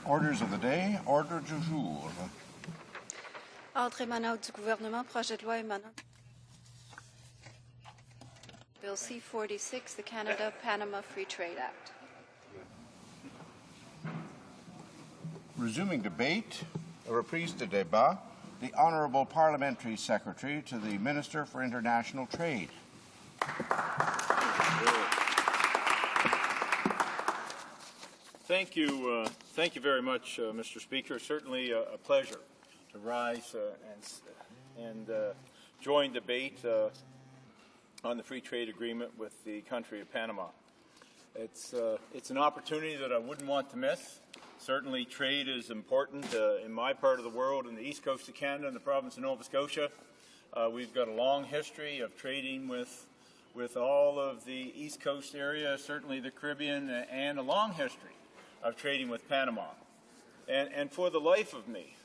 Orders of the day, ordre du jour. Ordre émanant du gouvernement, projet de loi émanant. Bill C-46, the Canada-Panama Free Trade Act. Resuming debate, a reprise de débat, the Honourable Parliamentary Secretary to the Minister for International Trade. Thank you very much, Mr. Speaker. Certainly a pleasure to rise and join debate on the free trade agreement with the country of Panama. It's an opportunity that I wouldn't want to miss. Certainly trade is important in my part of the world, in the east coast of Canada and the province of Nova Scotia. We've got a long history of trading with all of the east coast area, certainly the Caribbean, and a long history of trading with Panama. And for the life of me,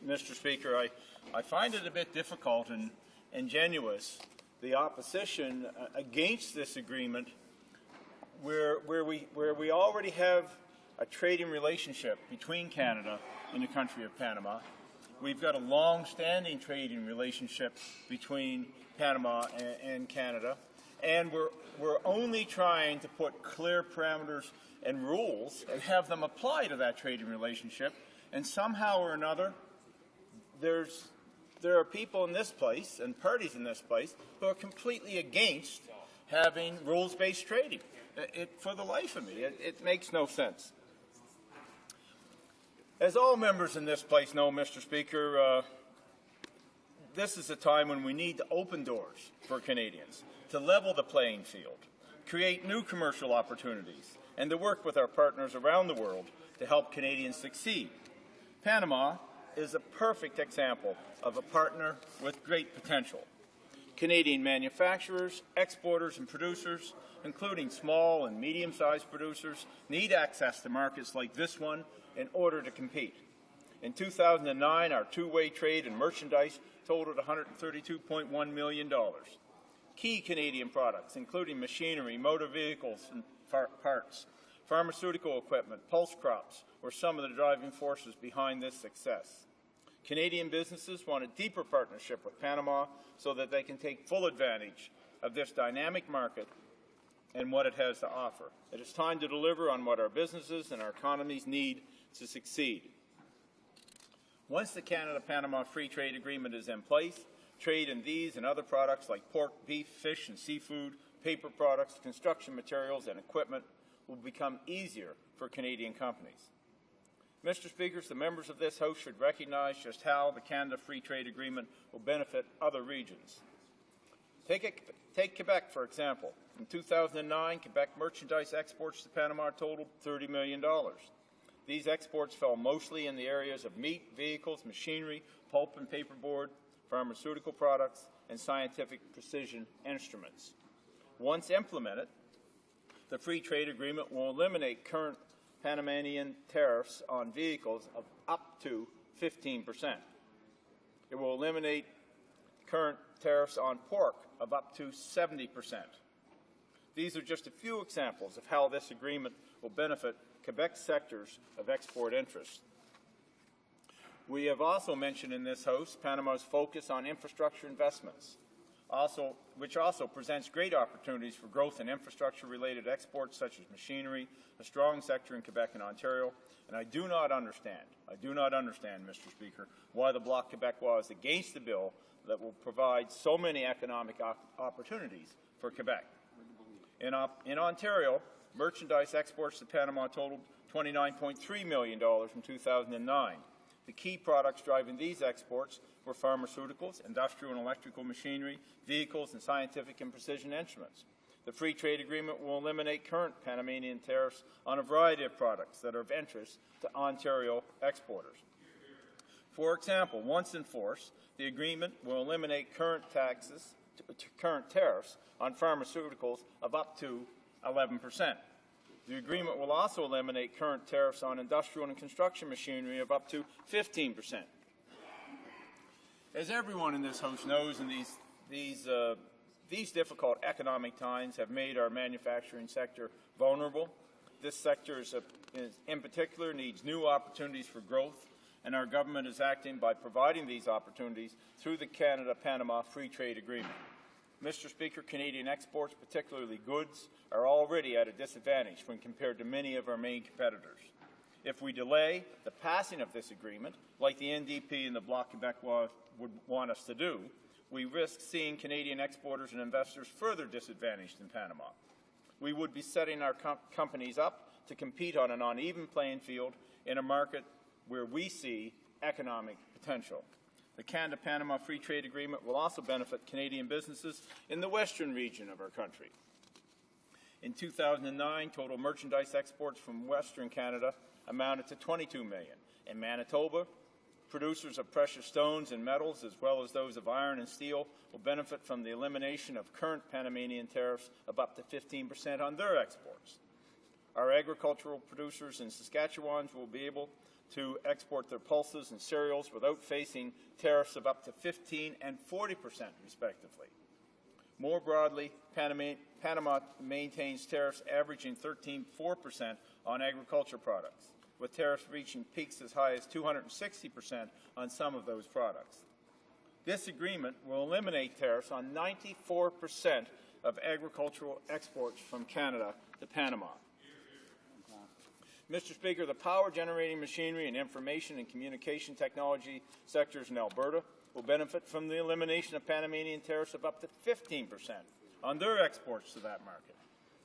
Mr. Speaker, I find it a bit difficult and ingenuous, the opposition against this agreement where we already have a trading relationship between Canada and the country of Panama. We've got a long-standing trading relationship between Panama and Canada, and we're only trying to put clear parameters and rules and have them apply to that trading relationship. And somehow or another, there are people in this place and parties in this place who are completely against having rules-based trading. For the life of me, it makes no sense. As all members in this place know, Mr. Speaker, this is a time when we need to open doors for Canadians, to level the playing field, create new commercial opportunities, and to work with our partners around the world to help Canadians succeed. Panama is a perfect example of a partner with great potential. Canadian manufacturers, exporters, and producers, including small and medium-sized producers, need access to markets like this one in order to compete. In 2009, our two-way trade in merchandise totaled $132.1 million. Key Canadian products, including machinery, motor vehicles and parts, pharmaceutical equipment, pulse crops, were some of the driving forces behind this success. Canadian businesses want a deeper partnership with Panama so that they can take full advantage of this dynamic market and what it has to offer. It is time to deliver on what our businesses and our economies need to succeed. Once the Canada-Panama Free Trade Agreement is in place, trade in these and other products like pork, beef, fish, and seafood, paper products, construction materials, and equipment will become easier for Canadian companies. Mr. Speakers, the members of this House should recognize just how the Canada Free Trade Agreement will benefit other regions. Take Quebec, for example. In 2009, Quebec merchandise exports to Panama totaled $30 million. These exports fell mostly in the areas of meat, vehicles, machinery, pulp and paperboard, pharmaceutical products, and scientific precision instruments. Once implemented, the Free Trade Agreement will eliminate current Panamanian tariffs on vehicles of up to 15%. It will eliminate current tariffs on pork of up to 70%. These are just a few examples of how this agreement will benefit Quebec's sectors of export interest. We have also mentioned in this House Panama's focus on infrastructure investments, which also presents great opportunities for growth in infrastructure-related exports such as machinery, a strong sector in Quebec and Ontario. And I do not understand, Mr. Speaker, why the Bloc Québécois is against the bill that will provide so many economic opportunities for Quebec. In Ontario, merchandise exports to Panama totaled $29.3 million in 2009. The key products driving these exports were pharmaceuticals, industrial and electrical machinery, vehicles, and scientific and precision instruments. The Free Trade Agreement will eliminate current Panamanian tariffs on a variety of products that are of interest to Ontario exporters. For example, once in force, the agreement will eliminate current tariffs on pharmaceuticals of up to 11%. The agreement will also eliminate current tariffs on industrial and construction machinery of up to 15%. As everyone in this House knows, in these difficult economic times have made our manufacturing sector vulnerable. This sector in particular needs new opportunities for growth, and our government is acting by providing these opportunities through the Canada-Panama Free Trade Agreement. Mr. Speaker, Canadian exports, particularly goods, are already at a disadvantage when compared to many of our main competitors. If we delay the passing of this agreement, like the NDP and the Bloc Québécois would want us to do, we risk seeing Canadian exporters and investors further disadvantaged in Panama. We would be setting our companies up to compete on an uneven playing field in a market where we see economic potential. The Canada-Panama Free Trade Agreement will also benefit Canadian businesses in the western region of our country. In 2009, total merchandise exports from Western Canada amounted to $22 million. In Manitoba, producers of precious stones and metals, as well as those of iron and steel, will benefit from the elimination of current Panamanian tariffs of up to 15% on their exports. Our agricultural producers in Saskatchewan will be able to export their pulses and cereals without facing tariffs of up to 15% and 40% respectively. More broadly, Panama maintains tariffs averaging 13.4% on agriculture products, with tariffs reaching peaks as high as 260% on some of those products. This agreement will eliminate tariffs on 94% of agricultural exports from Canada to Panama. Mr. Speaker, the power generating machinery and information and communication technology sectors in Alberta will benefit from the elimination of Panamanian tariffs of up to 15% on their exports to that market.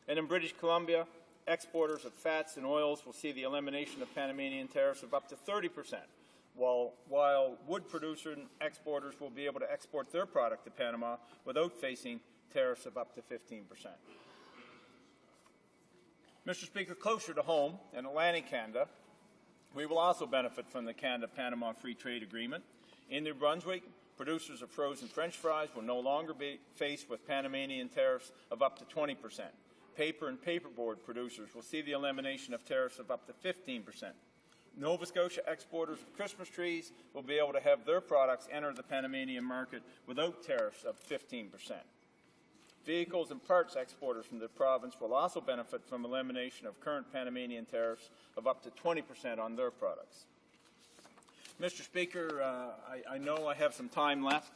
And in British Columbia, exporters of fats and oils will see the elimination of Panamanian tariffs of up to 30%, while wood producers and exporters will be able to export their product to Panama without facing tariffs of up to 15%. Mr. Speaker, closer to home in Atlantic Canada, we will also benefit from the Canada-Panama Free Trade Agreement. In New Brunswick, producers of frozen French fries will no longer be faced with Panamanian tariffs of up to 20%. Paper and paperboard producers will see the elimination of tariffs of up to 15%. Nova Scotia exporters of Christmas trees will be able to have their products enter the Panamanian market without tariffs of 15%. Vehicles and parts exporters from the province will also benefit from elimination of current Panamanian tariffs of up to 20% on their products. Mr. Speaker, I know I have some time left.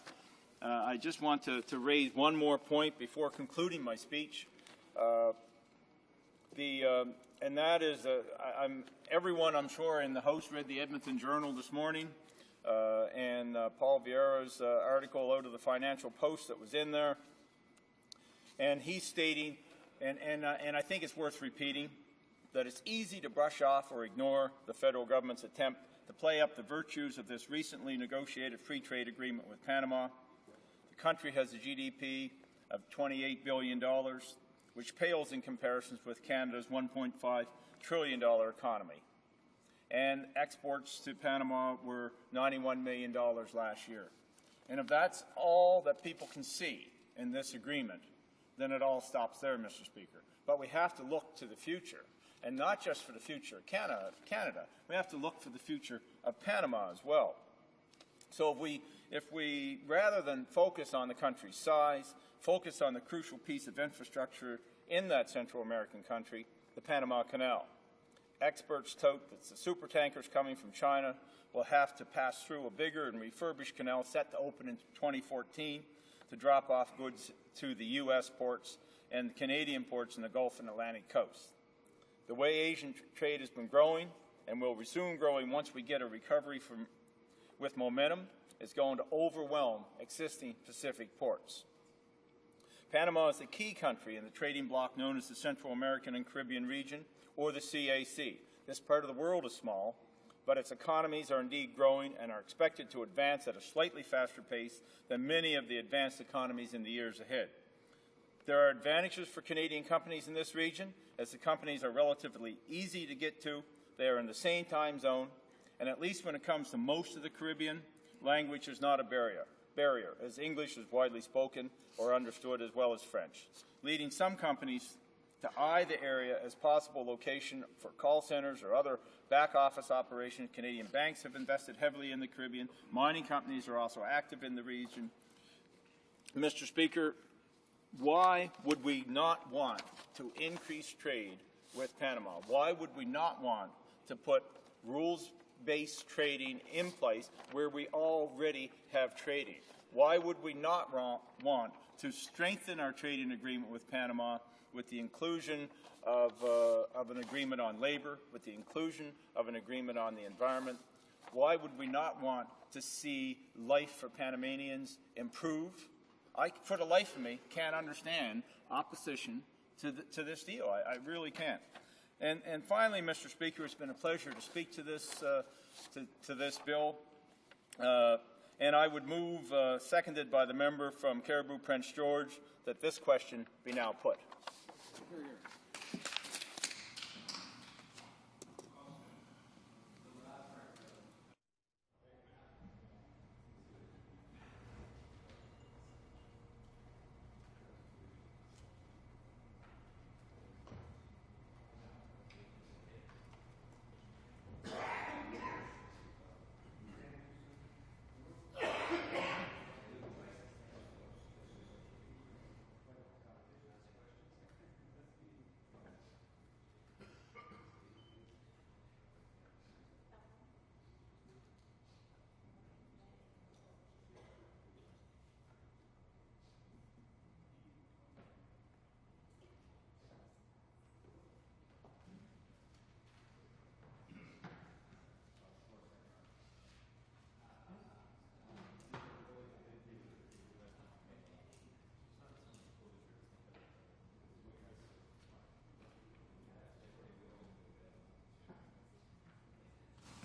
I just want to raise one more point before concluding my speech. And that is, everyone, I'm sure, in the House read the Edmonton Journal this morning, and Paul Vieira's article out of the Financial Post that was in there. And he's stating, and I think it's worth repeating, that it's easy to brush off or ignore the federal government's attempt to play up the virtues of this recently negotiated free trade agreement with Panama. The country has a GDP of $28 billion, which pales in comparison with Canada's $1.5 trillion economy. And exports to Panama were $91 million last year. And if that's all that people can see in this agreement, then it all stops there, Mr. Speaker. But we have to look to the future, and not just for the future of Canada. We have to look for the future of Panama as well. So if we rather than focus on the country's size, focus on the crucial piece of infrastructure in that Central American country, the Panama Canal. Experts tout that the supertankers coming from China will have to pass through a bigger and refurbished canal set to open in 2014 to drop off goods to the U.S. ports and Canadian ports in the Gulf and Atlantic coast. The way Asian trade has been growing and will resume growing once we get a recovery with momentum is going to overwhelm existing Pacific ports. Panama is a key country in the trading bloc known as the Central American and Caribbean region, or the CAC. This part of the world is small, but its economies are indeed growing and are expected to advance at a slightly faster pace than many of the advanced economies in the years ahead. There are advantages for Canadian companies in this region, as the companies are relatively easy to get to. They are in the same time zone, and at least when it comes to most of the Caribbean, language is not a barrier, as English is widely spoken or understood as well as French, leading some companies to eye the area as possible location for call centers or other back-office operations. Canadian banks have invested heavily in the Caribbean. Mining companies are also active in the region. Mr. Speaker, why would we not want to increase trade with Panama? Why would we not want to put rules-based trading in place where we already have trading? Why would we not want to strengthen our trading agreement with Panama with the inclusion of an agreement on labor, with the inclusion of an agreement on the environment? Why would we not want to see life for Panamanians improve? I, for the life of me, can't understand opposition to this deal. I really can't. And finally, Mr. Speaker, it's been a pleasure to speak to this bill. And I would move, seconded by the member from Caribou Prince George, that this question be now put.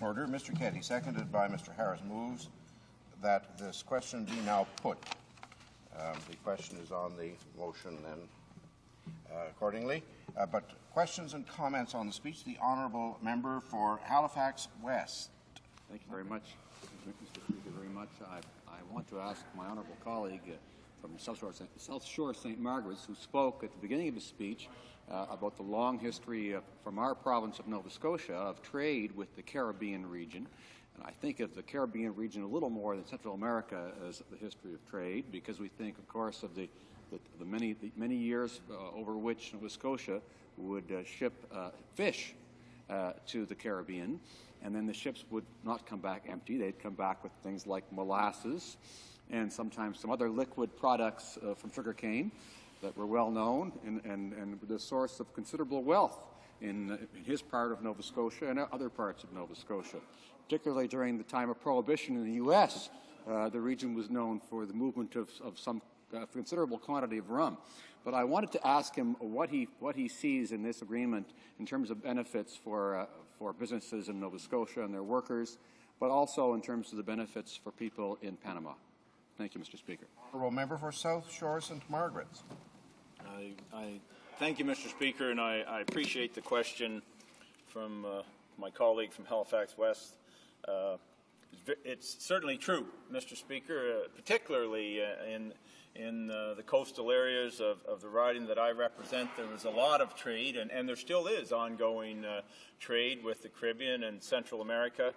Order. Mr. Keddy, seconded by Mr. Harris, moves that this question be now put. The question is on the motion then accordingly. But questions and comments on the speech, the honourable member for Halifax West. Thank you very much, Mr. Speaker, very much. I want to ask my honourable colleague from South Shore St. Margaret's, who spoke at the beginning of his speech about the long history from our province of Nova Scotia of trade with the Caribbean region. And I think of the Caribbean region a little more than Central America as the history of trade, because we think, of course, of the many years over which Nova Scotia would ship fish to the Caribbean, and then the ships would not come back empty. They'd come back with things like molasses and sometimes some other liquid products from sugarcane that were well known and the source of considerable wealth in his part of Nova Scotia and other parts of Nova Scotia. Particularly during the time of Prohibition in the U.S., the region was known for the movement of some considerable quantity of rum. But I wanted to ask him what he sees in this agreement in terms of benefits for businesses in Nova Scotia and their workers, but also in terms of the benefits for people in Panama. Thank you, Mr. Speaker. Honourable member for South Shore St. Margaret's. I thank you, Mr. Speaker, and I appreciate the question from my colleague from Halifax West. It's certainly true, Mr. Speaker, particularly in the coastal areas of the riding that I represent. There was a lot of trade, and there still is ongoing trade with the Caribbean and Central America.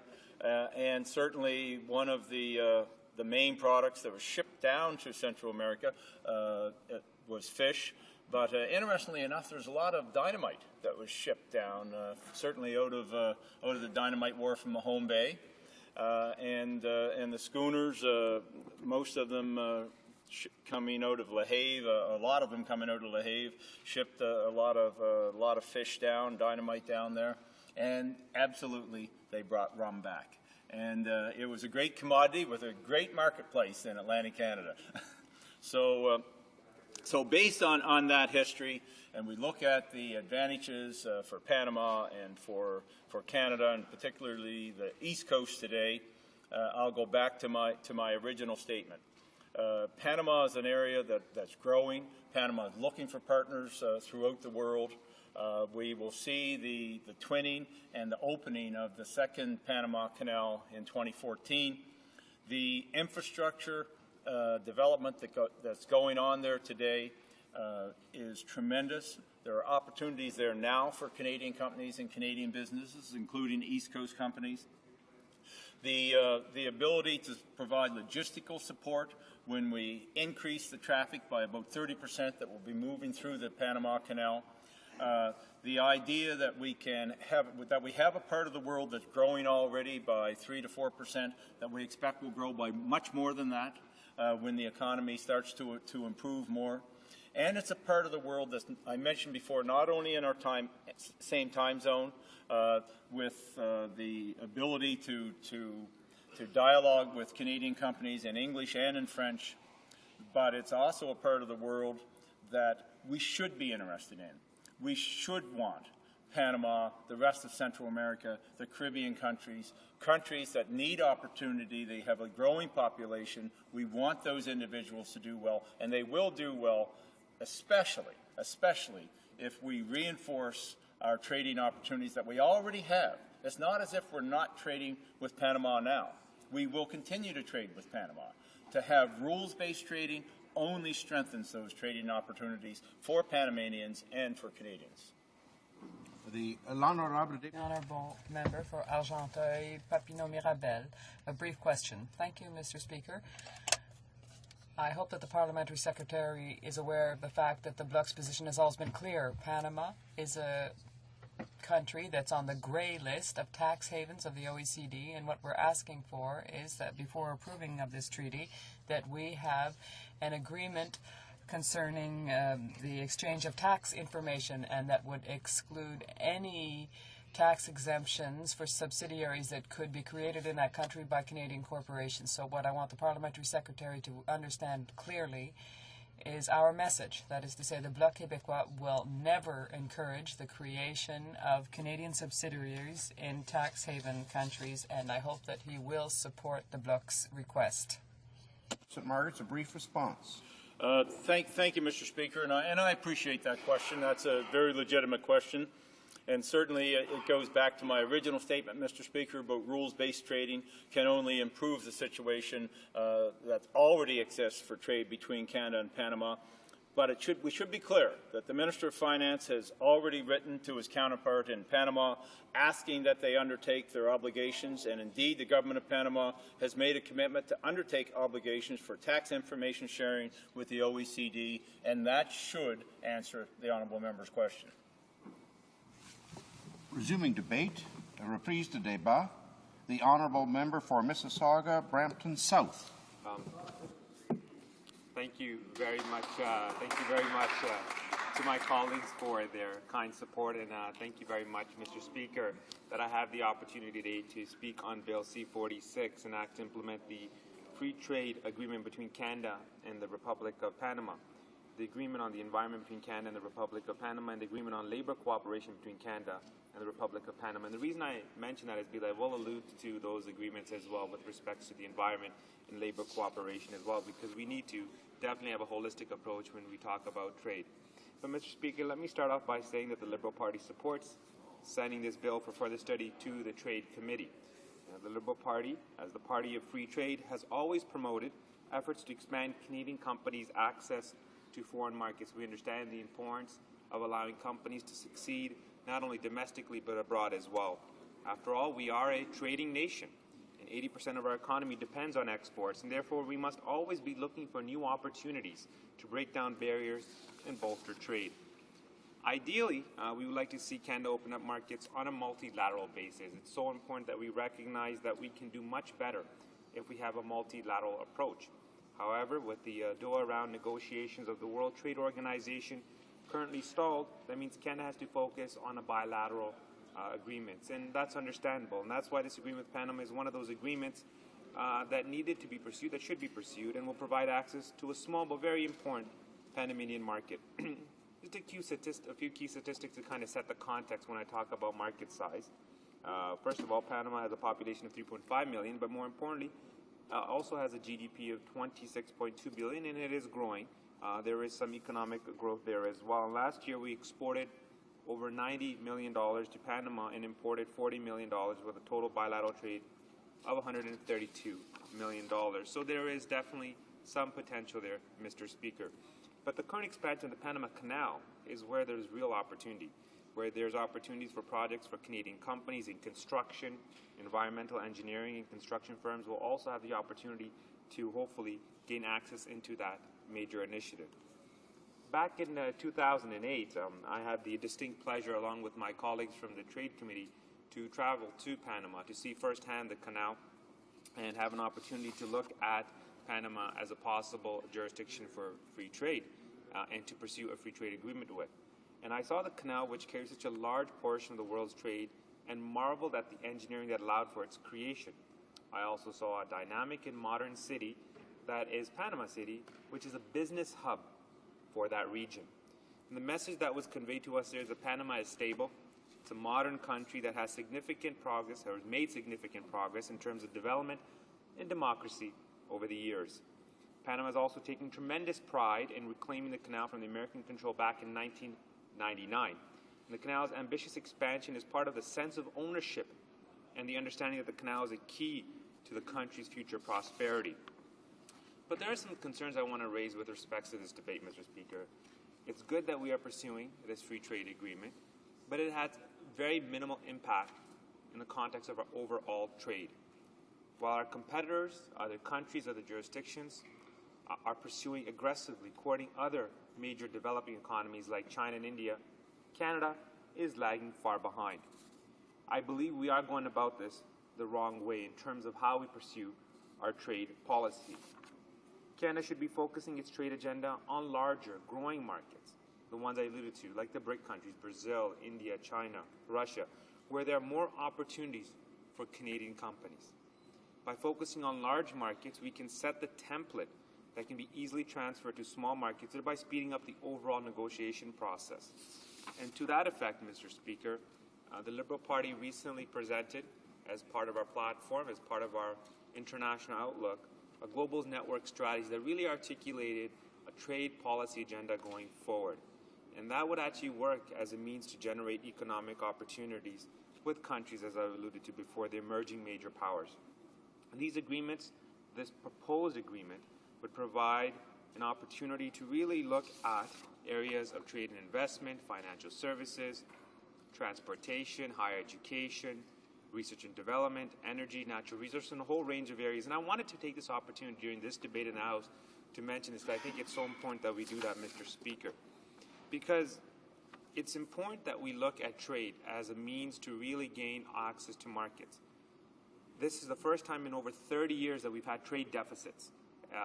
And certainly one of the main products that was shipped down to Central America was fish. But interestingly enough, there's a lot of dynamite that was shipped down, certainly out of the dynamite wharf in Mahone Bay. And the schooners, most of them coming out of La Have, a lot of them coming out of La Have, shipped a lot of fish down, dynamite down there, and absolutely they brought rum back. And it was a great commodity with a great marketplace in Atlantic Canada. So based on that history, and we look at the advantages for Panama and for Canada, and particularly the East Coast today, I'll go back to my original statement. Panama is an area that's growing. Panama is looking for partners throughout the world. We will see the twinning and the opening of the second Panama Canal in 2014. The infrastructure development that's going on there today is tremendous. There are opportunities there now for Canadian companies and Canadian businesses, including East Coast companies. The ability to provide logistical support when we increase the traffic by about 30% that will be moving through the Panama Canal. The idea that we have a part of the world that's growing already by 3 to 4%, that we expect will grow by much more than that when the economy starts to improve more. And it's a part of the world that I mentioned before, not only in our same time zone, with the ability to dialogue with Canadian companies in English and in French, but it's also a part of the world that we should be interested in. We should want Panama, the rest of Central America, the Caribbean countries, countries that need opportunity. They have a growing population. We want those individuals to do well, and they will do well, especially if we reinforce our trading opportunities that we already have. It's not as if we're not trading with Panama now. We will continue to trade with Panama. To have rules-based trading only strengthens those trading opportunities for Panamanians and for Canadians. The honourable member for Argenteuil-Papineau-Mirabel. A brief question. Thank you, Mr. Speaker. I hope that the Parliamentary Secretary is aware of the fact that the Bloc's position has always been clear. Panama is a country that's on the grey list of tax havens of the OECD, and what we're asking for is that before approving of this treaty, that we have an agreement concerning the exchange of tax information, and that would exclude any tax exemptions for subsidiaries that could be created in that country by Canadian corporations. So what I want the Parliamentary Secretary to understand clearly is our message. That is to say, the Bloc Québécois will never encourage the creation of Canadian subsidiaries in tax haven countries, and I hope that he will support the Bloc's request. St. Margaret's, a brief response. Thank you, Mr. Speaker, and I appreciate that question. That's a very legitimate question. And certainly it goes back to my original statement, Mr. Speaker, about rules-based trading can only improve the situation that already exists for trade between Canada and Panama. But we should be clear that the Minister of Finance has already written to his counterpart in Panama asking that they undertake their obligations, and indeed the Government of Panama has made a commitment to undertake obligations for tax information sharing with the OECD, and that should answer the honourable member's question. Resuming debate, a reprise de débat, the honourable member for Mississauga, Brampton South. Thank you very much. To my colleagues for their kind support, and thank you very much, Mr. Speaker, that I have the opportunity today to speak on Bill C-46, an act to implement the free trade agreement between Canada and the Republic of Panama. The agreement on the environment between Canada and the Republic of Panama, and the agreement on labor cooperation between Canada and the Republic of Panama. And the reason I mention that is because I will allude to those agreements as well with respect to the environment and labor cooperation as well, because we need to definitely have a holistic approach when we talk about trade. But, Mr. Speaker, let me start off by saying that the Liberal Party supports sending this bill for further study to the Trade Committee. The Liberal Party, as the party of free trade, has always promoted efforts to expand Canadian companies' access to foreign markets. We understand the importance of allowing companies to succeed not only domestically but abroad as well. After all, we are a trading nation, and 80% of our economy depends on exports, and therefore we must always be looking for new opportunities to break down barriers and bolster trade. Ideally, we would like to see Canada open up markets on a multilateral basis. It's so important that we recognize that we can do much better if we have a multilateral approach. However, with the Doha round negotiations of the World Trade Organization currently stalled, that means Canada has to focus on a bilateral agreements, and that's understandable. And that's why this agreement with Panama is one of those agreements that needed to be pursued, that should be pursued, and will provide access to a small but very important Panamanian market. Just a few key statistics to kind of set the context when I talk about market size. First of all, Panama has a population of 3.5 million, but more importantly, also has a GDP of 26.2 billion, and it is growing. There is some economic growth there as well. And last year, we exported over $90 million to Panama and imported $40 million with a total bilateral trade of $132 million. So there is definitely some potential there, Mr. Speaker. But the current expansion of the Panama Canal is where there's real opportunity, where there's opportunities for projects for Canadian companies in construction, environmental engineering, and construction firms will also have the opportunity to hopefully gain access into that major initiative. back in 2008, I had the distinct pleasure, along with my colleagues from the Trade Committee, to travel to Panama to see firsthand the canal and have an opportunity to look at Panama as a possible jurisdiction for free trade and to pursue a free trade agreement with. And I saw the canal, which carries such a large portion of the world's trade, and marveled at the engineering that allowed for its creation. I also saw a dynamic and modern city that is Panama City, which is a business hub for that region. And the message that was conveyed to us there is that Panama is stable. It's a modern country that has significant progress, or has made significant progress in terms of development and democracy over the years. Panama is also taking tremendous pride in reclaiming the canal from the American control back in 1999. And the canal's ambitious expansion is part of the sense of ownership and the understanding that the canal is a key to the country's future prosperity. But there are some concerns I want to raise with respect to this debate, Mr. Speaker. It's good that we are pursuing this free trade agreement, but it has very minimal impact in the context of our overall trade. While our competitors, other countries, other jurisdictions are pursuing aggressively, courting other major developing economies like China and India, Canada is lagging far behind. I believe we are going about this the wrong way in terms of how we pursue our trade policy. Canada should be focusing its trade agenda on larger, growing markets, the ones I alluded to, like the BRIC countries, Brazil, India, China, Russia, where there are more opportunities for Canadian companies. By focusing on large markets, we can set the template that can be easily transferred to small markets, thereby speeding up the overall negotiation process. And to that effect, Mr. Speaker, the Liberal Party recently presented, as part of our platform, as part of our international outlook, a global network strategy that really articulated a trade policy agenda going forward. And that would actually work as a means to generate economic opportunities with countries, as I alluded to before, the emerging major powers. And these agreements, this proposed agreement, would provide an opportunity to really look at areas of trade and investment, financial services, transportation, higher education, research and development, energy, natural resources, and a whole range of areas. And I wanted to take this opportunity during this debate in the House to mention this, because I think it's so important that we do that, Mr. Speaker, because it's important that we look at trade as a means to really gain access to markets. This is the first time in over 30 years that we've had trade deficits,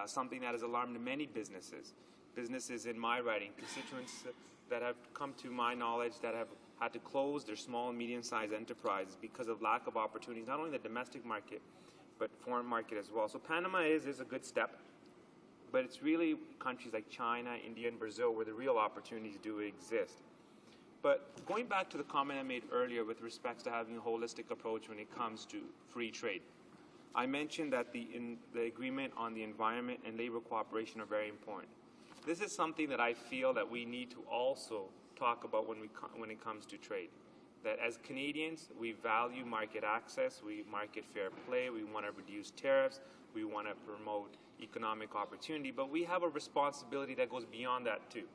something that has alarmed many businesses. Businesses in my riding, constituents that have come to my knowledge that have had to close their small and medium-sized enterprises because of lack of opportunities, not only in the domestic market, but foreign market as well. So Panama is a good step, but it's really countries like China, India, and Brazil where the real opportunities do exist. But going back to the comment I made earlier with respect to having a holistic approach when it comes to free trade, I mentioned that the agreement on the environment and labor cooperation are very important. This is something that I feel that we need to also talk about when it comes to trade. That as Canadians, we value market access, we market fair play, we want to reduce tariffs, we want to promote economic opportunity, but we have a responsibility that goes beyond that too.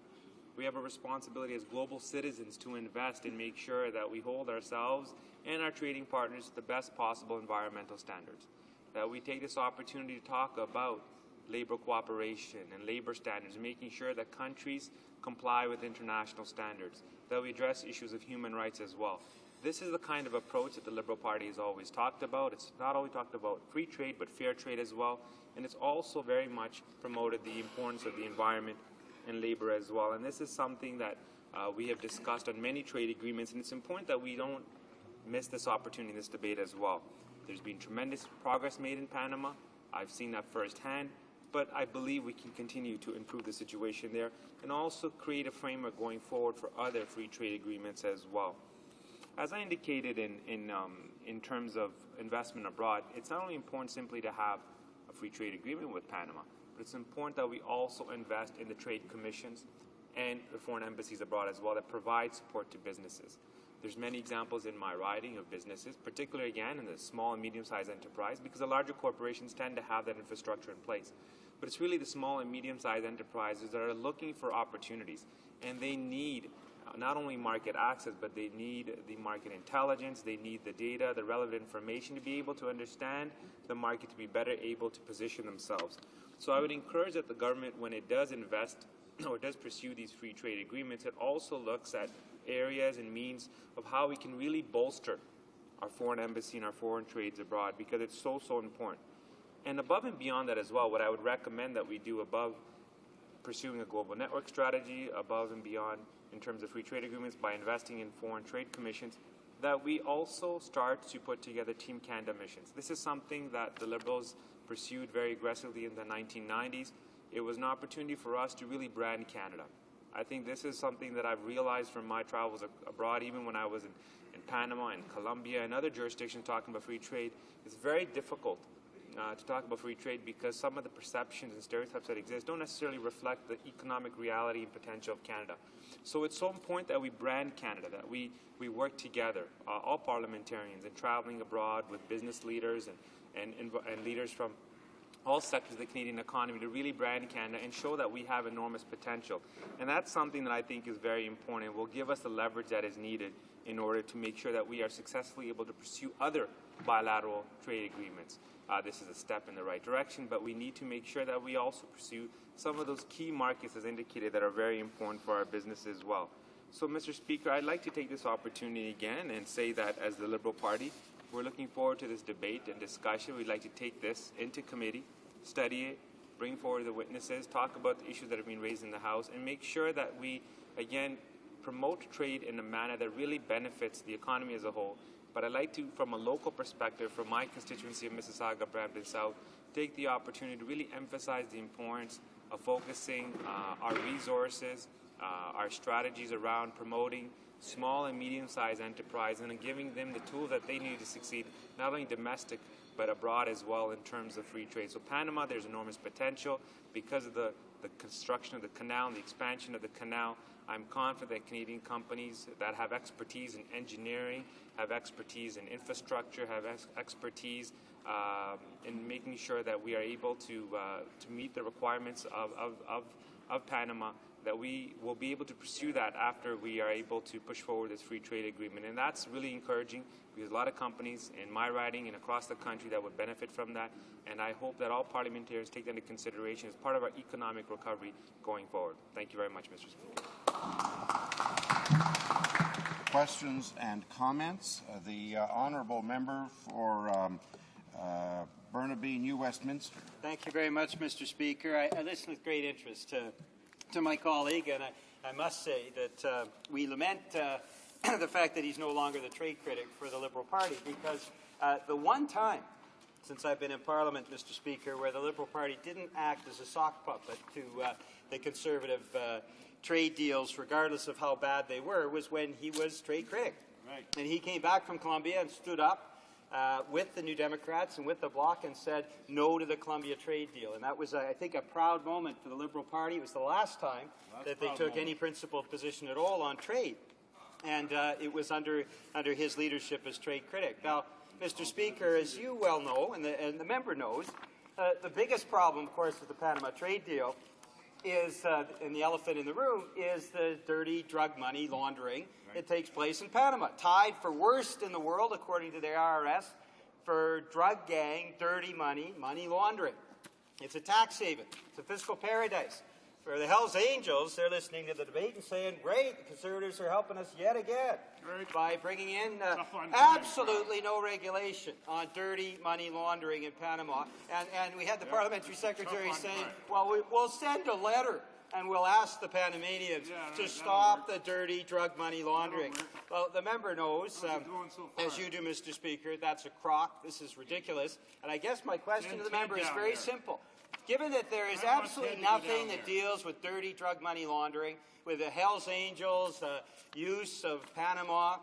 We have a responsibility as global citizens to invest and make sure that we hold ourselves and our trading partners to the best possible environmental standards. That we take this opportunity to talk about labor cooperation and labor standards, making sure that countries comply with international standards, that we address issues of human rights as well. This is the kind of approach that the Liberal Party has always talked about. It's not only talked about free trade, but fair trade as well. And it's also very much promoted the importance of the environment and labor as well. And this is something that we have discussed on many trade agreements, and it's important that we don't miss this opportunity in this debate as well. There's been tremendous progress made in Panama. I've seen that firsthand. But I believe we can continue to improve the situation there and also create a framework going forward for other free trade agreements as well. As I indicated in terms of investment abroad, it's not only important simply to have a free trade agreement with Panama, but it's important that we also invest in the trade commissions and the foreign embassies abroad as well that provide support to businesses. There's many examples in my riding of businesses, particularly again in the small and medium-sized enterprise, because the larger corporations tend to have that infrastructure in place. But it's really the small and medium-sized enterprises that are looking for opportunities, and they need not only market access, but they need the market intelligence, they need the data, the relevant information to be able to understand the market, to be better able to position themselves. So I would encourage that the government, when it does invest or does pursue these free trade agreements, it also looks at areas and means of how we can really bolster our foreign embassy and our foreign trades abroad, because it's so important. And above and beyond that as well, what I would recommend that we do above pursuing a global network strategy, above and beyond in terms of free trade agreements, by investing in foreign trade commissions, that we also start to put together Team Canada missions. This is something that the Liberals pursued very aggressively in the 1990s. It was an opportunity for us to really brand Canada. I think this is something that I've realized from my travels abroad, even when I was in Panama and Colombia and other jurisdictions talking about free trade. It's very difficult to talk about free trade because some of the perceptions and stereotypes that exist don't necessarily reflect the economic reality and potential of Canada. So it's so important that we brand Canada, that we work together, all parliamentarians, and traveling abroad with business leaders and leaders from all sectors of the Canadian economy to really brand Canada and show that we have enormous potential. And that's something that I think is very important and will give us the leverage that is needed in order to make sure that we are successfully able to pursue other bilateral trade agreements. This is a step in the right direction, but we need to make sure that we also pursue some of those key markets, as indicated, that are very important for our business as well. So, Mr. Speaker, I'd like to take this opportunity again and say that as the Liberal Party, we're looking forward to this debate and discussion. We'd like to take this into committee, study it, bring forward the witnesses, talk about the issues that have been raised in the House, and make sure that we, again, promote trade in a manner that really benefits the economy as a whole. But I'd like to, from a local perspective, from my constituency of Mississauga, Brampton South, take the opportunity to really emphasize the importance of focusing our resources, our strategies around promoting small and medium-sized enterprise and giving them the tools that they need to succeed, not only domestic, but abroad as well in terms of free trade. So Panama, there's enormous potential because of the construction of the canal and the expansion of the canal. I'm confident that Canadian companies that have expertise in engineering, have expertise in infrastructure, have expertise in making sure that we are able to meet the requirements of Panama, that we will be able to pursue that after we are able to push forward this free trade agreement. And that's really encouraging because a lot of companies in my riding and across the country that would benefit from that. And I hope that all parliamentarians take that into consideration as part of our economic recovery going forward. Thank you very much, Mr. Speaker. Questions and comments. The honourable member for Burnaby, New Westminster. Thank you very much, Mr. Speaker. I listened with great interest to my colleague, and I must say that we lament the fact that he's no longer the trade critic for the Liberal Party, because the one time since I've been in Parliament, Mr. Speaker, where the Liberal Party didn't act as a sock puppet to the Conservative trade deals, regardless of how bad they were, was when he was trade critic. Right. And he came back from Colombia and stood up with the New Democrats and with the Bloc and said no to the Colombia trade deal. And that was, I think, a proud moment for the Liberal Party. It was the last time that they took any principled position at all on trade. And it was under his leadership as trade critic. Now, Mr. Speaker, as you well know, and the member knows, the biggest problem, of course, with the Panama trade deal is, and the elephant in the room, is the dirty drug money laundering that takes place in Panama. Tied for worst in the world, according to the IRS, for drug gang, dirty money laundering. It's a tax haven. It's a fiscal paradise. For the Hells Angels, they're listening to the debate and saying, great, the Conservatives are helping us yet again by bringing in absolutely no regulation on dirty money laundering in Panama. And we had the parliamentary secretary saying, well, we'll send a letter and we'll ask the Panamanians to stop the dirty drug money laundering. Well, the member knows, as you do, Mr. Speaker, that's a crock. This is ridiculous. And I guess my question to the member is very simple. Given that there is absolutely nothing that deals with dirty drug money laundering, with the Hells Angels' use of Panama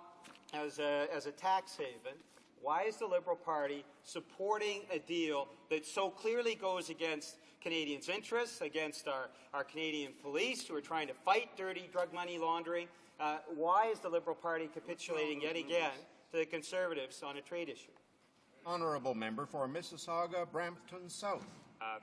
as a tax haven, why is the Liberal Party supporting a deal that so clearly goes against Canadians' interests, against our Canadian police who are trying to fight dirty drug money laundering? Why is the Liberal Party capitulating yet again to the Conservatives on a trade issue? Honourable member for Mississauga, Brampton South.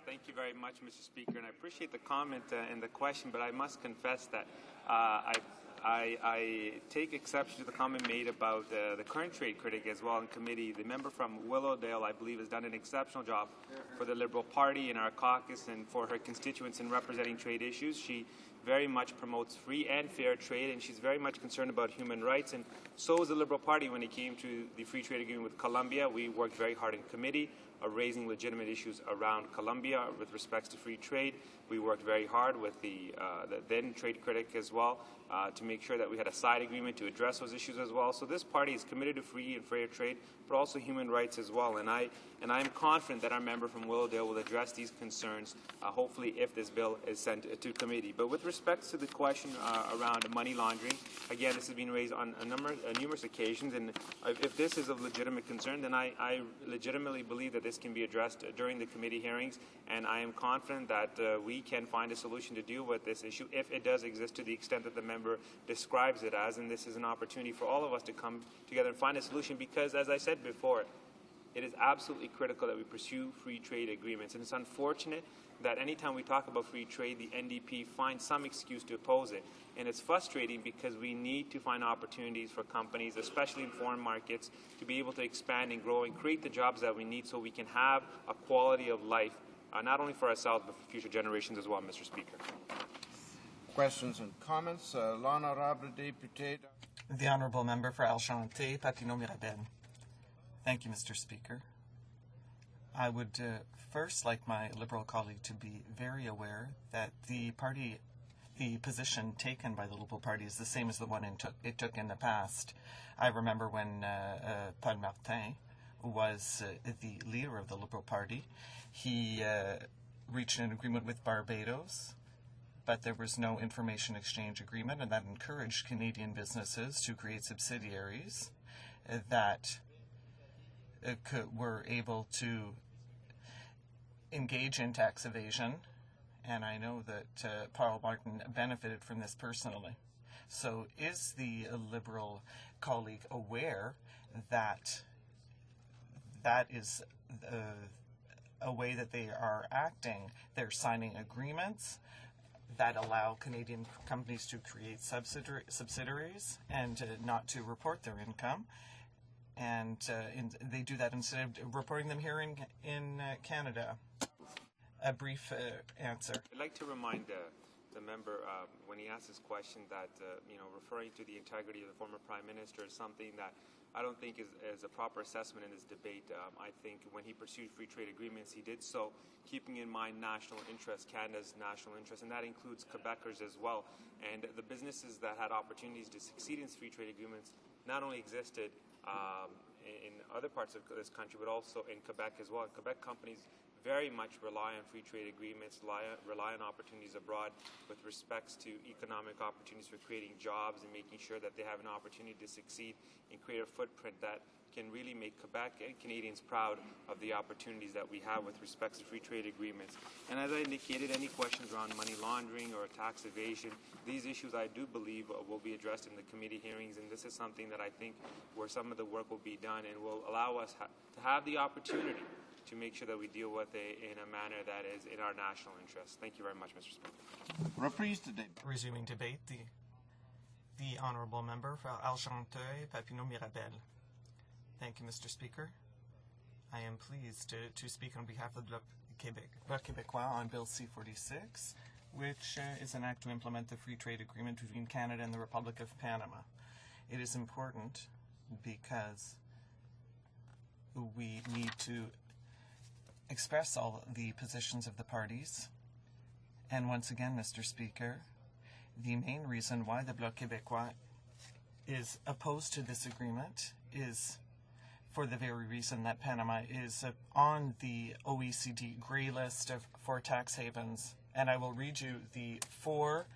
Thank you very much, Mr. Speaker, and I appreciate the comment and the question, but I must confess that I take exception to the comment made about the current trade critic as well in committee. The member from Willowdale, I believe, has done an exceptional job for the Liberal Party in our caucus and for her constituents in representing trade issues. She very much promotes free and fair trade, and she's very much concerned about human rights, and so is the Liberal Party when it came to the free trade agreement with Colombia. We worked very hard in committee, raising legitimate issues around Colombia with respects to free trade. We worked very hard with the then trade critic as well to make sure that we had a side agreement to address those issues as well. So this party is committed to free and fair trade, but also human rights as well. And I am confident that our member from Willowdale will address these concerns, hopefully if this bill is sent to committee. But with respect to the question around money laundering, again, this has been raised on numerous occasions, and if this is of legitimate concern, then I legitimately believe that this can be addressed during the committee hearings, and I am confident that we can find a solution to deal with this issue if it does exist to the extent that the member describes it as, and this is an opportunity for all of us to come together and find a solution because, as I said before, it is absolutely critical that we pursue free trade agreements, and it's unfortunate that anytime we talk about free trade, the NDP finds some excuse to oppose it. And it's frustrating because we need to find opportunities for companies, especially in foreign markets, to be able to expand and grow and create the jobs that we need so we can have a quality of life, not only for ourselves, but for future generations as well, Mr. Speaker. Questions and comments? L'honorable député. The Honourable Member for Argenté, Papineau-Mirabel. Thank you, Mr. Speaker. I would first like my Liberal colleague to be very aware that the position taken by the Liberal Party is the same as the one it took in the past. I remember when Paul Martin was the leader of the Liberal Party, he reached an agreement with Barbados, but there was no information exchange agreement, and that encouraged Canadian businesses to create subsidiaries that were able to engage in tax evasion, and I know that Paul Martin benefited from this personally. So is the Liberal colleague aware that that is a way that they are acting? They're signing agreements that allow Canadian companies to create subsidiaries and not to report their income. And they do that instead of reporting them here in Canada. A brief answer. I'd like to remind the member when he asked this question that referring to the integrity of the former Prime Minister is something that I don't think is a proper assessment in this debate. I think when he pursued free trade agreements, he did so keeping in mind national interest, Canada's national interest, and that includes Quebecers as well. And the businesses that had opportunities to succeed in free trade agreements not only existed in other parts of this country, but also in Quebec as well. And Quebec companies very much rely on free trade agreements, rely on opportunities abroad with respects to economic opportunities for creating jobs and making sure that they have an opportunity to succeed and create a footprint that can really make Quebec and Canadians proud of the opportunities that we have with respect to free trade agreements. And as I indicated, any questions around money laundering or tax evasion, these issues I do believe will be addressed in the committee hearings, and this is something that I think where some of the work will be done and will allow us to have the opportunity to make sure that we deal with it in a manner that is in our national interest. Thank you very much, Mr. Speaker. Reprise today. Resuming debate, the Honourable Member for Argenteuil, Papineau-Mirabel. Thank you, Mr. Speaker. I am pleased to speak on behalf of the Bloc Québécois on Bill C-46, which is an act to implement the free trade agreement between Canada and the Republic of Panama. It is important because we need to express all the positions of the parties. And once again, Mr. Speaker, the main reason why the Bloc Québécois is opposed to this agreement is for the very reason that Panama is on the OECD gray list for tax havens. And I will read you the 4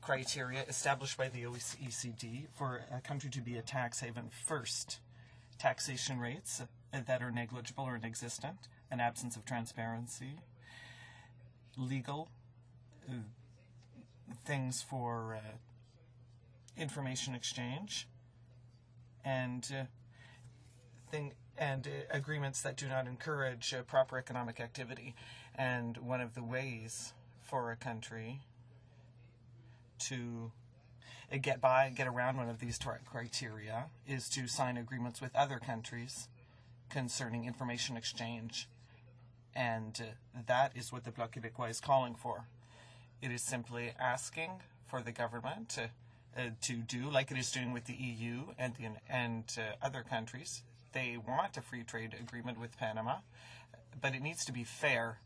criteria established by the OECD for a country to be a tax haven. First, taxation rates that are negligible or inexistent, an absence of transparency, legal things for information exchange, and agreements that do not encourage proper economic activity. And one of the ways for a country to get around one of these criteria is to sign agreements with other countries concerning information exchange. And that is what the Bloc Québécois is calling for. It is simply asking for the government to do like it is doing with the EU and other countries. They want a free trade agreement with Panama, but it needs to be fair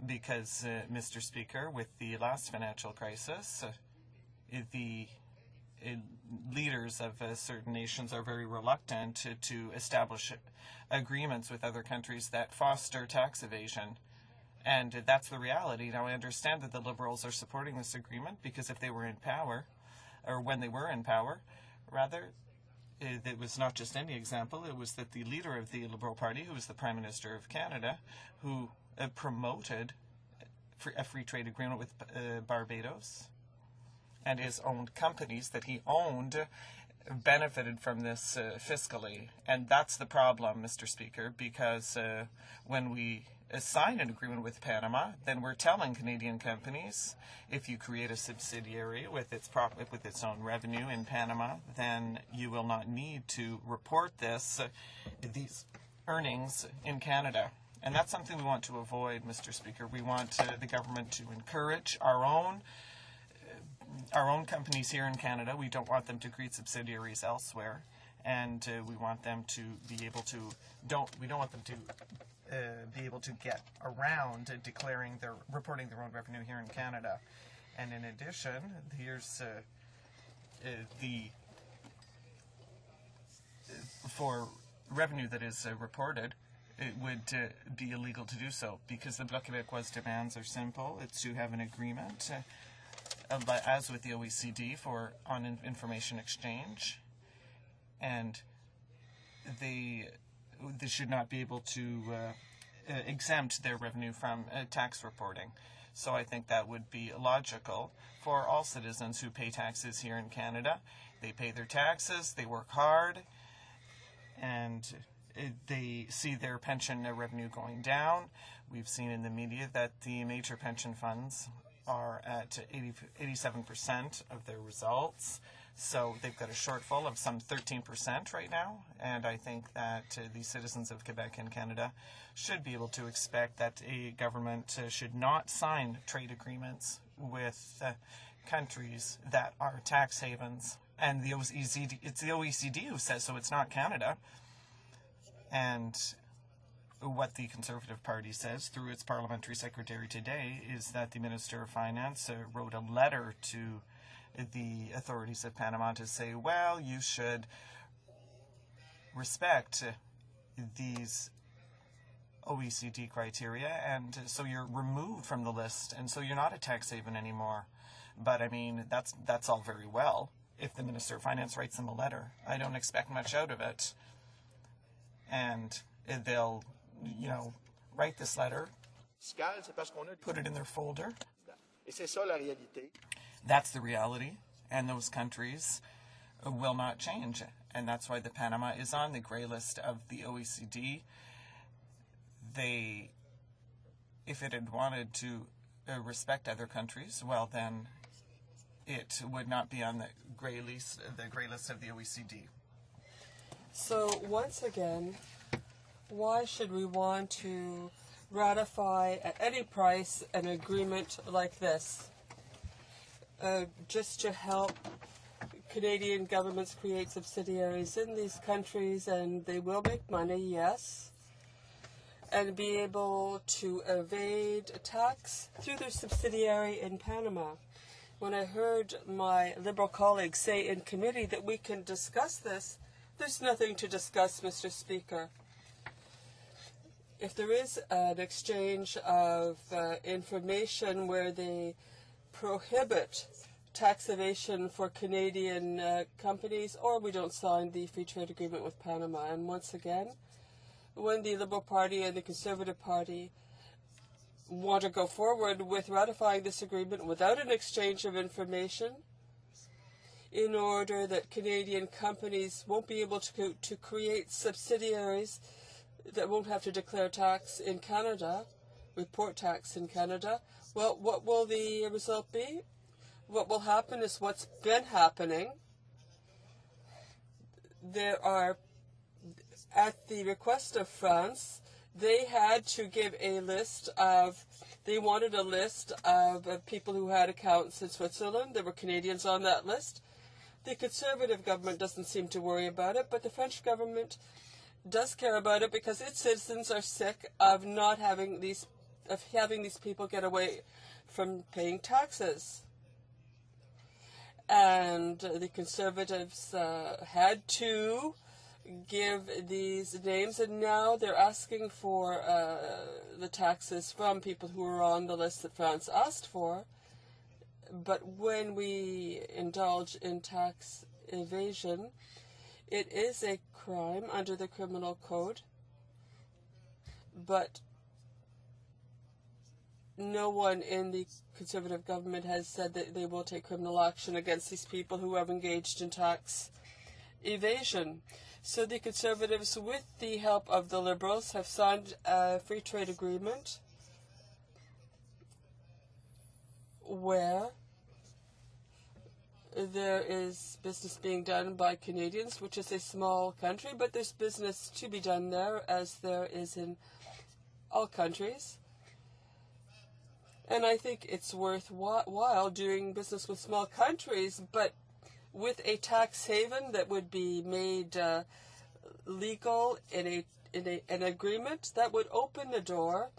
because, Mr. Speaker, with the last financial crisis, the leaders of certain nations are very reluctant to establish agreements with other countries that foster tax evasion. And that's the reality. Now, I understand that the Liberals are supporting this agreement because if they were in power, or when they were in power, rather, it was not just any example. It was that the leader of the Liberal Party, who was the Prime Minister of Canada, who promoted a free trade agreement with Barbados, and his own companies that he owned benefited from this fiscally. And that's the problem, Mr. Speaker, because when we sign an agreement with Panama, then we're telling Canadian companies, if you create a subsidiary with its own revenue in Panama, then you will not need to report these earnings in Canada. And that's something we want to avoid, Mr. Speaker. We want the government to encourage our own companies here in Canada. We don't want them to create subsidiaries elsewhere, and we want them to be able to we don't want them to be able to get around reporting their own revenue here in Canada. And in addition, here's for revenue that is reported, it would be illegal to do so because the Bloc Québécois' demands are simple. It's to have an agreement, as with the OECD, on information exchange, and they should not be able to exempt their revenue from tax reporting. So I think that would be logical for all citizens who pay taxes here in Canada. They pay their taxes, they work hard, and they see their pension revenue going down. We've seen in the media that the major pension funds are at 87% of their results. So they've got a shortfall of some 13% right now. And I think that the citizens of Quebec and Canada should be able to expect that a government should not sign trade agreements with countries that are tax havens. And the OECD, it's the OECD who says so, it's not Canada. And what the Conservative Party says through its parliamentary secretary today is that the Minister of Finance wrote a letter to the authorities of Panama to say, well, you should respect these OECD criteria, and so you're removed from the list, and so you're not a tax haven anymore. But, I mean, that's all very well if the Minister of Finance writes them a letter. I don't expect much out of it. And they'll, write this letter, put it in their folder. That's the reality, and those countries will not change. And that's why the Panama is on the gray list of the OECD. If it had wanted to respect other countries, well, then it would not be on the gray list of the OECD. So once again, why should we want to ratify at any price an agreement like this? Just to help Canadian governments create subsidiaries in these countries, and they will make money, yes, and be able to evade tax through their subsidiary in Panama. When I heard my Liberal colleagues say in committee that we can discuss this, there's nothing to discuss, Mr. Speaker. If there is an exchange of information where they prohibit tax evasion for Canadian companies, or we don't sign the free trade agreement with Panama. And once again, when the Liberal Party and the Conservative Party want to go forward with ratifying this agreement without an exchange of information, in order that Canadian companies won't be able to create subsidiaries that won't have to declare tax in Canada, report tax in Canada, well, what will the result be? What will happen is what's been happening. There are, at the request of France, they had to give a list of They wanted a list of people who had accounts in Switzerland. There were Canadians on that list. The Conservative government doesn't seem to worry about it, but the French government does care about it because its citizens are sick of not having these people get away from paying taxes. And the Conservatives had to give these names, and now they're asking for the taxes from people who are on the list that France asked for. But when we indulge in tax evasion, it is a crime under the criminal code, but no one in the Conservative government has said that they will take criminal action against these people who have engaged in tax evasion. So the Conservatives, with the help of the Liberals, have signed a free trade agreement where there is business being done by Canadians, which is a small country, but there's business to be done there, as there is in all countries. And I think it's worthwhile doing business with small countries, but with a tax haven that would be made legal in an agreement that would open the door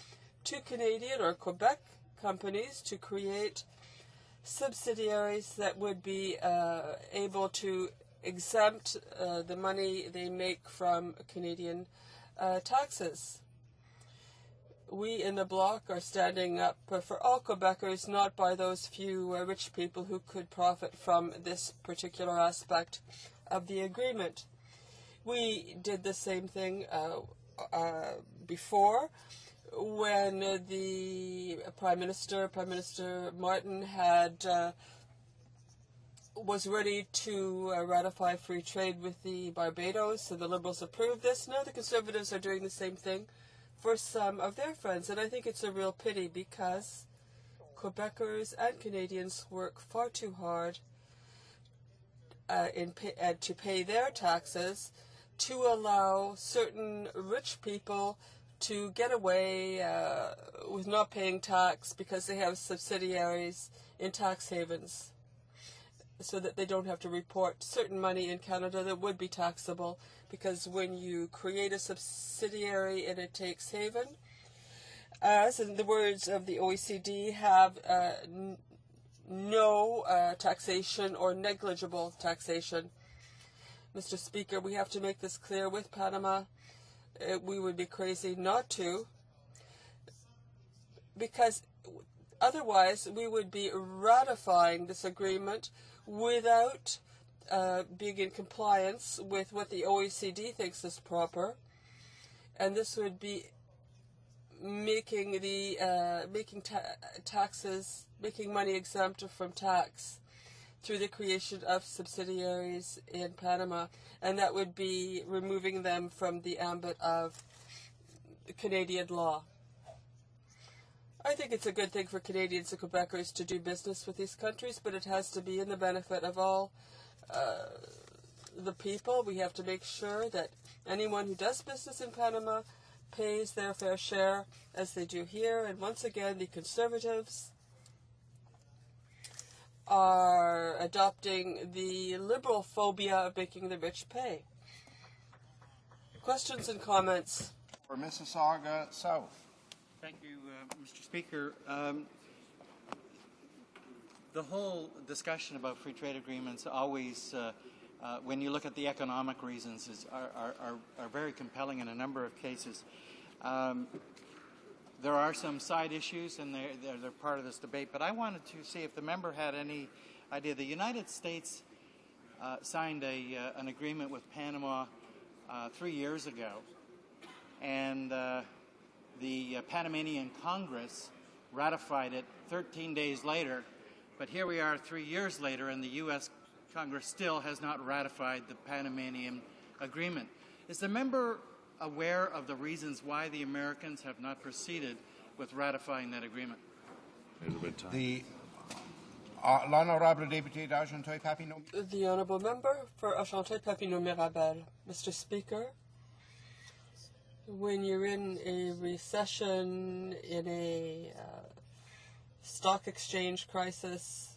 to Canadian or Quebec companies to create subsidiaries that would be able to exempt the money they make from Canadian taxes. We in the Bloc are standing up for all Quebecers, not by those few rich people who could profit from this particular aspect of the agreement. We did the same thing before, when the Prime Minister Martin, was ready to ratify free trade with the Barbados, so the Liberals approved this. Now the Conservatives are doing the same thing for some of their friends, and I think it's a real pity because Quebecers and Canadians work far too hard to pay their taxes, to allow certain rich people to get away with not paying tax because they have subsidiaries in tax havens, so that they don't have to report certain money in Canada that would be taxable, because when you create a subsidiary in a tax haven, as in the words of the OECD, have no taxation or negligible taxation. Mr. Speaker, we have to make this clear with Panama. We would be crazy not to, because otherwise we would be ratifying this agreement without being in compliance with what the OECD thinks is proper, and this would be making money exempt from tax through the creation of subsidiaries in Panama, and that would be removing them from the ambit of Canadian law. I think it's a good thing for Canadians and Quebecers to do business with these countries, but it has to be in the benefit of all the people. We have to make sure that anyone who does business in Panama pays their fair share, as they do here. And once again, the Conservatives are adopting the liberal phobia of making the rich pay. Questions and comments? For Mississauga South. Thank you, Mr. Speaker. The whole discussion about free trade agreements always, when you look at the economic reasons, are very compelling in a number of cases. There are some side issues, and they're part of this debate, but I wanted to see if the member had any idea. The United States signed an agreement with Panama 3 years ago, and the Panamanian Congress ratified it 13 days later, but here we are 3 years later, and the U.S. Congress still has not ratified the Panamanian agreement. Is the member aware of the reasons why the Americans have not proceeded with ratifying that agreement? The l'honorable député d'Argenteuil-Papineau. The honourable member for Argenteuil-Papineau-Mirabel. Mr. Speaker, when you're in a recession, in a stock exchange crisis.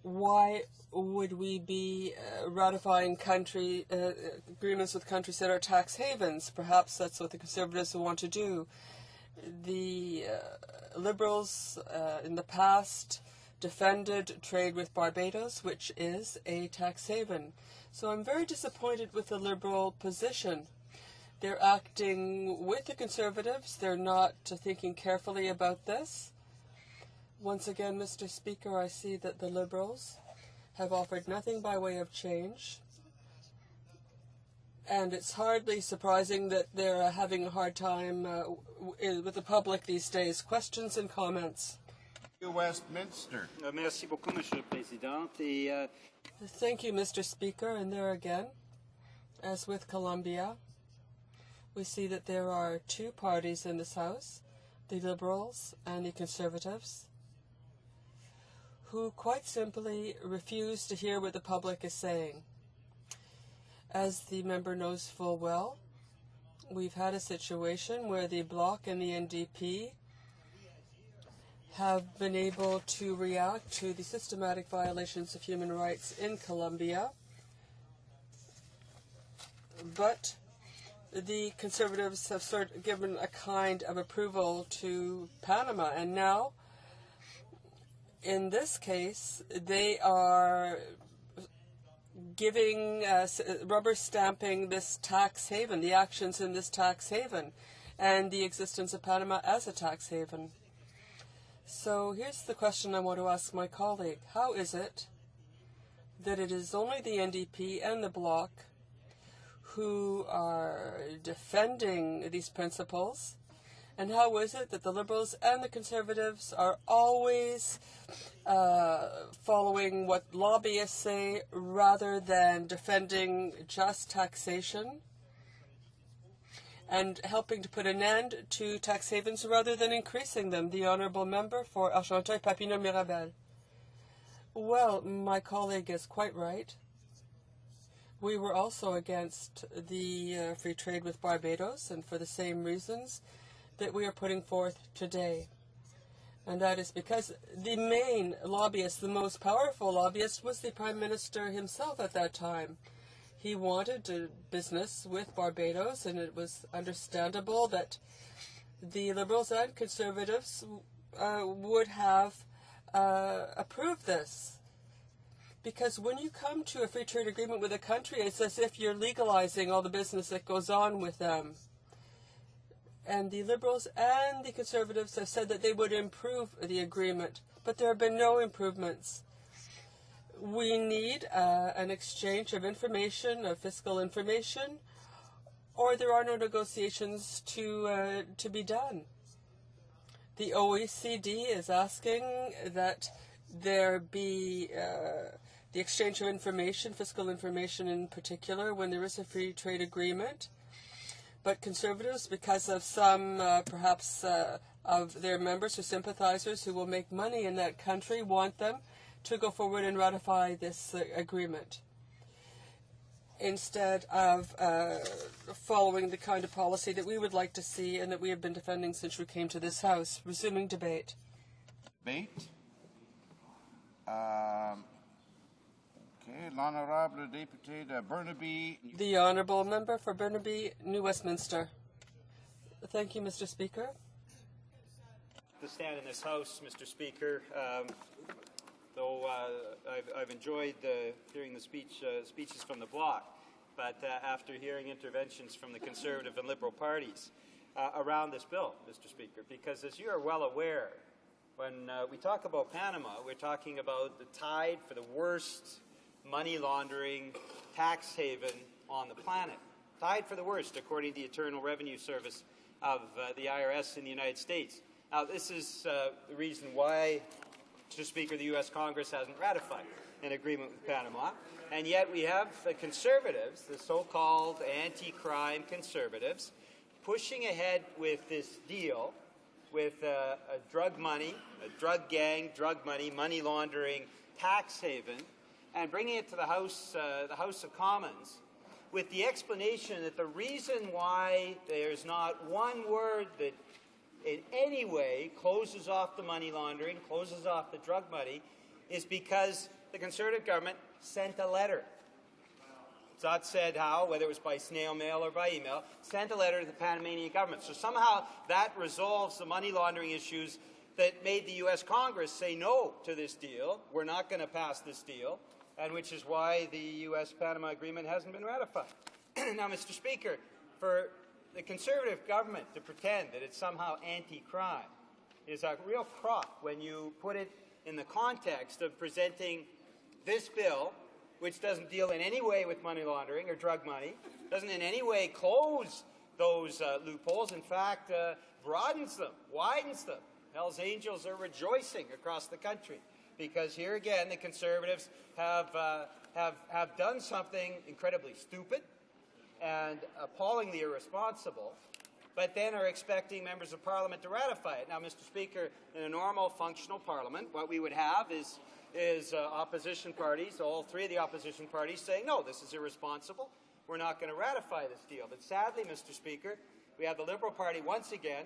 Why would we be ratifying agreements with countries that are tax havens? Perhaps that's what the Conservatives want to do. The Liberals in the past defended trade with Barbados, which is a tax haven. So I'm very disappointed with the Liberal position. They're acting with the Conservatives. They're not thinking carefully about this. Once again, Mr. Speaker, I see that the Liberals have offered nothing by way of change. And it's hardly surprising that they're having a hard time with the public these days. Questions and comments? Westminster. Merci beaucoup, Monsieur le Président. Et, Thank you, Mr. Speaker. And there again, as with Colombia, we see that there are two parties in this House, the Liberals and the Conservatives, who quite simply refuse to hear what the public is saying. As the member knows full well, we've had a situation where the Bloc and the NDP have been able to react to the systematic violations of human rights in Colombia, but the Conservatives have sort of given a kind of approval to Panama, and now, in this case, they are giving, rubber stamping this tax haven, the actions in this tax haven, and the existence of Panama as a tax haven. So here's the question I want to ask my colleague. How is it that it is only the NDP and the Bloc who are defending these principles? And how is it that the Liberals and the Conservatives are always following what lobbyists say rather than defending just taxation and helping to put an end to tax havens rather than increasing them? The Honourable Member for Argenteuil-Papineau-Mirabel. Well, my colleague is quite right. We were also against the free trade with Barbados, and for the same reasons that we are putting forth today. And that is because the main lobbyist, the most powerful lobbyist, was the Prime Minister himself at that time. He wanted business with Barbados, and it was understandable that the Liberals and Conservatives would have approved this. Because when you come to a free trade agreement with a country, it's as if you're legalizing all the business that goes on with them. And the Liberals and the Conservatives have said that they would improve the agreement, but there have been no improvements. We need an exchange of information, of fiscal information, or there are no negotiations to be done. The OECD is asking that there be the exchange of information, fiscal information in particular, when there is a free trade agreement. But Conservatives, because of some, perhaps, of their members or sympathizers who will make money in that country, want them to go forward and ratify this agreement, instead of following the kind of policy that we would like to see and that we have been defending since we came to this House. Resuming debate. Debate. Okay, l'honorable député de Burnaby. The Honourable Member for Burnaby, New Westminster. Thank you, Mr. Speaker. To stand in this House, Mr. Speaker, though I've enjoyed hearing the speeches from the Bloc, but after hearing interventions from the Conservative and Liberal parties around this bill, Mr. Speaker, because as you are well aware, when we talk about Panama, we're talking about the tied for the worst money laundering tax haven on the planet. Tied for the worst, according to the Internal Revenue Service of the IRS in the United States. Now, this is the reason why, Mr. Speaker, the U.S. Congress hasn't ratified an agreement with Panama, and yet we have the Conservatives, the so-called anti-crime Conservatives, pushing ahead with this deal with a drug money, a drug gang, drug money, money laundering tax haven, and bringing it to the House of Commons with the explanation that the reason why there's not one word that in any way closes off the money laundering, closes off the drug money, is because the Conservative government sent a letter. It's not said how, whether it was by snail mail or by email, sent a letter to the Panamanian government. So somehow that resolves the money laundering issues that made the U.S. Congress say no to this deal. We're not going to pass this deal, and which is why the U.S.-Panama Agreement hasn't been ratified. Now, Mr. Speaker, for the Conservative government to pretend that it's somehow anti-crime is a real crock when you put it in the context of presenting this bill, which doesn't deal in any way with money laundering or drug money, doesn't in any way close those loopholes, in fact, broadens them, widens them. Hell's Angels are rejoicing across the country because here again the Conservatives have done something incredibly stupid and appallingly irresponsible, but then are expecting members of Parliament to ratify it. Now, Mr. Speaker, in a normal functional Parliament, what we would have is opposition parties, all three of the opposition parties, saying, no, this is irresponsible. We're not going to ratify this deal. But sadly, Mr. Speaker, we have the Liberal Party once again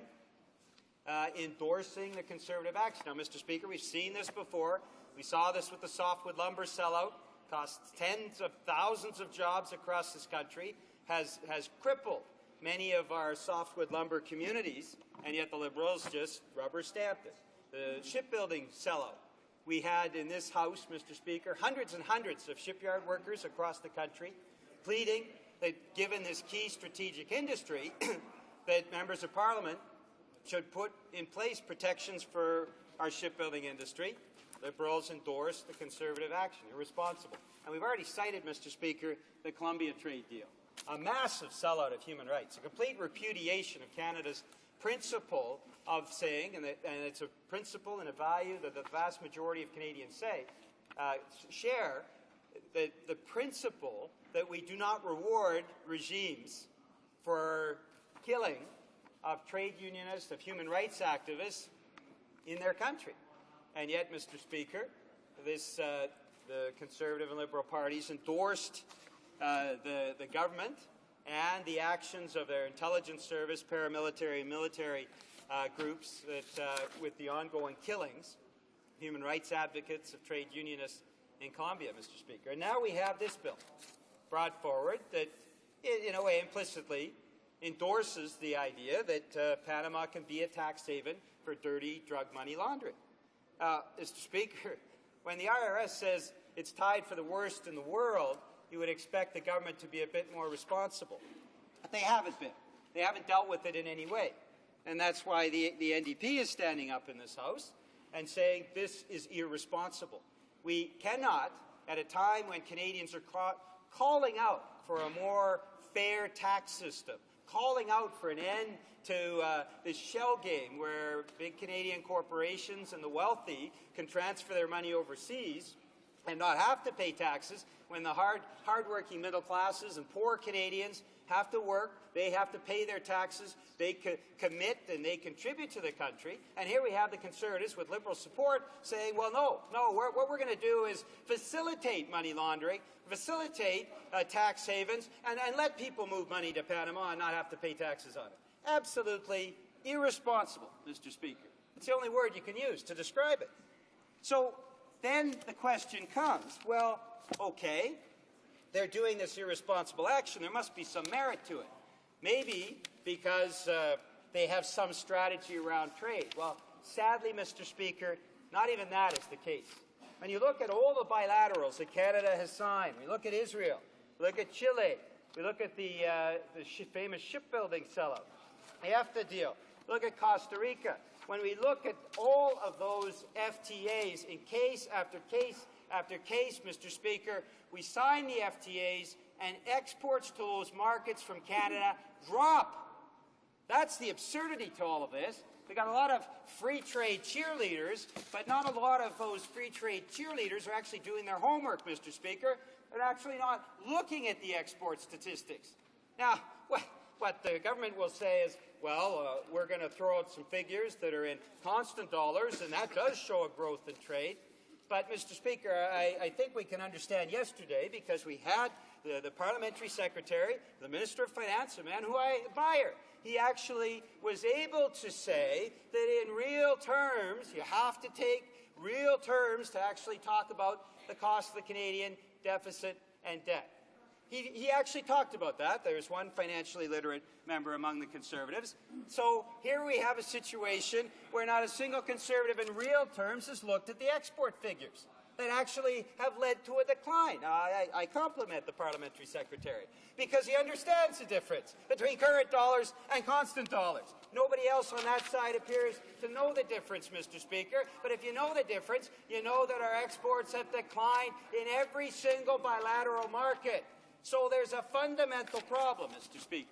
endorsing the Conservative action. Now, Mr. Speaker, we've seen this before. We saw this with the softwood lumber sellout. Costs tens of thousands of jobs across this country, has crippled many of our softwood lumber communities, and yet the Liberals just rubber stamped it. The shipbuilding sellout. We had in this House, Mr. Speaker, hundreds and hundreds of shipyard workers across the country pleading that given this key strategic industry, that members of Parliament should put in place protections for our shipbuilding industry. Liberals endorsed the Conservative action, irresponsible. And we've already cited, Mr. Speaker, the Colombia trade deal. A massive sellout of human rights, a complete repudiation of Canada's principle of saying, and it's a principle and a value that the vast majority of Canadians share, the principle that we do not reward regimes for killing of trade unionists, of human rights activists in their country. And yet, Mr. Speaker, the Conservative and Liberal parties endorsed the government and the actions of their intelligence service, paramilitary, and military groups that, with the ongoing killings, human rights advocates of trade unionists in Colombia, Mr. Speaker. And now we have this bill brought forward that, in a way, implicitly endorses the idea that Panama can be a tax haven for dirty drug money laundering. Mr. Speaker, when the IRS says it's tied for the worst in the world, you would expect the government to be a bit more responsible. But they haven't been. They haven't dealt with it in any way. And that's why the NDP is standing up in this House and saying this is irresponsible. We cannot, at a time when Canadians are calling out for a more fair tax system, calling out for an end to this shell game where big Canadian corporations and the wealthy can transfer their money overseas and not have to pay taxes, when the hard-working middle classes and poor Canadians have to work, they have to pay their taxes, they commit and they contribute to the country. And here we have the Conservatives with Liberal support saying, well, no, what we're going to do is facilitate money laundering, facilitate tax havens, and let people move money to Panama and not have to pay taxes on it. Absolutely irresponsible, Mr. Speaker. It's the only word you can use to describe it. So then the question comes, well, okay, they're doing this irresponsible action. There must be some merit to it. Maybe because they have some strategy around trade. Well, sadly, Mr. Speaker, not even that is the case. When you look at all the bilaterals that Canada has signed, we look at Israel, we look at Chile, we look at the famous shipbuilding sellout, the EFTA deal, look at Costa Rica. When we look at all of those FTAs in case after case after case, Mr. Speaker, we sign the FTAs and exports to those markets from Canada drop. That's the absurdity to all of this. We've got a lot of free trade cheerleaders, but not a lot of those free trade cheerleaders are actually doing their homework, Mr. Speaker. They're actually not looking at the export statistics. Now, what the government will say is, well, we're going to throw out some figures that are in constant dollars, and that does show a growth in trade. But, Mr. Speaker, I think we can understand yesterday, because we had the parliamentary secretary, the Minister of Finance, a man who I admire. He actually was able to say that in real terms, you have to take real terms to actually talk about the cost of the Canadian deficit and debt. He actually talked about that. There's one financially literate member among the Conservatives. So here we have a situation where not a single Conservative in real terms has looked at the export figures that actually have led to a decline. I compliment the parliamentary secretary because he understands the difference between current dollars and constant dollars. Nobody else on that side appears to know the difference, Mr. Speaker. But if you know the difference, you know that our exports have declined in every single bilateral market. So there's a fundamental problem, Mr. Speaker.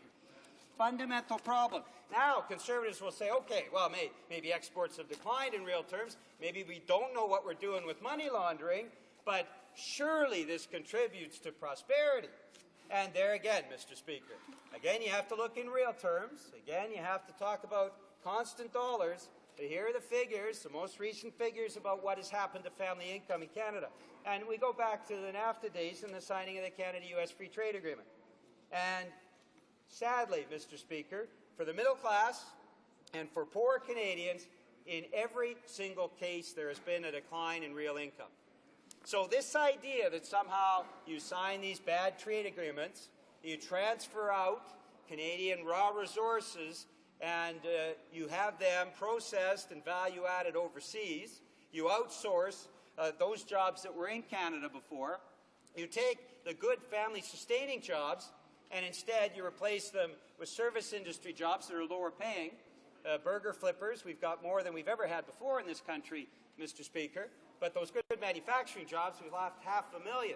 Fundamental problem. Now, Conservatives will say, okay, well, maybe exports have declined in real terms. Maybe we don't know what we're doing with money laundering, but surely this contributes to prosperity. And there again, Mr. Speaker, again, you have to look in real terms. Again, you have to talk about constant dollars. But here are the figures, the most recent figures about what has happened to family income in Canada. And we go back to the NAFTA days and the signing of the Canada-US Free Trade Agreement. And sadly, Mr. Speaker, for the middle class and for poor Canadians, in every single case there has been a decline in real income. So this idea that somehow you sign these bad trade agreements, you transfer out Canadian raw resources, and you have them processed and value-added overseas, you outsource those jobs that were in Canada before, you take the good family-sustaining jobs, and instead you replace them with service industry jobs that are lower paying. Burger flippers, we've got more than we've ever had before in this country, Mr. Speaker. But those good manufacturing jobs, we've lost 500,000,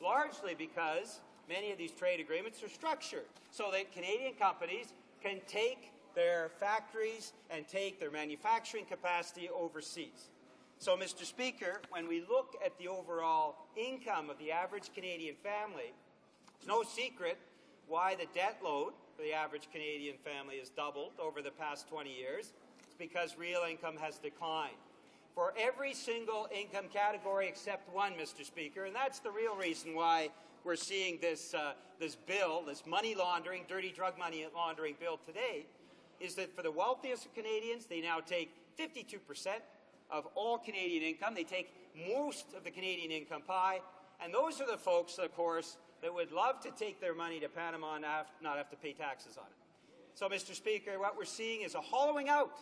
largely because many of these trade agreements are structured so that Canadian companies can take their factories and take their manufacturing capacity overseas. So, Mr. Speaker, when we look at the overall income of the average Canadian family, it's no secret why the debt load for the average Canadian family has doubled over the past 20 years. It's because real income has declined for every single income category except one, Mr. Speaker, and that's the real reason why we're seeing this bill, this money laundering, dirty drug money laundering bill today, is that for the wealthiest of Canadians, they now take 52% of all Canadian income. They take most of the Canadian income pie, and those are the folks, of course, that would love to take their money to Panama and not have to pay taxes on it. So, Mr. Speaker, what we're seeing is a hollowing out.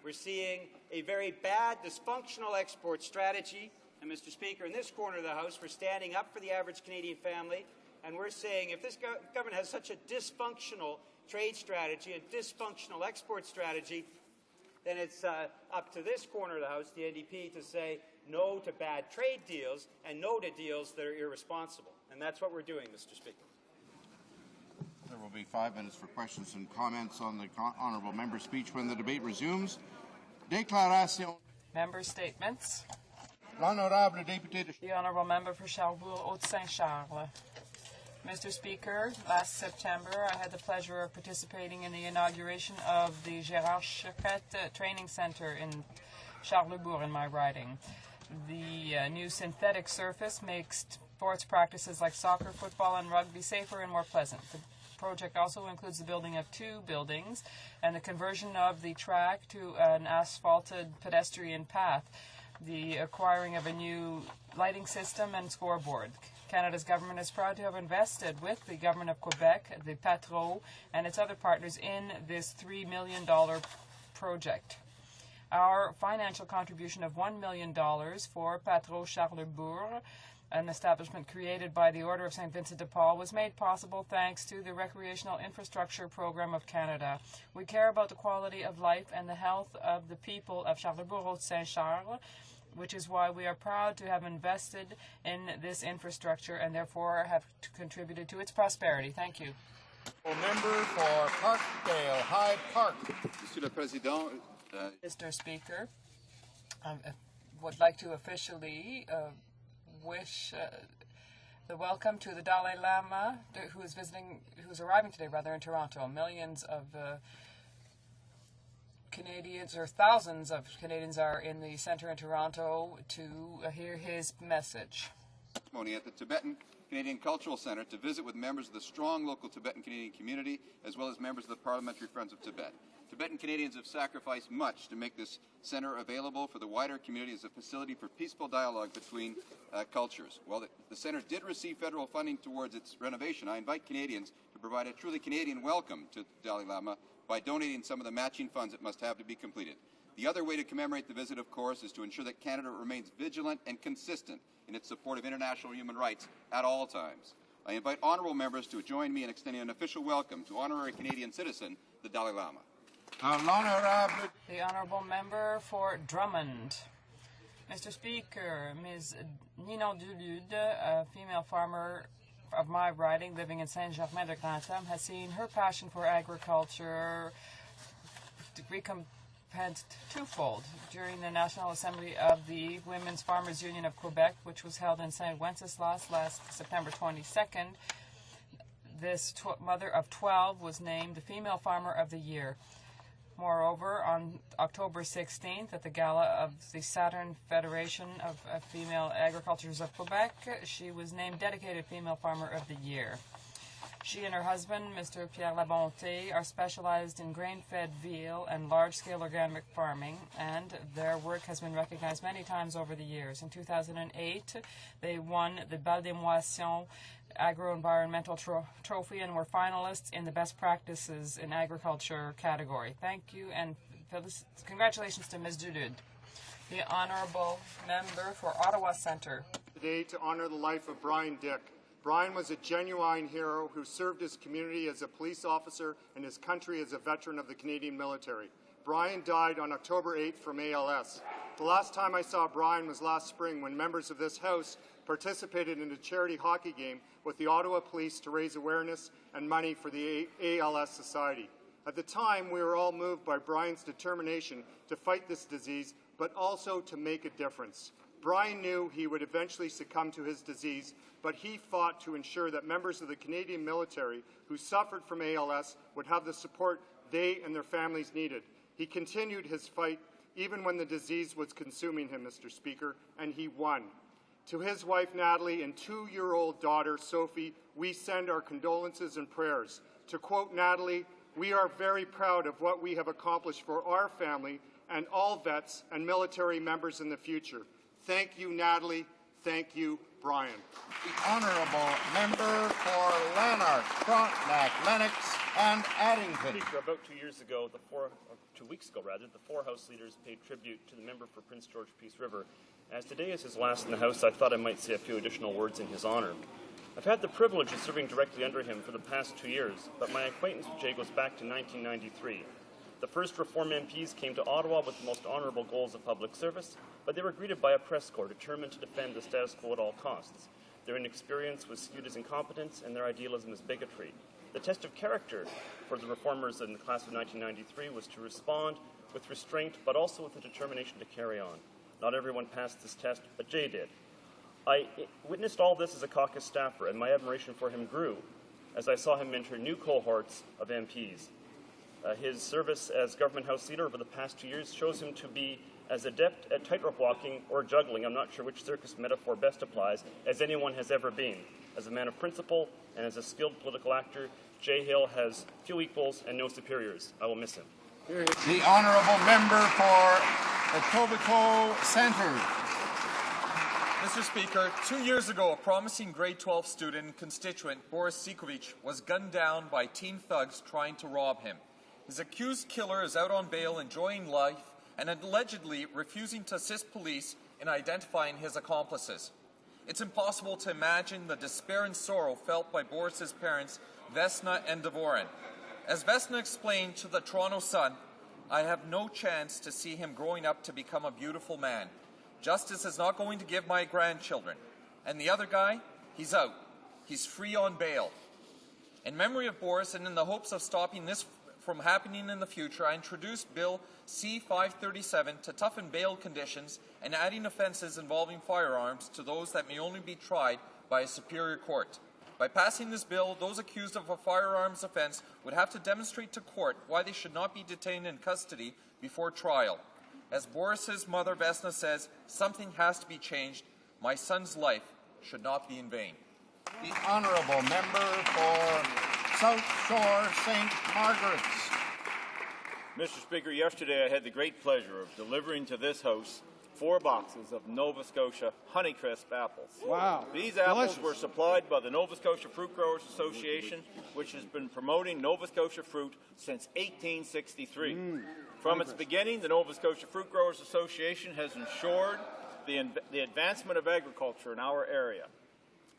We're seeing a very bad, dysfunctional export strategy. And, Mr. Speaker, in this corner of the House, we're standing up for the average Canadian family, and we're saying if this government has such a dysfunctional trade strategy and dysfunctional export strategy, then it's up to this corner of the House, the NDP, to say no to bad trade deals and no to deals that are irresponsible. And that's what we're doing, Mr. Speaker. There will be 5 minutes for questions and comments on the honourable member's speech when the debate resumes. Déclaration. Member statements. L'honorable député de... The honourable member for Charlebourg-Haute-Saint-Charles. Mr. Speaker, last September I had the pleasure of participating in the inauguration of the Gérard Choquette Training Centre in Charlebourg in my riding. The new synthetic surface makes sports practices like soccer, football and rugby safer and more pleasant. The project also includes the building of 2 buildings and the conversion of the track to an asphalted pedestrian path, the acquiring of a new lighting system and scoreboard. Canada's government is proud to have invested with the government of Quebec, the Patro, and its other partners in this $3 million project. Our financial contribution of $1 million for Patro Charlebourg, an establishment created by the Order of St. Vincent de Paul, was made possible thanks to the Recreational Infrastructure Program of Canada. We care about the quality of life and the health of the people of Charlebourg-Haute-Saint-Charles, which is why we are proud to have invested in this infrastructure and therefore have contributed to its prosperity. Thank you. Member for Parkdale Hyde Park. Monsieur le Président, Mr. Speaker, I would like to officially wish the welcome to the Dalai Lama, who's arriving today, in Toronto. Millions of Canadians, or thousands of Canadians, are in the centre in Toronto to hear his message. Testimony at the Tibetan Canadian Cultural Centre to visit with members of the strong local Tibetan Canadian community, as well as members of the Parliamentary Friends of Tibet. Tibetan Canadians have sacrificed much to make this centre available for the wider community as a facility for peaceful dialogue between cultures. While the centre did receive federal funding towards its renovation, I invite Canadians to provide a truly Canadian welcome to Dalai Lama by donating some of the matching funds it must have to be completed. The other way to commemorate the visit, of course, is to ensure that Canada remains vigilant and consistent in its support of international human rights at all times. I invite honourable members to join me in extending an official welcome to honorary Canadian citizen, the Dalai Lama. The honourable member for Drummond. Mr. Speaker, Ms. Nina Dulude, a female farmer of my riding living in Saint-Germain-de-Grantham, has seen her passion for agriculture recompensed twofold during the National Assembly of the Women's Farmers Union of Quebec, which was held in St. Wenceslas last September 22nd. This mother of 12 was named the Female Farmer of the Year. Moreover, on October 16th, at the gala of the Saturn Federation of Female Agriculturists of Quebec, she was named Dedicated Female Farmer of the Year. She and her husband, Mr. Pierre Labonté, are specialized in grain-fed veal and large-scale organic farming, and their work has been recognized many times over the years. In 2008, they won the Bal des Moissons Agro-Environmental Trophy and were finalists in the Best Practices in Agriculture category. Thank you, and congratulations to Ms. Dulude. The honourable member for Ottawa Centre. Today to honour the life of Brian Dick. Brian was a genuine hero who served his community as a police officer and his country as a veteran of the Canadian military. Brian died on October 8th from ALS. The last time I saw Brian was last spring when members of this House participated in a charity hockey game with the Ottawa Police to raise awareness and money for the ALS Society. At the time, we were all moved by Brian's determination to fight this disease, but also to make a difference. Brian knew he would eventually succumb to his disease, but he fought to ensure that members of the Canadian military who suffered from ALS would have the support they and their families needed. He continued his fight even when the disease was consuming him, Mr. Speaker, and he won. To his wife, Natalie, and 2-year-old daughter, Sophie, we send our condolences and prayers. To quote Natalie, "We are very proud of what we have accomplished for our family and all vets and military members in the future. Thank you, Natalie. Thank you, Brian." The honourable member for Lanark, Frontenac, Lennox and Addington. Speaker, about 2 weeks ago, the four House leaders paid tribute to the member for Prince George Peace River. As today is his last in the House, I thought I might say a few additional words in his honour. I've had the privilege of serving directly under him for the past 2 years, but my acquaintance with Jay goes back to 1993. The first Reform MPs came to Ottawa with the most honourable goals of public service, but they were greeted by a press corps determined to defend the status quo at all costs. Their inexperience was skewed as incompetence, and their idealism as bigotry. The test of character for the reformers in the class of 1993 was to respond with restraint, but also with a determination to carry on. Not everyone passed this test, but Jay did. I witnessed all this as a caucus staffer, and my admiration for him grew as I saw him mentor new cohorts of MPs. His service as government House leader over the past 2 years shows him to be as adept at tightrope walking or juggling, I'm not sure which circus metaphor best applies, as anyone has ever been. As a man of principle and as a skilled political actor, Jay Hill has few equals and no superiors. I will miss him. The honourable member for Etobicoke Centre. Mr. Speaker, 2 years ago, a promising grade 12 student and constituent, Boris Sikovic, was gunned down by teen thugs trying to rob him. His accused killer is out on bail enjoying life and allegedly refusing to assist police in identifying his accomplices. It's impossible to imagine the despair and sorrow felt by Boris's parents, Vesna and Devoran. As Vesna explained to the Toronto Sun, "I have no chance to see him growing up to become a beautiful man. Justice is not going to give my grandchildren. And the other guy, he's out. He's free on bail." In memory of Boris and in the hopes of stopping this from happening in the future, I introduced Bill C-537 to toughen bail conditions and adding offences involving firearms to those that may only be tried by a superior court. By passing this bill, those accused of a firearms offense would have to demonstrate to court why they should not be detained in custody before trial. As Boris's mother Vesna says, something has to be changed. My son's life should not be in vain. The honourable member for South Shore St. Margaret's. Mr. Speaker, yesterday I had the great pleasure of delivering to this House 4 boxes of Nova Scotia Honeycrisp apples. Wow. These apples Delicious. were supplied by the Nova Scotia Fruit Growers Association, which has been promoting Nova Scotia fruit since 1863. From its beginning, the Nova Scotia Fruit Growers Association has ensured the advancement of agriculture in our area.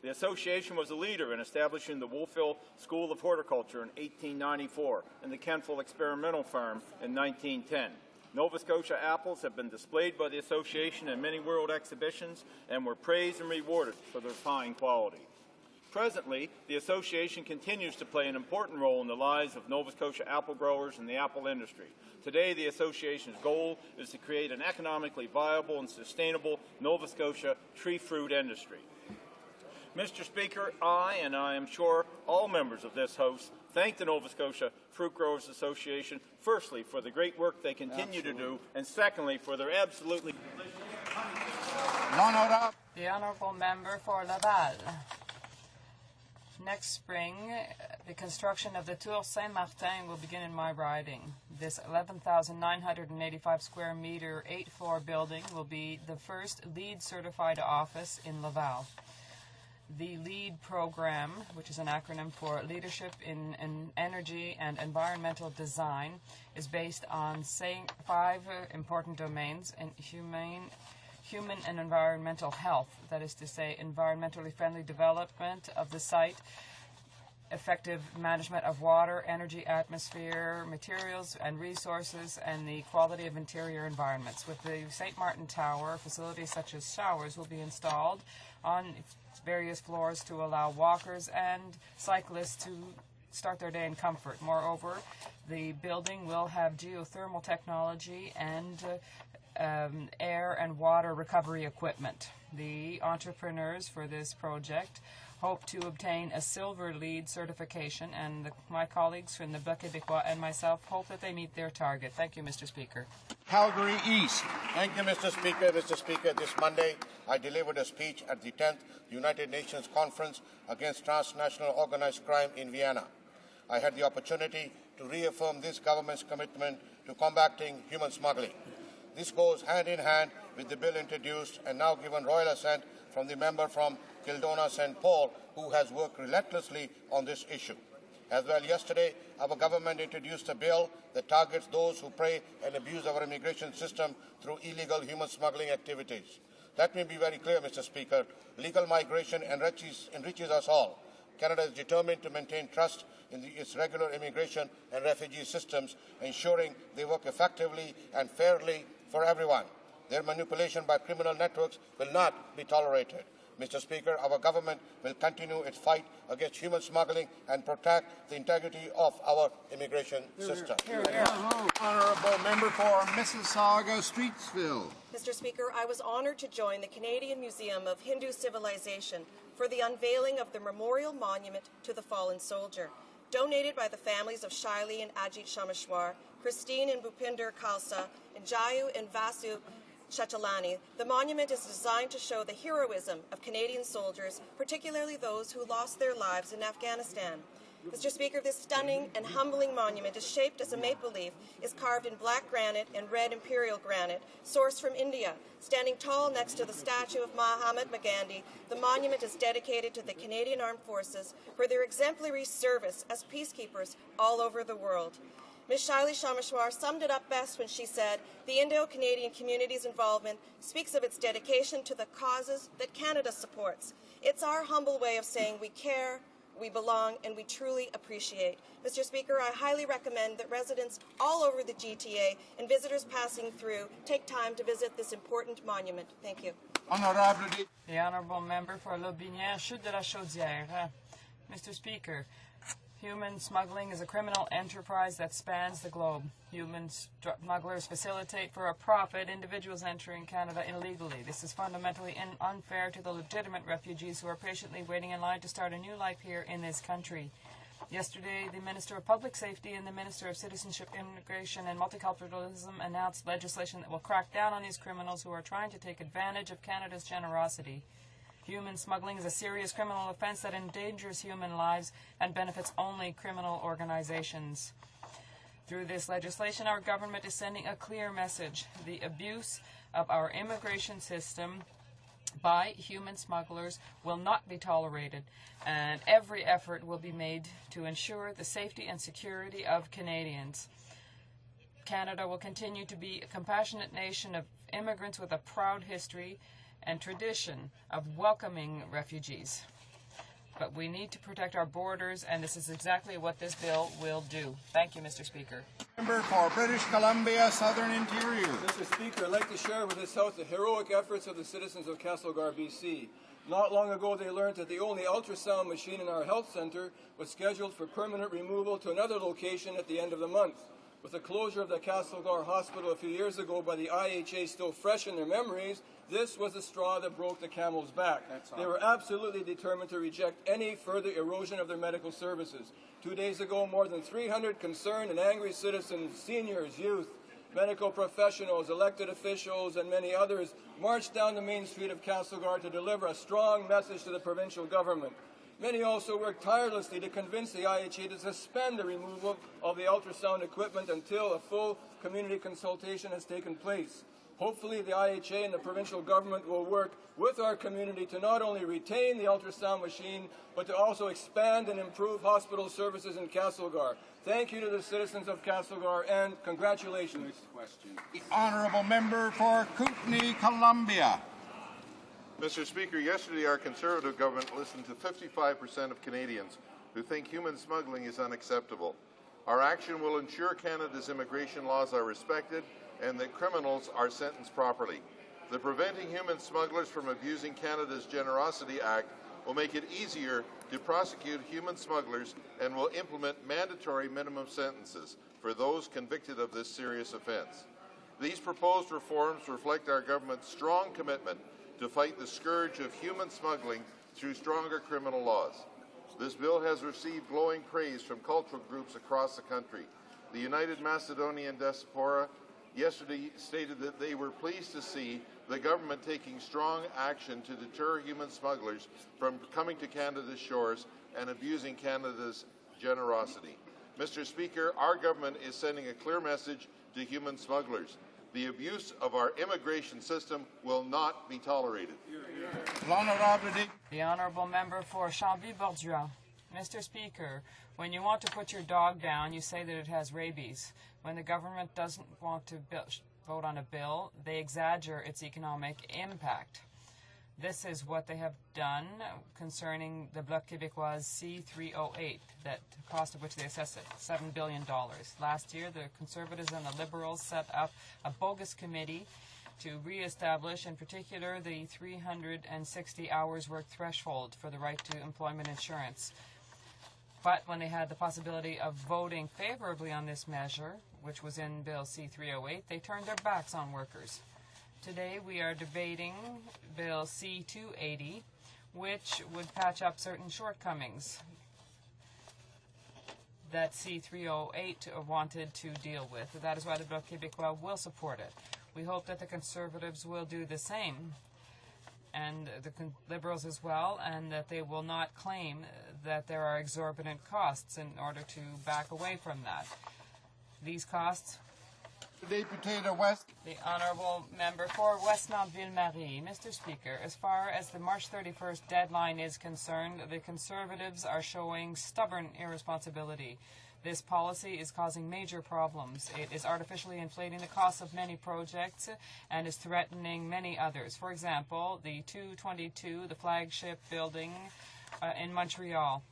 The association was a leader in establishing the Wolfville School of Horticulture in 1894 and the Kentville Experimental Farm in 1910. Nova Scotia apples have been displayed by the association in many world exhibitions and were praised and rewarded for their fine quality. Presently, the association continues to play an important role in the lives of Nova Scotia apple growers and the apple industry. Today, the association's goal is to create an economically viable and sustainable Nova Scotia tree fruit industry. Mr. Speaker, I, and I am sure all members of this House, thank the Nova Scotia Fruit Growers Association, firstly, for the great work they continue to do, and secondly, for their absolutely The honourable member for Laval. Next spring, the construction of the Tour Saint-Martin will begin in my riding. This 11,985 square metre, 8-floor building will be the first LEED certified office in Laval. The LEED program, which is an acronym for Leadership in Energy and Environmental Design, is based on 5 important domains in human and environmental health, that is to say, environmentally friendly development of the site, effective management of water, energy, atmosphere, materials and resources, and the quality of interior environments. With the St. Martin Tower, facilities such as showers will be installed on various floors to allow walkers and cyclists to start their day in comfort. Moreover, the building will have geothermal technology and air and water recovery equipment. The entrepreneurs for this project hope to obtain a silver LEED certification, and my colleagues from the Bloc Québécois and myself hope that they meet their target. Thank you, Mr. Speaker. Calgary East. Thank you, Mr. Speaker. Mr. Speaker, this Monday I delivered a speech at the 10th United Nations Conference Against Transnational Organized Crime in Vienna. I had the opportunity to reaffirm this government's commitment to combating human smuggling. This goes hand in hand with the bill introduced and now given royal assent from the member from Kildona St. Paul, who has worked relentlessly on this issue. As well, yesterday, our government introduced a bill that targets those who prey and abuse our immigration system through illegal human smuggling activities. Let me be very clear, Mr. Speaker. Legal migration enriches us all. Canada is determined to maintain trust in its regular immigration and refugee systems, ensuring they work effectively and fairly for everyone. Their manipulation by criminal networks will not be tolerated. Mr. Speaker, our government will continue its fight against human smuggling and protect the integrity of our immigration system. Honourable member for Mississauga-Streetsville. Mr. Speaker, I was honoured to join the Canadian Museum of Hindu Civilization for the unveiling of the memorial monument to the fallen soldier. Donated by the families of Shaili and Ajit Shamashwar, Christine and Bhupinder Khalsa, and Jayu and Vasu Chatalani, the monument is designed to show the heroism of Canadian soldiers, particularly those who lost their lives in Afghanistan. Mr. Speaker, this stunning and humbling monument is shaped as a maple leaf, is carved in black granite and red imperial granite, sourced from India. Standing tall next to the statue of Mahatma Gandhi, the monument is dedicated to the Canadian Armed Forces for their exemplary service as peacekeepers all over the world. Ms. Shaili Shamashwar summed it up best when she said, "The Indo-Canadian community's involvement speaks of its dedication to the causes that Canada supports. It's our humble way of saying we care, we belong, and we truly appreciate." Mr. Speaker, I highly recommend that residents all over the GTA and visitors passing through take time to visit this important monument. Thank you. The honourable member for Lotbinière, Chute de la Chaudière. Mr. Speaker, Human smuggling is a criminal enterprise that spans the globe. Human smugglers facilitate for a profit individuals entering Canada illegally. This is fundamentally unfair to the legitimate refugees who are patiently waiting in line to start a new life here in this country. Yesterday, the Minister of Public Safety and the Minister of Citizenship, Immigration and Multiculturalism announced legislation that will crack down on these criminals who are trying to take advantage of Canada's generosity. Human smuggling is a serious criminal offense that endangers human lives and benefits only criminal organizations. Through this legislation, our government is sending a clear message. The abuse of our immigration system by human smugglers will not be tolerated, and every effort will be made to ensure the safety and security of Canadians. Canada will continue to be a compassionate nation of immigrants with a proud history and tradition of welcoming refugees. But we need to protect our borders, and this is exactly what this bill will do. Thank you, Mr. Speaker. Member for British Columbia, Southern Interior. Mr. Speaker, I'd like to share with this House the heroic efforts of the citizens of Castlegar, BC. Not long ago, they learned that the only ultrasound machine in our health centre was scheduled for permanent removal to another location at the end of the month. With the closure of the Castlegar Hospital a few years ago by the IHA still fresh in their memories, this was the straw that broke the camel's back. They were absolutely determined to reject any further erosion of their medical services. 2 days ago, more than 300 concerned and angry citizens, seniors, youth, medical professionals, elected officials, and many others marched down the main street of Castlegar to deliver a strong message to the provincial government. Many also worked tirelessly to convince the IHA to suspend the removal of the ultrasound equipment until a full community consultation has taken place. Hopefully, the IHA and the provincial government will work with our community to not only retain the ultrasound machine, but to also expand and improve hospital services in Castlegar. Thank you to the citizens of Castlegar, and congratulations. Next question. The Honourable Member for Kootenay, Columbia. Mr. Speaker, yesterday our Conservative government listened to 55% of Canadians who think human smuggling is unacceptable. Our action will ensure Canada's immigration laws are respected and that criminals are sentenced properly. The Preventing Human Smugglers from Abusing Canada's Generosity Act will make it easier to prosecute human smugglers and will implement mandatory minimum sentences for those convicted of this serious offence. These proposed reforms reflect our government's strong commitment to fight the scourge of human smuggling through stronger criminal laws. This bill has received glowing praise from cultural groups across the country. The United Macedonian Diaspora yesterday stated that they were pleased to see the government taking strong action to deter human smugglers from coming to Canada's shores and abusing Canada's generosity. Mr. Speaker, our government is sending a clear message to human smugglers. The abuse of our immigration system will not be tolerated. The Honourable Member for Chambly-Bordua. Mr. Speaker, when you want to put your dog down, you say that it has rabies. When the government doesn't want to vote on a bill, they exaggerate its economic impact. This is what they have done concerning the Bloc Québécois C-308, the cost of which they assessed at $7 billion. Last year, the Conservatives and the Liberals set up a bogus committee to reestablish, in particular, the 360 hours work threshold for the right to employment insurance. But when they had the possibility of voting favorably on this measure, which was in Bill C-308, they turned their backs on workers. Today we are debating Bill C-280, which would patch up certain shortcomings that C-308 wanted to deal with. That is why the Bloc Québécois will support it. We hope that the Conservatives will do the same, and the Liberals as well, and that they will not claim that there are exorbitant costs in order to back away from that. These costs... The Honourable Member for Westmount Ville-Marie. Mr. Speaker, as far as the March 31st deadline is concerned, the Conservatives are showing stubborn irresponsibility. This policy is causing major problems. It is artificially inflating the costs of many projects and is threatening many others. For example, the 222, the flagship building in Montreal.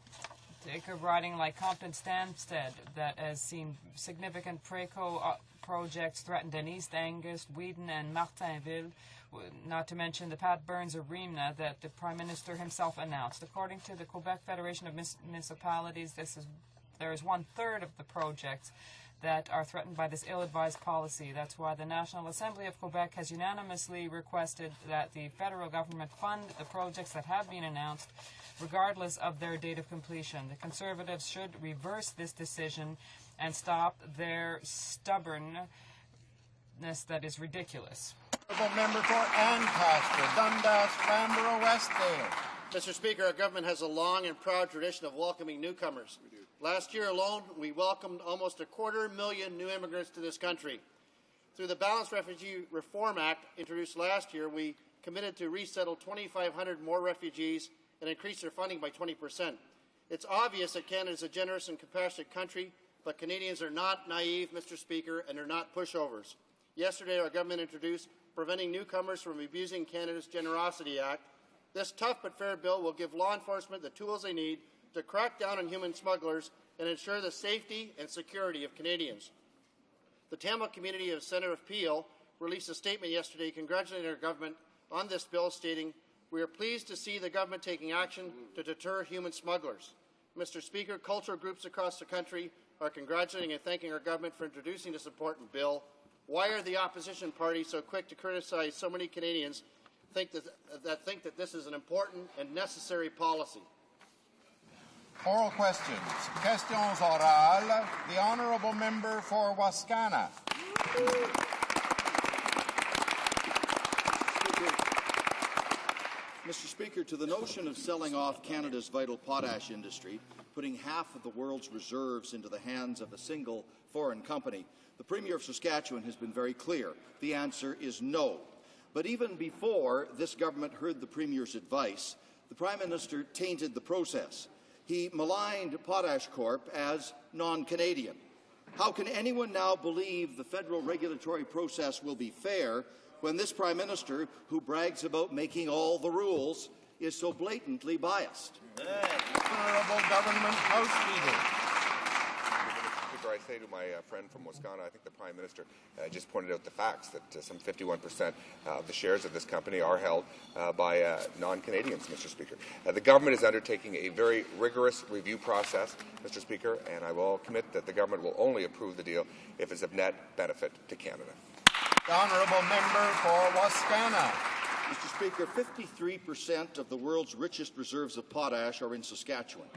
Take a riding like Compton-Stansted that has seen significant Preco projects threatened in East Angus, Wheaton, and Martinville, not to mention the Pat Burns Arena that the Prime Minister himself announced. According to the Quebec Federation of Municipalities, this is there is 1/3 of the projects that are threatened by this ill-advised policy. That's why the National Assembly of Quebec has unanimously requested that the federal government fund the projects that have been announced, regardless of their date of completion. The Conservatives should reverse this decision and stop their stubbornness that is ridiculous. Honourable Member for Ancaster, Dundas, Flamborough, Westdale. Mr. Speaker, our government has a long and proud tradition of welcoming newcomers. Last year alone, we welcomed almost 250,000 new immigrants to this country. Through the Balanced Refugee Reform Act introduced last year, we committed to resettle 2,500 more refugees and increase their funding by 20%. It's obvious that Canada is a generous and compassionate country, but Canadians are not naive, Mr. Speaker, and they're not pushovers. Yesterday, our government introduced Preventing Newcomers from Abusing Canada's Generosity Act. This tough but fair bill will give law enforcement the tools they need to crack down on human smugglers and ensure the safety and security of Canadians. The Tamil community of Centre of Peel released a statement yesterday congratulating our government on this bill, stating, "We are pleased to see the government taking action to deter human smugglers." Mr. Speaker, cultural groups across the country are congratulating and thanking our government for introducing this important bill. Why are the opposition parties so quick to criticize so many Canadians think that this is an important and necessary policy? Oral questions. Questions orales. The Honourable Member for Wascana. Mr. Speaker, to the notion of selling off Canada's vital potash industry, putting half of the world's reserves into the hands of a single foreign company, the Premier of Saskatchewan has been very clear. The answer is no. But even before this government heard the Premier's advice, the Prime Minister tainted the process. He maligned Potash Corp as non-Canadian. How can anyone now believe the federal regulatory process will be fair when this Prime Minister, who brags about making all the rules, is so blatantly biased? Honourable Government House Leader. I say to my friend from Wascana, I think the Prime Minister just pointed out the facts that some 51% of the shares of this company are held by non-Canadians, Mr. Speaker. The government is undertaking a very rigorous review process, Mr. Speaker, and I will commit that the government will only approve the deal if it's of net benefit to Canada. The Honourable Member for Wascana. Mr. Speaker, 53% of the world's richest reserves of potash are in Saskatchewan.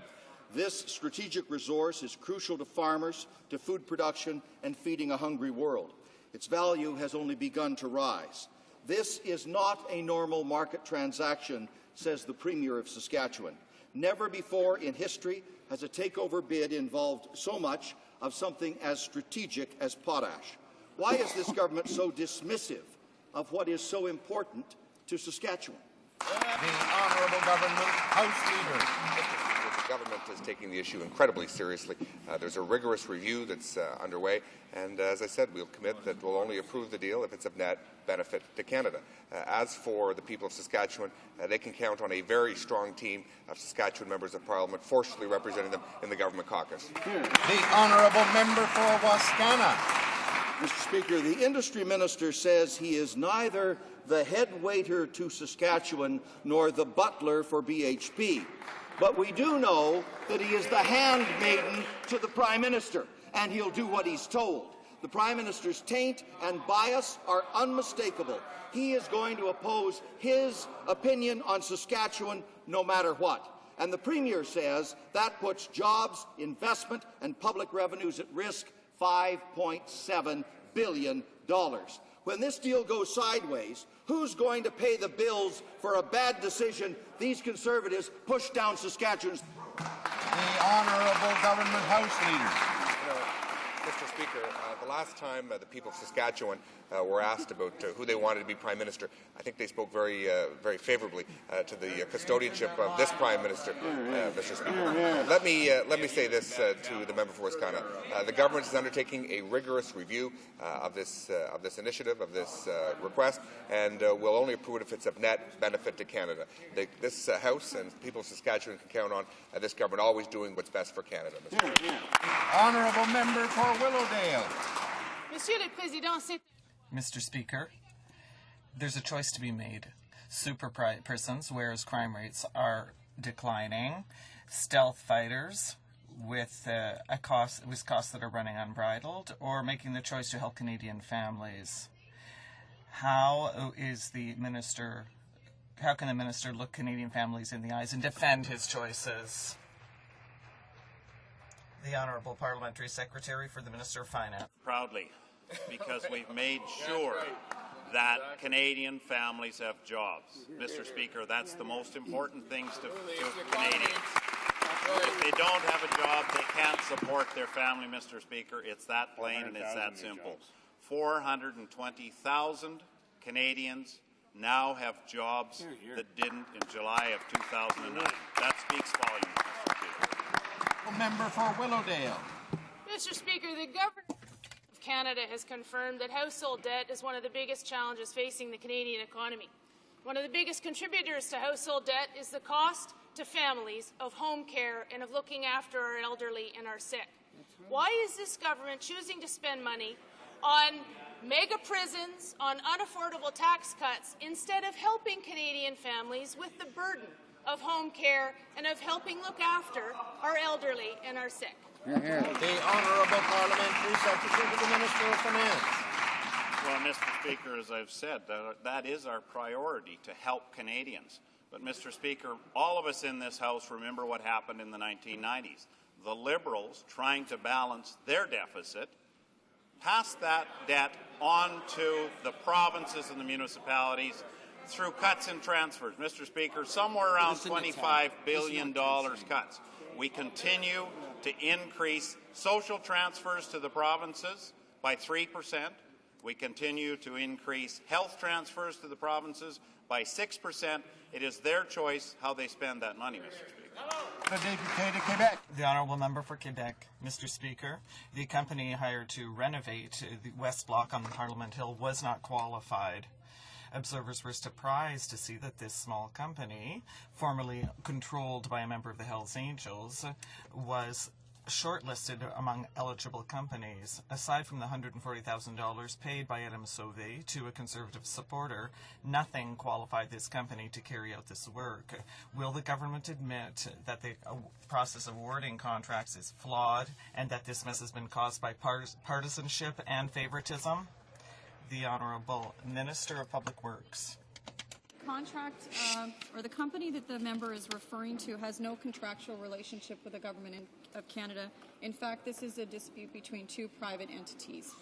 This strategic resource is crucial to farmers, to food production, and feeding a hungry world. Its value has only begun to rise. This is not a normal market transaction, says the Premier of Saskatchewan. Never before in history has a takeover bid involved so much of something as strategic as potash. Why is this government so dismissive of what is so important to Saskatchewan? The Honourable Government House Leader. The government is taking the issue incredibly seriously. There's a rigorous review that's underway, and as I said, we'll commit that we'll only approve the deal if it's of net benefit to Canada. As for the people of Saskatchewan, they can count on a very strong team of Saskatchewan members of Parliament forcefully representing them in the government caucus. The Honourable Member for Wascana. Mr. Speaker, the Industry Minister says he is neither the head waiter to Saskatchewan nor the butler for BHP. But we do know that he is the handmaiden to the Prime Minister, and he'll do what he's told. The Prime Minister's taint and bias are unmistakable. He is going to oppose his opinion on Saskatchewan no matter what. And the Premier says that puts jobs, investment, and public revenues at risk. $5.7 billion. When this deal goes sideways, who's going to pay the bills for a bad decision these Conservatives pushed down Saskatchewan's? The Honourable Government House Leader. Mr. Speaker, the last time the people of Saskatchewan were asked about who they wanted to be Prime Minister, I think they spoke very favourably to the custodianship of this Prime Minister, Mr. Speaker. Let me say this to the member for Wascana. The government is undertaking a rigorous review of this initiative, of this request, and will only approve it if it's of net benefit to Canada. This House and people of Saskatchewan can count on this government always doing what's best for Canada, Mr. Speaker. Honourable Member for Willowdale. Mr. Speaker, there's a choice to be made. Super persons, whereas crime rates are declining. Stealth fighters, with costs that are running unbridled, or making the choice to help Canadian families. How can the minister look Canadian families in the eyes and defend his choices? The Honourable Parliamentary Secretary for the Minister of Finance. Proudly, because we've made sure that Canadian families have jobs. Mr. Speaker, that's the most important things to Canadians. If they don't have a job, they can't support their family, Mr. Speaker. It's that plain and it's that simple. 420,000 Canadians now have jobs that didn't in July of 2009. That speaks volumes, Mr. Speaker. Member for Willowdale. Mr. Speaker, the government of Canada has confirmed that household debt is one of the biggest challenges facing the Canadian economy. One of the biggest contributors to household debt is the cost to families of home care and of looking after our elderly and our sick. Why is this government choosing to spend money on mega prisons, on unaffordable tax cuts, instead of helping Canadian families with the burden of home care and of helping look after our elderly and our sick? The Honourable Parliamentary Secretary to the Minister of Finance. Well, Mr. Speaker, as I've said, that is our priority, to help Canadians. But, Mr. Speaker, all of us in this House remember what happened in the 1990s. The Liberals, trying to balance their deficit, passed that debt on to the provinces and the municipalities through cuts and transfers. Mr. Speaker, somewhere around $25 billion cuts. We continue to increase social transfers to the provinces by 3%. We continue to increase health transfers to the provinces by 6%. It is their choice how they spend that money, Mr. Speaker. The Deputy to Quebec. The Honourable Member for Quebec. Mr. Speaker, the company hired to renovate the West Block on Parliament Hill was not qualified. Observers were surprised to see that this small company, formerly controlled by a member of the Hells Angels, was shortlisted among eligible companies. Aside from the $140,000 paid by Adam Sauvé to a Conservative supporter, nothing qualified this company to carry out this work. Will the government admit that the process of awarding contracts is flawed and that this mess has been caused by partisanship and favoritism? The Honourable Minister of Public Works. Contract or the company that the member is referring to has no contractual relationship with the government of Canada. In fact, this is a dispute between two private entities.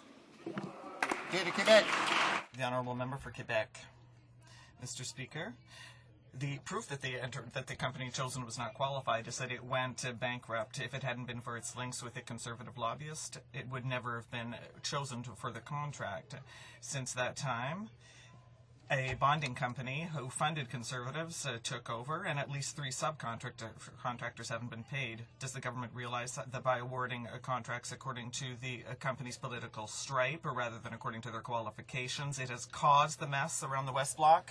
Quebec. The Honourable Member for Quebec. Mr. Speaker, the proof that the company chosen was not qualified is that it went bankrupt. If it hadn't been for its links with a Conservative lobbyist, it would never have been chosen for the contract. Since that time, a bonding company who funded Conservatives took over, and at least 3 subcontractors haven't been paid. Does the government realize that by awarding contracts according to the company's political stripe, or rather than according to their qualifications, it has caused the mess around the West Block?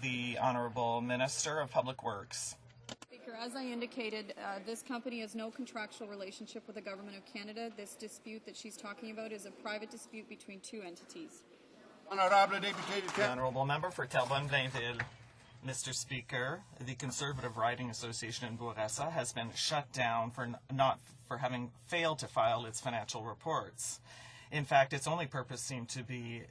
The Honourable Minister of Public Works. Speaker, as I indicated, this company has no contractual relationship with the Government of Canada. This dispute that she's talking about is a private dispute between 2 entities. The Honourable Member for Terrebonne-Blainville. Mr. Speaker, the Conservative Riding Association in Bourassa has been shut down for having failed to file its financial reports. In fact, its only purpose seemed to be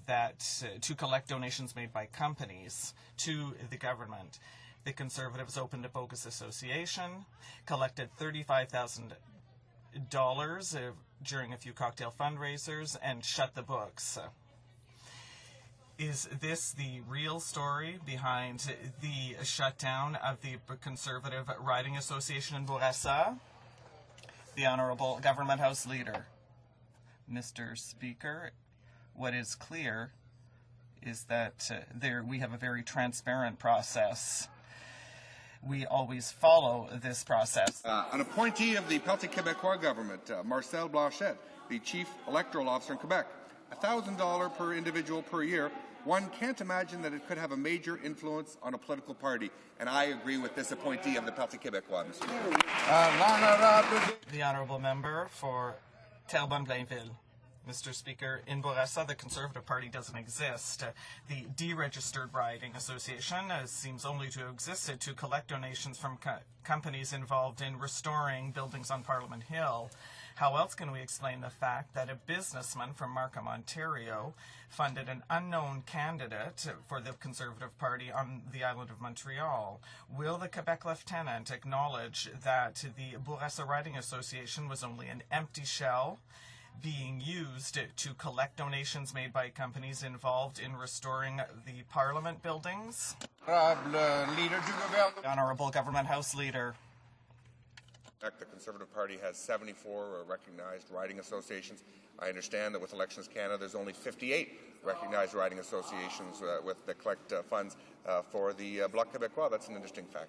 that to collect donations made by companies to the government. The Conservatives opened a bogus association, collected $35,000 during a few cocktail fundraisers, and shut the books. Is this the real story behind the shutdown of the Conservative Riding Association in Bourassa? The Honourable Government House Leader. Mr. Speaker, what is clear is that we have a very transparent process. We always follow this process. An appointee of the Parti Québécois government, Marcel Blanchet, the chief electoral officer in Quebec. $1,000 per individual per year. One can't imagine that it could have a major influence on a political party. And I agree with this appointee of the Parti Québécois, Mr. Speaker. The Honourable Member for Terrebonne-Blainville. Mr. Speaker, in Bourassa, the Conservative Party doesn't exist. The deregistered riding association seems only to have existed to collect donations from companies involved in restoring buildings on Parliament Hill. How else can we explain the fact that a businessman from Markham, Ontario, funded an unknown candidate for the Conservative Party on the island of Montreal? Will the Quebec Lieutenant acknowledge that the Bourassa Riding Association was only an empty shell being used to collect donations made by companies involved in restoring the Parliament buildings? The Honourable Government House Leader. The Conservative Party has 74 recognized riding associations. I understand that with Elections Canada, there's only 58 recognized riding associations that collect funds for the Bloc Québécois. That's an interesting fact.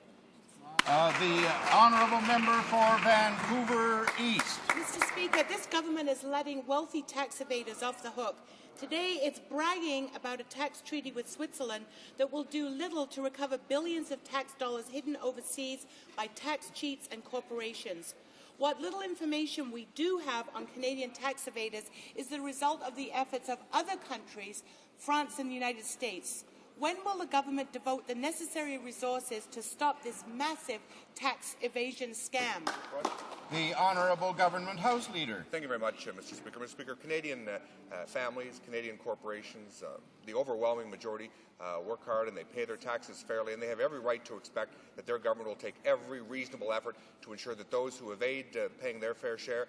The Honourable Member for Vancouver East. Mr. Speaker, this government is letting wealthy tax evaders off the hook. Today, it's bragging about a tax treaty with Switzerland that will do little to recover billions of tax dollars hidden overseas by tax cheats and corporations. What little information we do have on Canadian tax evaders is the result of the efforts of other countries, France and the United States. When will the government devote the necessary resources to stop this massive tax evasion scam? The Honourable Government House Leader. Thank you very much, Mr. Speaker. Mr. Speaker, Canadian families, Canadian corporations, the overwhelming majority work hard and they pay their taxes fairly, and they have every right to expect that their government will take every reasonable effort to ensure that those who evade paying their fair share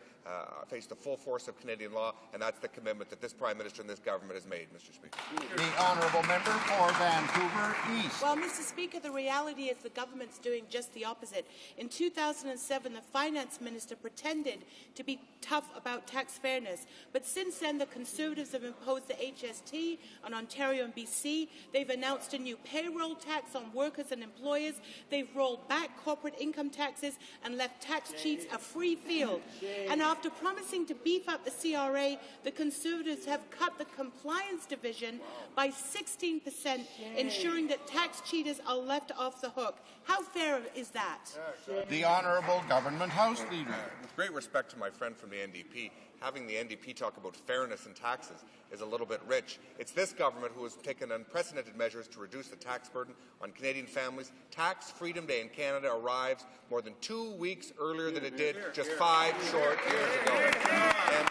face the full force of Canadian law, and that's the commitment that this Prime Minister and this government has made, Mr. Speaker. The Honourable Member for Vancouver East. Well, Mr. Speaker, the reality is the government's doing just the opposite. In 2007, the Finance Minister pretended to be tough about tax fairness, but since then the Conservatives have imposed the HST on Ontario and BC. They've announced a new payroll tax on workers and employers. They've rolled back corporate income taxes and left tax cheats a free field. And after promising to beef up the CRA, the Conservatives have cut the compliance division by 16%, ensuring that tax cheaters are left off the hook. How fair is that? The Honourable Government House Leader. With great respect to my friend from the NDP, having the NDP talk about fairness in taxes is a little bit rich. It's this government who has taken unprecedented measures to reduce the tax burden on Canadian families. Tax Freedom Day in Canada arrives more than 2 weeks earlier than it did just 5 short years ago. And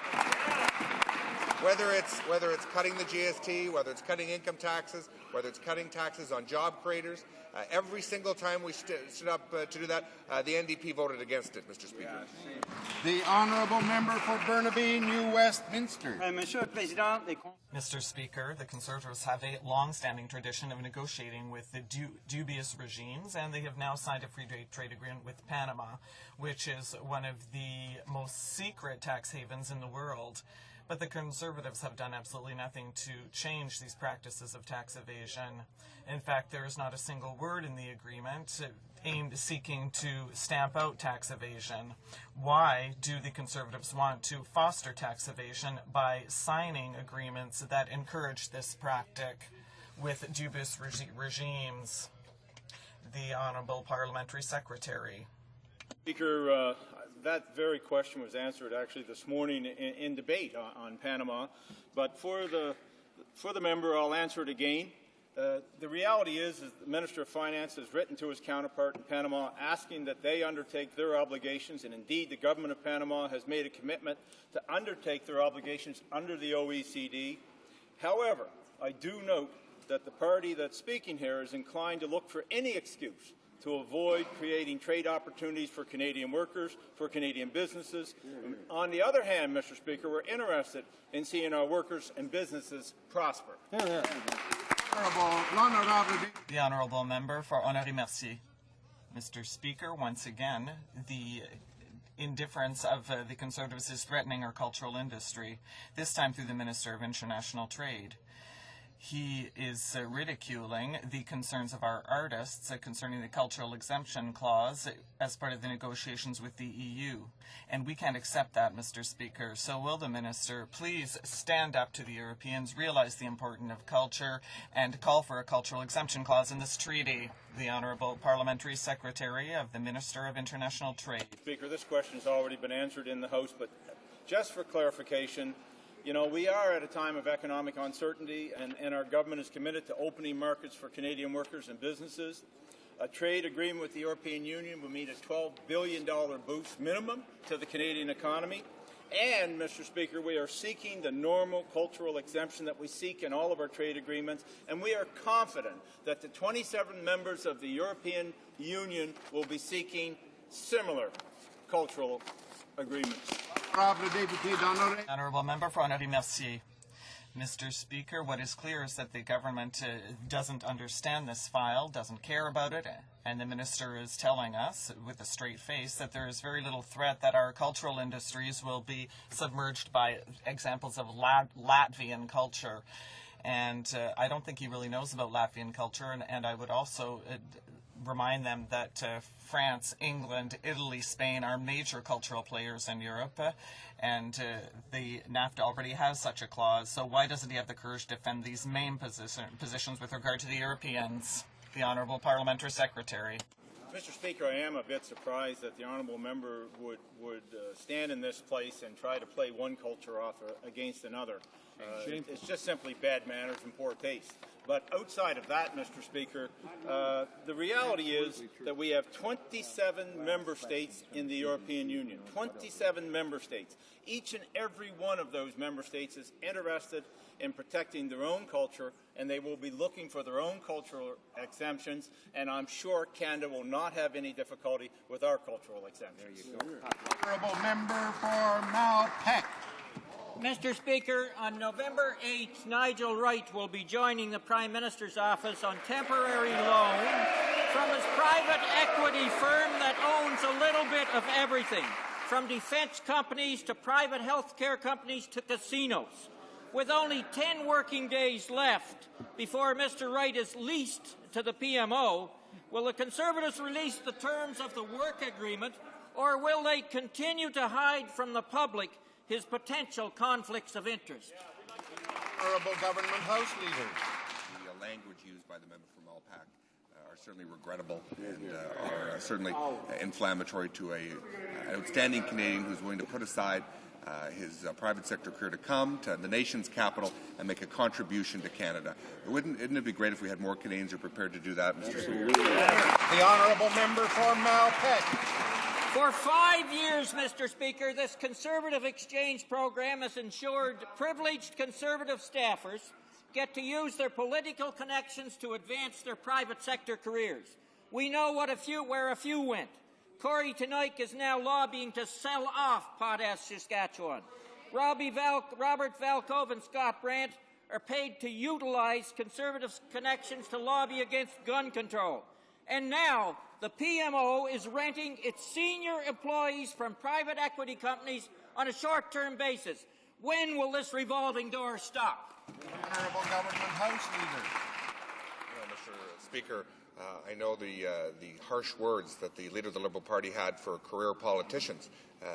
whether it's cutting the GST, whether it's cutting income taxes, whether it's cutting taxes on job creators, every single time we stood up to do that, the NDP voted against it, Mr. Speaker. The Honourable Member for Burnaby, New Westminster. Mr. Speaker, the Conservatives have a long-standing tradition of negotiating with the dubious regimes, and they have now signed a free trade agreement with Panama, which is one of the most secret tax havens in the world. But the Conservatives have done absolutely nothing to change these practices of tax evasion. In fact, there is not a single word in the agreement seeking to stamp out tax evasion. Why do the Conservatives want to foster tax evasion by signing agreements that encourage this practice with dubious regimes? The Honourable Parliamentary Secretary. Speaker, that very question was answered actually this morning in debate on Panama, but for the member, I'll answer it again. The reality is the Minister of Finance has written to his counterpart in Panama asking that they undertake their obligations, and indeed the government of Panama has made a commitment to undertake their obligations under the OECD. However, I do note that the party that's speaking here is inclined to look for any excuse to avoid creating trade opportunities for Canadian workers, for Canadian businesses. On the other hand, Mr. Speaker, we're interested in seeing our workers and businesses prosper. The Honourable Member for Honoré-Mercier. Mr. Speaker, once again, the indifference of the Conservatives is threatening our cultural industry, this time through the Minister of International Trade. He is ridiculing the concerns of our artists concerning the cultural exemption clause as part of the negotiations with the EU. And we can't accept that, Mr. Speaker. So will the Minister please stand up to the Europeans, realize the importance of culture, and call for a cultural exemption clause in this treaty? The Honourable Parliamentary Secretary of the Minister of International Trade. Speaker, this question has already been answered in the House, but just for clarification, You know, we are at a time of economic uncertainty, and our government is committed to opening markets for Canadian workers and businesses. A trade agreement with the European Union will mean a $12 billion boost minimum to the Canadian economy. And, Mr. Speaker, we are seeking the normal cultural exemption that we seek in all of our trade agreements, and we are confident that the 27 members of the European Union will be seeking similar cultural agreements. Honourable Member for Henri-Mercier. Mr. Speaker, what is clear is that the government doesn't understand this file, doesn't care about it, and the Minister is telling us with a straight face that there is very little threat that our cultural industries will be submerged by examples of Latvian culture. And I don't think he really knows about Latvian culture, and I would also remind them that France, England, Italy, Spain are major cultural players in Europe, and the NAFTA already has such a clause. So why doesn't he have the courage to defend these main positions with regard to the Europeans? The Honourable Parliamentary Secretary. Mr. Speaker, I am a bit surprised that the honourable member would stand in this place and try to play one culture off against another. It's just simply bad manners and poor taste. But outside of that, Mr. Speaker, the reality is that we have 27 member states in the European Union, 27 member states. Each and every one of those member states is interested in protecting their own culture, and they will be looking for their own cultural exemptions, and I'm sure Canada will not have any difficulty with our cultural exemptions. Honourable Member for Malpeque. Mr. Speaker, on November 8th, Nigel Wright will be joining the Prime Minister's office on temporary loan from his private equity firm that owns a little bit of everything, from defence companies to private health care companies to casinos. With only 10 working days left before Mr. Wright is leased to the PMO, will the Conservatives release the terms of the work agreement, or will they continue to hide from the public his potential conflicts of interest? Honourable Government House Leader. The language used by the member from Malpeque are certainly regrettable and are certainly inflammatory to an outstanding Canadian who's willing to put aside his private sector career to come to the nation's capital and make a contribution to Canada. Wouldn't it be great if we had more Canadians who are prepared to do that, Mr. Speaker? The Honourable Member for Malpeque. For 5 years, Mr. Speaker, this Conservative exchange program has ensured privileged Conservative staffers get to use their political connections to advance their private sector careers. We know where a few went. Corey Tenoik is now lobbying to sell off Potash, Saskatchewan. Robert Valcove and Scott Brandt are paid to utilize Conservative connections to lobby against gun control. And now the PMO is renting its senior employees from private equity companies on a short-term basis. When will this revolving door stop? Honourable Government House Leader. Mr. Speaker, I know the harsh words that the leader of the Liberal Party had for career politicians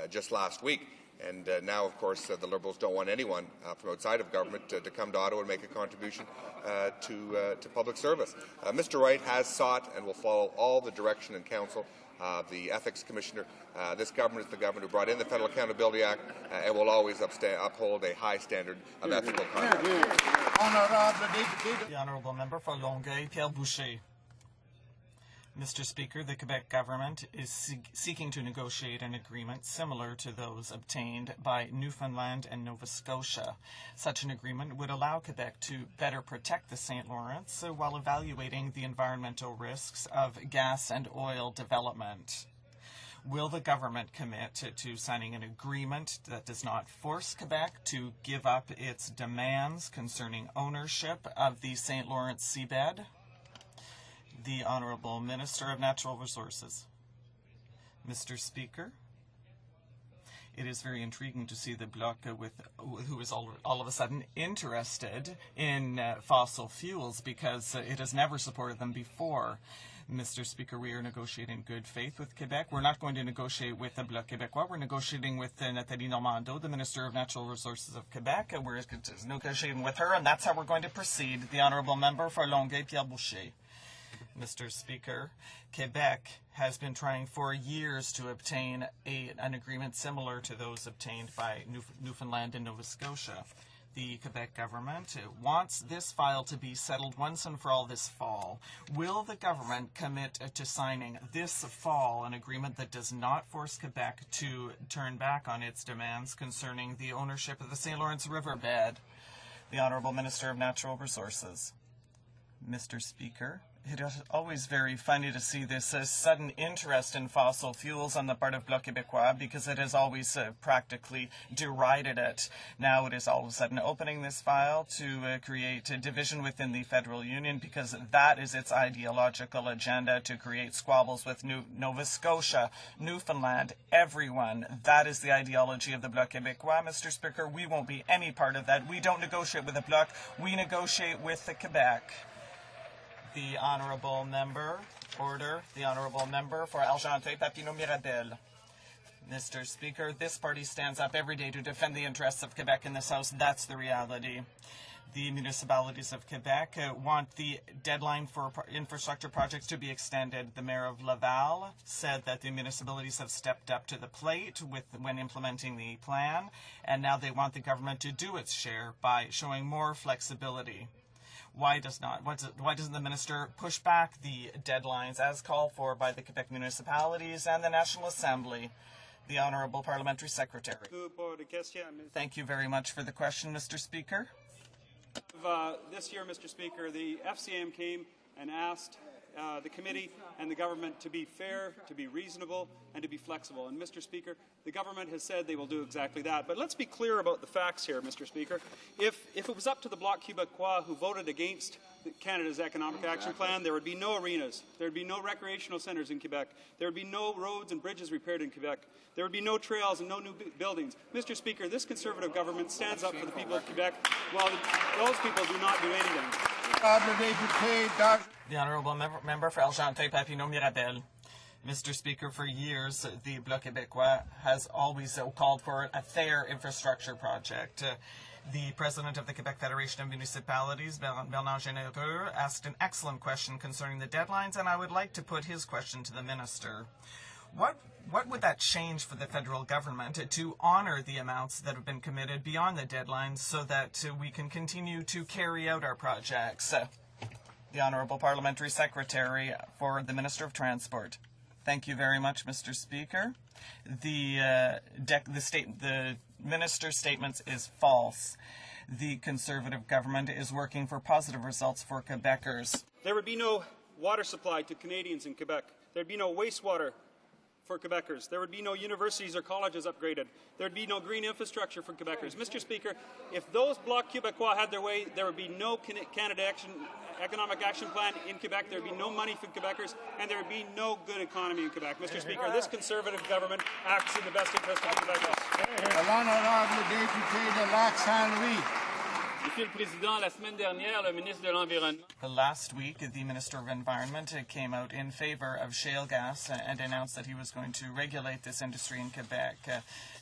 just last week. And now, of course, the Liberals don't want anyone from outside of government to come to Ottawa and make a contribution to public service. Mr. Wright has sought and will follow all the direction and counsel of the Ethics Commissioner. This government is the government who brought in the Federal Accountability Act and will always uphold a high standard of ethical conduct. The Honourable Member for Longueuil, Pierre Boucher. Mr. Speaker, the Quebec government is seeking to negotiate an agreement similar to those obtained by Newfoundland and Nova Scotia. Such an agreement would allow Quebec to better protect the St. Lawrence while evaluating the environmental risks of gas and oil development. Will the government commit to signing an agreement that does not force Quebec to give up its demands concerning ownership of the St. Lawrence seabed? The Honourable Minister of Natural Resources. Mr. Speaker, it is very intriguing to see the Bloc who is all of a sudden interested in fossil fuels because it has never supported them before. Mr. Speaker, we are negotiating good faith with Quebec. We're not going to negotiate with the Bloc Québécois. We're negotiating with Nathalie Normando, the Minister of Natural Resources of Quebec. We're negotiating with her, and that's how we're going to proceed. The Honourable Member for Longueuil, Pierre Boucher. Mr. Speaker, Quebec has been trying for years to obtain an agreement similar to those obtained by Newfoundland and Nova Scotia. The Quebec government wants this file to be settled once and for all this fall. Will the government commit to signing this fall an agreement that does not force Quebec to turn back on its demands concerning the ownership of the St. Lawrence riverbed? The Honourable Minister of Natural Resources. Mr. Speaker, it is always very funny to see this sudden interest in fossil fuels on the part of Bloc Québécois because it has always practically derided it. Now it is all of a sudden opening this file to create a division within the federal union because that is its ideological agenda, to create squabbles with Nova Scotia, Newfoundland, everyone. That is the ideology of the Bloc Québécois. Mr. Speaker, we won't be any part of that. We don't negotiate with the Bloc. We negotiate with the Quebec. The Honourable Member, order. The Honourable Member for Argenteuil-Papineau-Mirabel. Mr. Speaker, this party stands up every day to defend the interests of Quebec in this House. That's the reality. The municipalities of Quebec want the deadline for infrastructure projects to be extended. The Mayor of Laval said that the municipalities have stepped up to the plate when implementing the plan, and now they want the government to do its share by showing more flexibility. Why doesn't the minister push back the deadlines as called for by the Quebec municipalities and the National Assembly? The Honourable Parliamentary Secretary. Thank you very much for the question, Mr. Speaker. This year, Mr. Speaker, the FCM came and asked the committee and the government to be fair, to be reasonable, and to be flexible. And, Mr. Speaker, the government has said they will do exactly that. But let's be clear about the facts here, Mr. Speaker. If it was up to the Bloc Québécois who voted against Canada's Economic Action Plan, there would be no arenas, there would be no recreational centres in Quebec, there would be no roads and bridges repaired in Quebec, there would be no trails and no new buildings. Mr. Speaker, this Conservative government stands up for the people of Quebec while those people do not do anything. The Honourable Member for Argenteuil-Papineau-Mirabel. Mr. Speaker, for years, the Bloc Québécois has always called for a fair infrastructure project. The President of the Quebec Federation of Municipalities, Bernard Généreux, asked an excellent question concerning the deadlines, and I would like to put his question to the Minister. What would that change for the federal government to honour the amounts that have been committed beyond the deadlines so that we can continue to carry out our projects? The Honourable Parliamentary Secretary for the Minister of Transport. Thank you very much, Mr. Speaker. The Minister's statement is false. The Conservative government is working for positive results for Quebecers. There would be no water supply to Canadians in Quebec. There would be no wastewater for Quebecers. There would be no universities or colleges upgraded. There would be no green infrastructure for Quebecers. Mr. Speaker, if those Bloc Québécois had their way, there would be no Canada Economic Action Plan in Quebec, there would be no money for Quebecers, and there would be no good economy in Quebec. Mr. Speaker, this Conservative government acts in the best interest of Quebecers. L'honorable député de Lac-Saint-Louis. Monsieur le Président, la semaine dernière, le ministre de l'Environnement. Last week, the Minister of Environment came out in favour of shale gas and announced that he was going to regulate this industry in Quebec.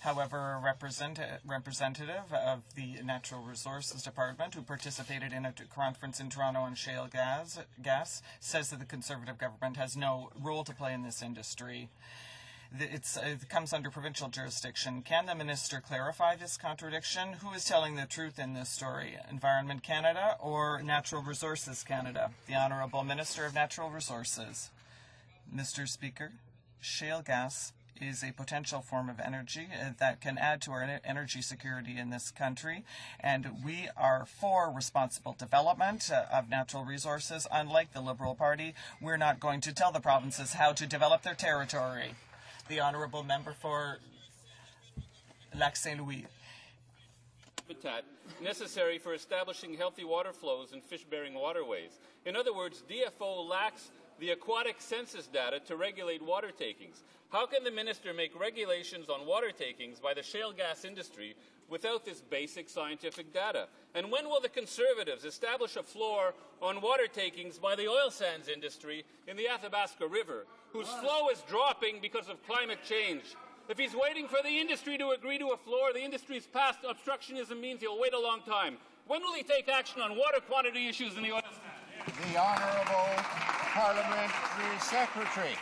However, a representative of the Natural Resources Department who participated in a conference in Toronto on shale gas says that the Conservative government has no role to play in this industry. It comes under provincial jurisdiction. Can the minister clarify this contradiction? Who is telling the truth in this story? Environment Canada or Natural Resources Canada? The Honourable Minister of Natural Resources. Mr. Speaker, shale gas is a potential form of energy that can add to our energy security in this country, and we are for responsible development of natural resources. Unlike the Liberal Party, we're not going to tell the provinces how to develop their territory. The Honourable Member for Lac-Saint-Louis. Habitat necessary for establishing healthy water flows in fish-bearing waterways. In other words, DFO lacks the aquatic census data to regulate water takings. How can the minister make regulations on water takings by the shale gas industry without this basic scientific data? And when will the Conservatives establish a floor on water takings by the oil sands industry in the Athabasca River, whose flow is dropping because of climate change? If he's waiting for the industry to agree to a floor, the industry's past obstructionism means he'll wait a long time. When will he take action on water quantity issues in the oil sands? The Honourable Parliamentary Secretary.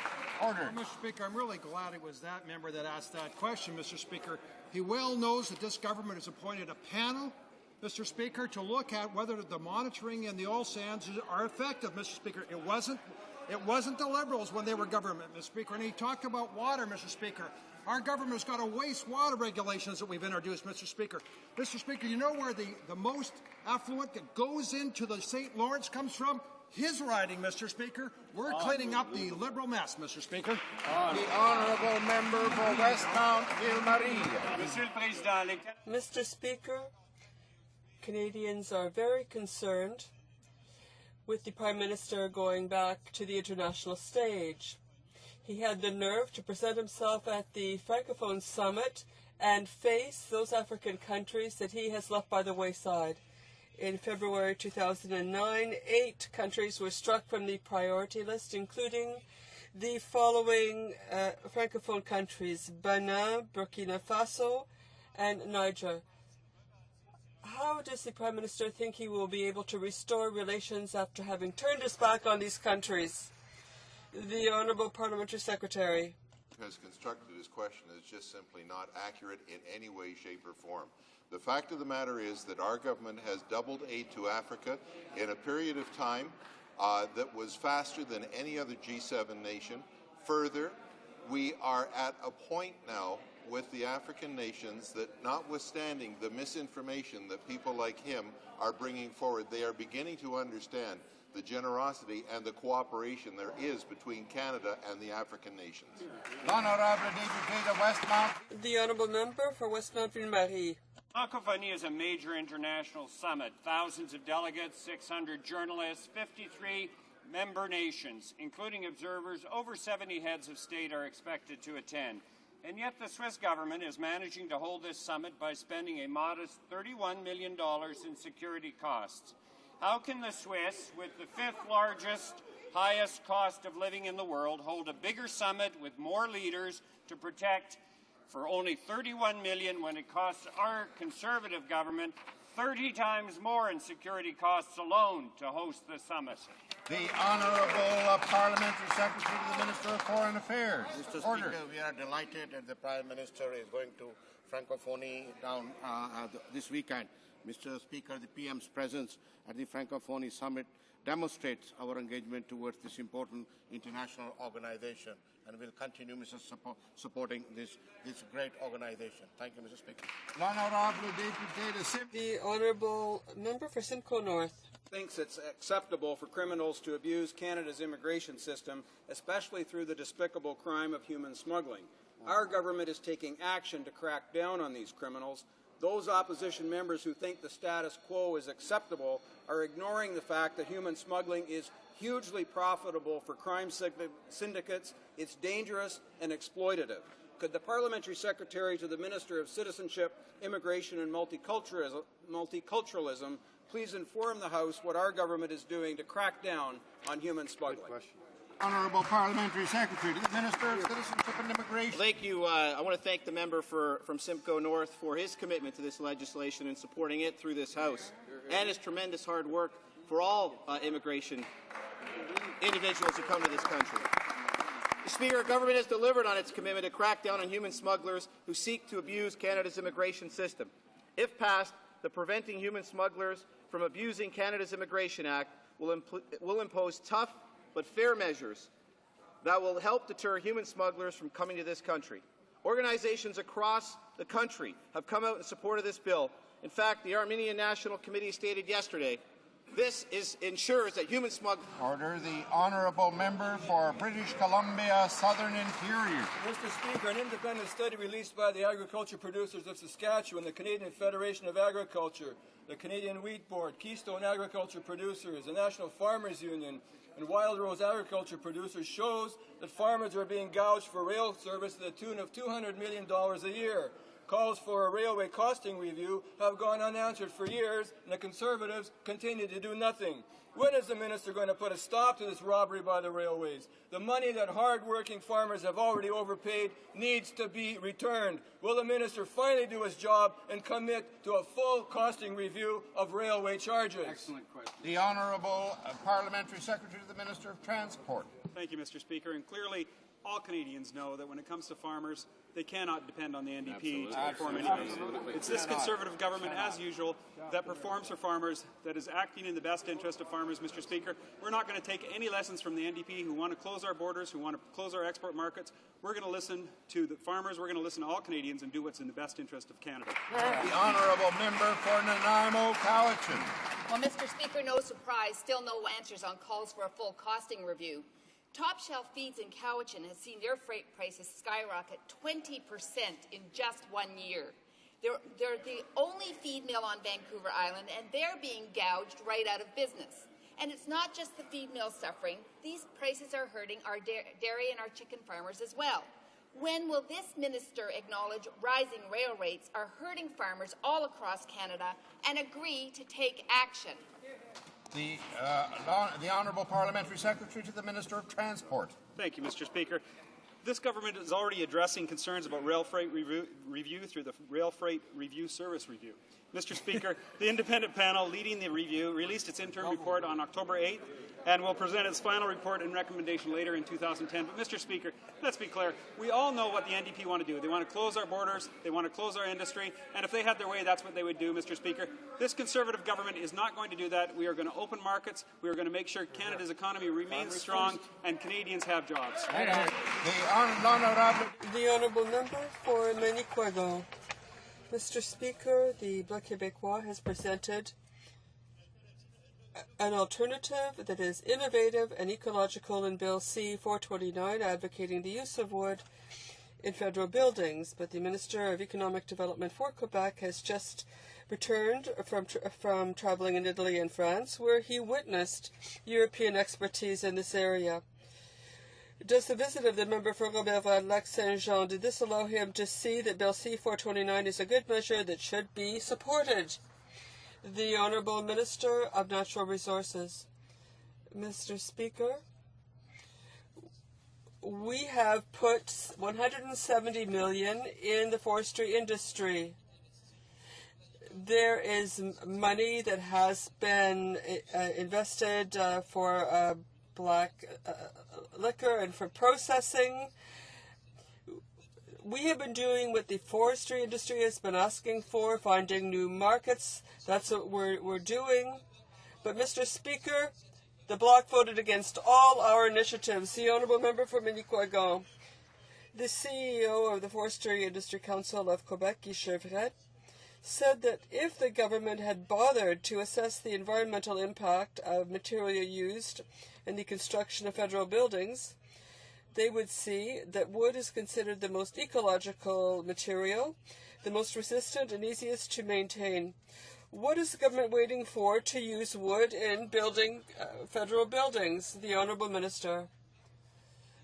Order. Well, Mr. Speaker, I'm really glad it was that member that asked that question, Mr. Speaker. He well knows that this government has appointed a panel, Mr. Speaker, to look at whether the monitoring in the oil sands are effective, Mr. Speaker. It wasn't the Liberals when they were government, Mr. Speaker. And he talked about water, Mr. Speaker. Our government's got a wastewater regulations that we've introduced, Mr. Speaker. Mr. Speaker, you know where the most affluent that goes into the St. Lawrence comes from? His riding, Mr. Speaker. We're cleaning up the Liberal mess, Mr. Speaker. The honourable member for Westmount Ville-Marie. Mr. Speaker, Canadians are very concerned with the Prime Minister going back to the international stage. He had the nerve to present himself at the Francophone Summit and face those African countries that he has left by the wayside. In February 2009, 8 countries were struck from the priority list, including the following Francophone countries: Benin, Burkina Faso, and Niger. How does the Prime Minister think he will be able to restore relations after having turned his back on these countries? The Honourable Parliamentary Secretary. Has constructed his question is just simply not accurate in any way, shape, or form. The fact of the matter is that our government has doubled aid to Africa in a period of time that was faster than any other G7 nation. Further, we are at a point now with the African nations that, notwithstanding the misinformation that people like him are bringing forward, they are beginning to understand the generosity and the cooperation there is between Canada and the African nations. L'honorable député de Westmount. The honourable member for Westmount Ville-Marie. Francophonie is a major international summit. Thousands of delegates, 600 journalists, 53 member nations, including observers, over 70 heads of state are expected to attend. And yet the Swiss government is managing to hold this summit by spending a modest $31 million in security costs. How can the Swiss, with the 5th largest, highest cost of living in the world, hold a bigger summit with more leaders to protect for only $31 million when it costs our Conservative government 30 times more in security costs alone to host the summit? The Honourable Parliamentary Secretary to the Minister of Foreign Affairs. Mr. Order. Speaker, we are delighted that the Prime Minister is going to Francophonie down this weekend. Mr. Speaker, the PM's presence at the Francophonie Summit demonstrates our engagement towards this important international organization, and we'll continue, supporting this great organization. Thank you, Mr. Speaker. L'honorable député de Simcoe. The honourable member for Simcoe North. Thinks it's acceptable for criminals to abuse Canada's immigration system, especially through the despicable crime of human smuggling. Our government is taking action to crack down on these criminals. Those opposition members who think the status quo is acceptable are ignoring the fact that human smuggling is hugely profitable for crime syndicates, it's dangerous and exploitative. Could the Parliamentary Secretary to the Minister of Citizenship, Immigration and Multiculturalism please inform the House what our government is doing to crack down on human smuggling? Honourable Parliamentary Secretary to the Minister of Citizenship and Immigration. Thank you. I want to thank the member from Simcoe North for his commitment to this legislation and supporting it through this House, and his tremendous hard work for all immigration individuals who come to this country. Mr. Speaker, our government has delivered on its commitment to crack down on human smugglers who seek to abuse Canada's immigration system. If passed, the Preventing Human Smugglers from Abusing Canada's Immigration Act will impose tough but fair measures that will help deter human smugglers from coming to this country. Organizations across the country have come out in support of this bill. In fact, the Armenian National Committee stated yesterday, this ensures that human smugglers... Order. The Honourable Member for British Columbia Southern Interior. Mr. Speaker, an independent study released by the Agriculture Producers of Saskatchewan, the Canadian Federation of Agriculture, the Canadian Wheat Board, Keystone Agriculture Producers, the National Farmers Union, and Wild Rose Agriculture Producers shows that farmers are being gouged for rail service to the tune of $200 million a year. calls for a railway costing review have gone unanswered for years, and the Conservatives continue to do nothing. When is the minister going to put a stop to this robbery by the railways? The money that hard-working farmers have already overpaid needs to be returned. Will the minister finally do his job and commit to a full costing review of railway charges? Excellent question. The Honourable Parliamentary Secretary to the Minister of Transport. Thank you, Mr. Speaker. And clearly, all Canadians know that when it comes to farmers, they cannot depend on the NDP to perform anything. It's this Conservative government, as usual, that performs for farmers, that is acting in the best interest of farmers, Mr. Speaker. We're not going to take any lessons from the NDP who want to close our borders, who want to close our export markets. We're going to listen to the farmers, we're going to listen to all Canadians and do what's in the best interest of Canada. The Honourable Member for Nanaimo, Cowichan. Well, Mr. Speaker, no surprise, still no answers on calls for a full costing review. Top Shelf Feeds in Cowichan has seen their freight prices skyrocket 20% in just 1 year. They're the only feed mill on Vancouver Island, and they're being gouged right out of business. And it's not just the feed mill suffering. These prices are hurting our dairy and our chicken farmers as well. When will this minister acknowledge rising rail rates are hurting farmers all across Canada and agree to take action? The Honourable Parliamentary Secretary to the Minister of Transport. Thank you, Mr. Speaker. This government is already addressing concerns about rail freight review through the Rail Freight Review Service Review. Mr. Speaker, the independent panel leading the review released its interim report on October 8th and will present its final report and recommendation later in 2010. But, Mr. Speaker, let's be clear. We all know what the NDP want to do. They want to close our borders. They want to close our industry. And if they had their way, that's what they would do, Mr. Speaker. This Conservative government is not going to do that. We are going to open markets. We are going to make sure Canada's economy remains strong and Canadians have jobs. The Honourable Member for Manicouagan. Mr. Speaker, the Bloc Québécois has presented an alternative that is innovative and ecological in Bill C-429, advocating the use of wood in federal buildings. But the Minister of Economic Development for Quebec has just returned from traveling in Italy and France, where he witnessed European expertise in this area. Does the visit of the member for Robert-Lac-Saint-Jean, did this allow him to see that Bill C-429 is a good measure that should be supported? The Honourable Minister of Natural Resources. Mr. Speaker, we have put $170 million in the forestry industry. There is money that has been invested for black liquor and for processing. We have been doing what the forestry industry has been asking for, finding new markets. That's what we're doing. But, Mr. Speaker, the Bloc voted against all our initiatives. The Honourable Member for Manicouagan. The CEO of the Forestry Industry Council of Quebec, Guy Chevret, said that if the government had bothered to assess the environmental impact of material used in the construction of federal buildings, they would see that wood is considered the most ecological material, the most resistant and easiest to maintain. What is the government waiting for to use wood in building federal buildings? The Honourable Minister.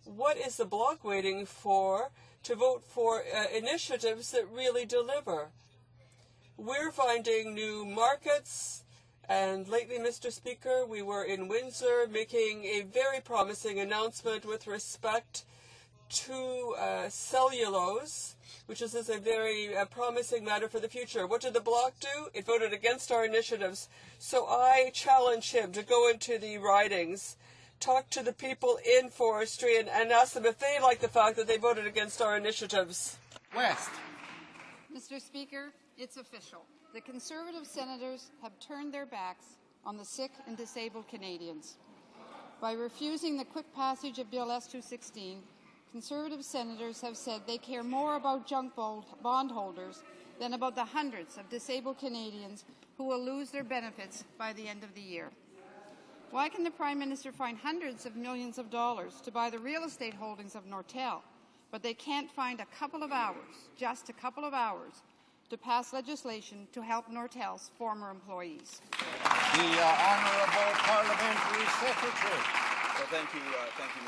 What is the Bloc waiting for to vote for initiatives that really deliver? We're finding new markets. And lately, Mr. Speaker, we were in Windsor making a very promising announcement with respect to cellulose, which is a very promising matter for the future. What did the Bloc do? It voted against our initiatives. So I challenge him to go into the ridings, talk to the people in forestry, and ask them if they like the fact that they voted against our initiatives. West. Mr. Speaker, it's official. The Conservative senators have turned their backs on the sick and disabled Canadians. By refusing the quick passage of Bill S-216, Conservative senators have said they care more about junk bondholders than about the hundreds of disabled Canadians who will lose their benefits by the end of the year. Why can the Prime Minister find hundreds of millions of dollars to buy the real estate holdings of Nortel, but they can't find a couple of hours, just a couple of hours, to pass legislation to help Nortel's former employees? The Honourable Parliamentary Secretary. Well, thank you,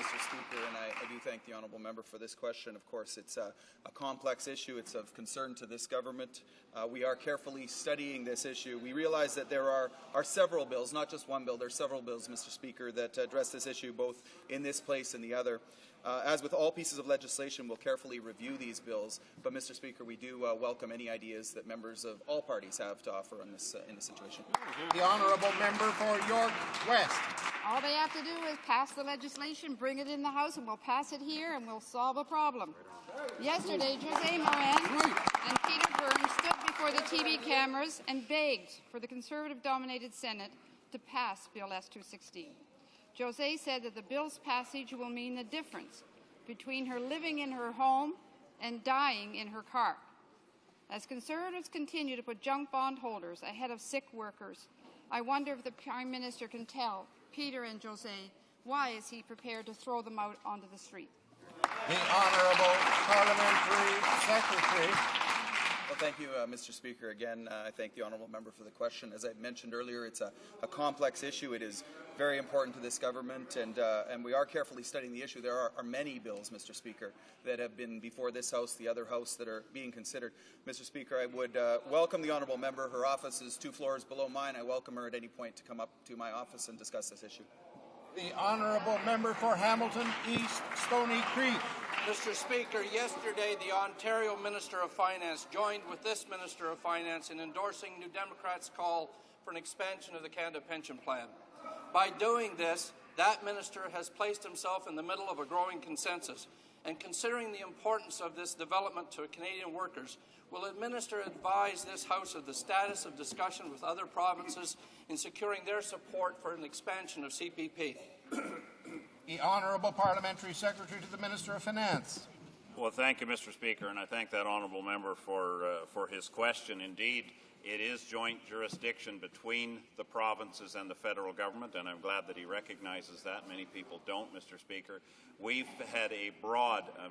Mr. Speaker, and I do thank the honourable member for this question. Of course, it's a complex issue. It's of concern to this government. We are carefully studying this issue. We realize that there are several bills, not just one bill. There are several bills, Mr. Speaker, that address this issue both in this place and the other. As with all pieces of legislation, we'll carefully review these bills. But, Mr. Speaker, we do welcome any ideas that members of all parties have to offer in this situation. The honourable member for York West. All they have to do is pass the legislation, bring it in the House, and we'll pass it here, and we'll solve a problem. Yesterday, Jose Moran and Peter Burns stood before the TV cameras and begged for the Conservative-dominated Senate to pass Bill S-216. Jose said that the bill's passage will mean the difference between her living in her home and dying in her car. As Conservatives continue to put junk bond holders ahead of sick workers, I wonder if the Prime Minister can tell Peter and Jose why is he prepared to throw them out onto the street. The Honourable Parliamentary Secretary. Well, thank you, Mr. Speaker. Again, I thank the honourable member for the question. As I mentioned earlier, it's a complex issue. It is very important to this government, and we are carefully studying the issue. There are many bills, Mr. Speaker, that have been before this House, the other House, that are being considered. Mr. Speaker, I would welcome the honourable member. Her office is 2 floors below mine. I welcome her at any point to come up to my office and discuss this issue. The honourable member for Hamilton East, Stony Creek. Mr. Speaker, yesterday the Ontario Minister of Finance joined with this Minister of Finance in endorsing New Democrats' call for an expansion of the Canada Pension Plan. By doing this, that minister has placed himself in the middle of a growing consensus, and considering the importance of this development to Canadian workers, will the minister advise this House of the status of discussion with other provinces in securing their support for an expansion of CPP? The Honourable Parliamentary Secretary to the Minister of Finance. Well, thank you, Mr. Speaker, and I thank that honourable member for his question. Indeed, it is joint jurisdiction between the provinces and the federal government, and I'm glad that he recognizes that. Many people don't, Mr. Speaker. We've had a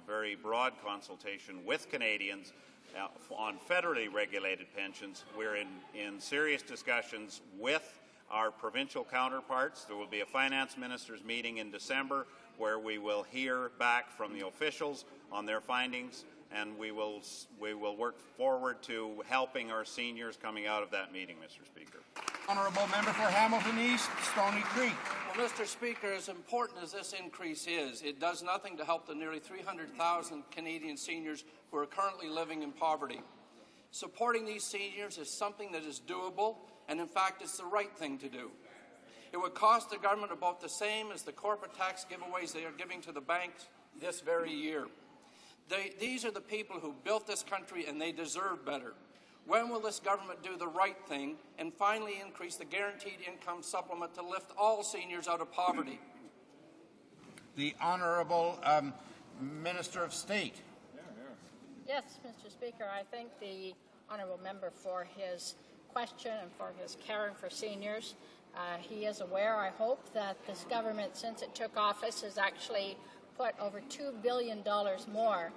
very broad consultation with Canadians on federally regulated pensions. We're in serious discussions with our provincial counterparts. There will be a finance ministers meeting in December where we will hear back from the officials on their findings, and we will work forward to helping our seniors coming out of that meeting, Mr. Speaker. Honourable member for Hamilton East, Stony Creek. Well, Mr. Speaker, as important as this increase is, it does nothing to help the nearly 300,000 Canadian seniors who are currently living in poverty. Supporting these seniors is something that is doable, and in fact, it's the right thing to do. It would cost the government about the same as the corporate tax giveaways they are giving to the banks this very year. These are the people who built this country, and they deserve better. When will this government do the right thing and finally increase the guaranteed income supplement to lift all seniors out of poverty? The Honourable Minister of State. Yes, Mr. Speaker, I thank the honourable member for his question and for his caring for seniors. He is aware, I hope, that this government, since it took office, has actually put over $2 billion more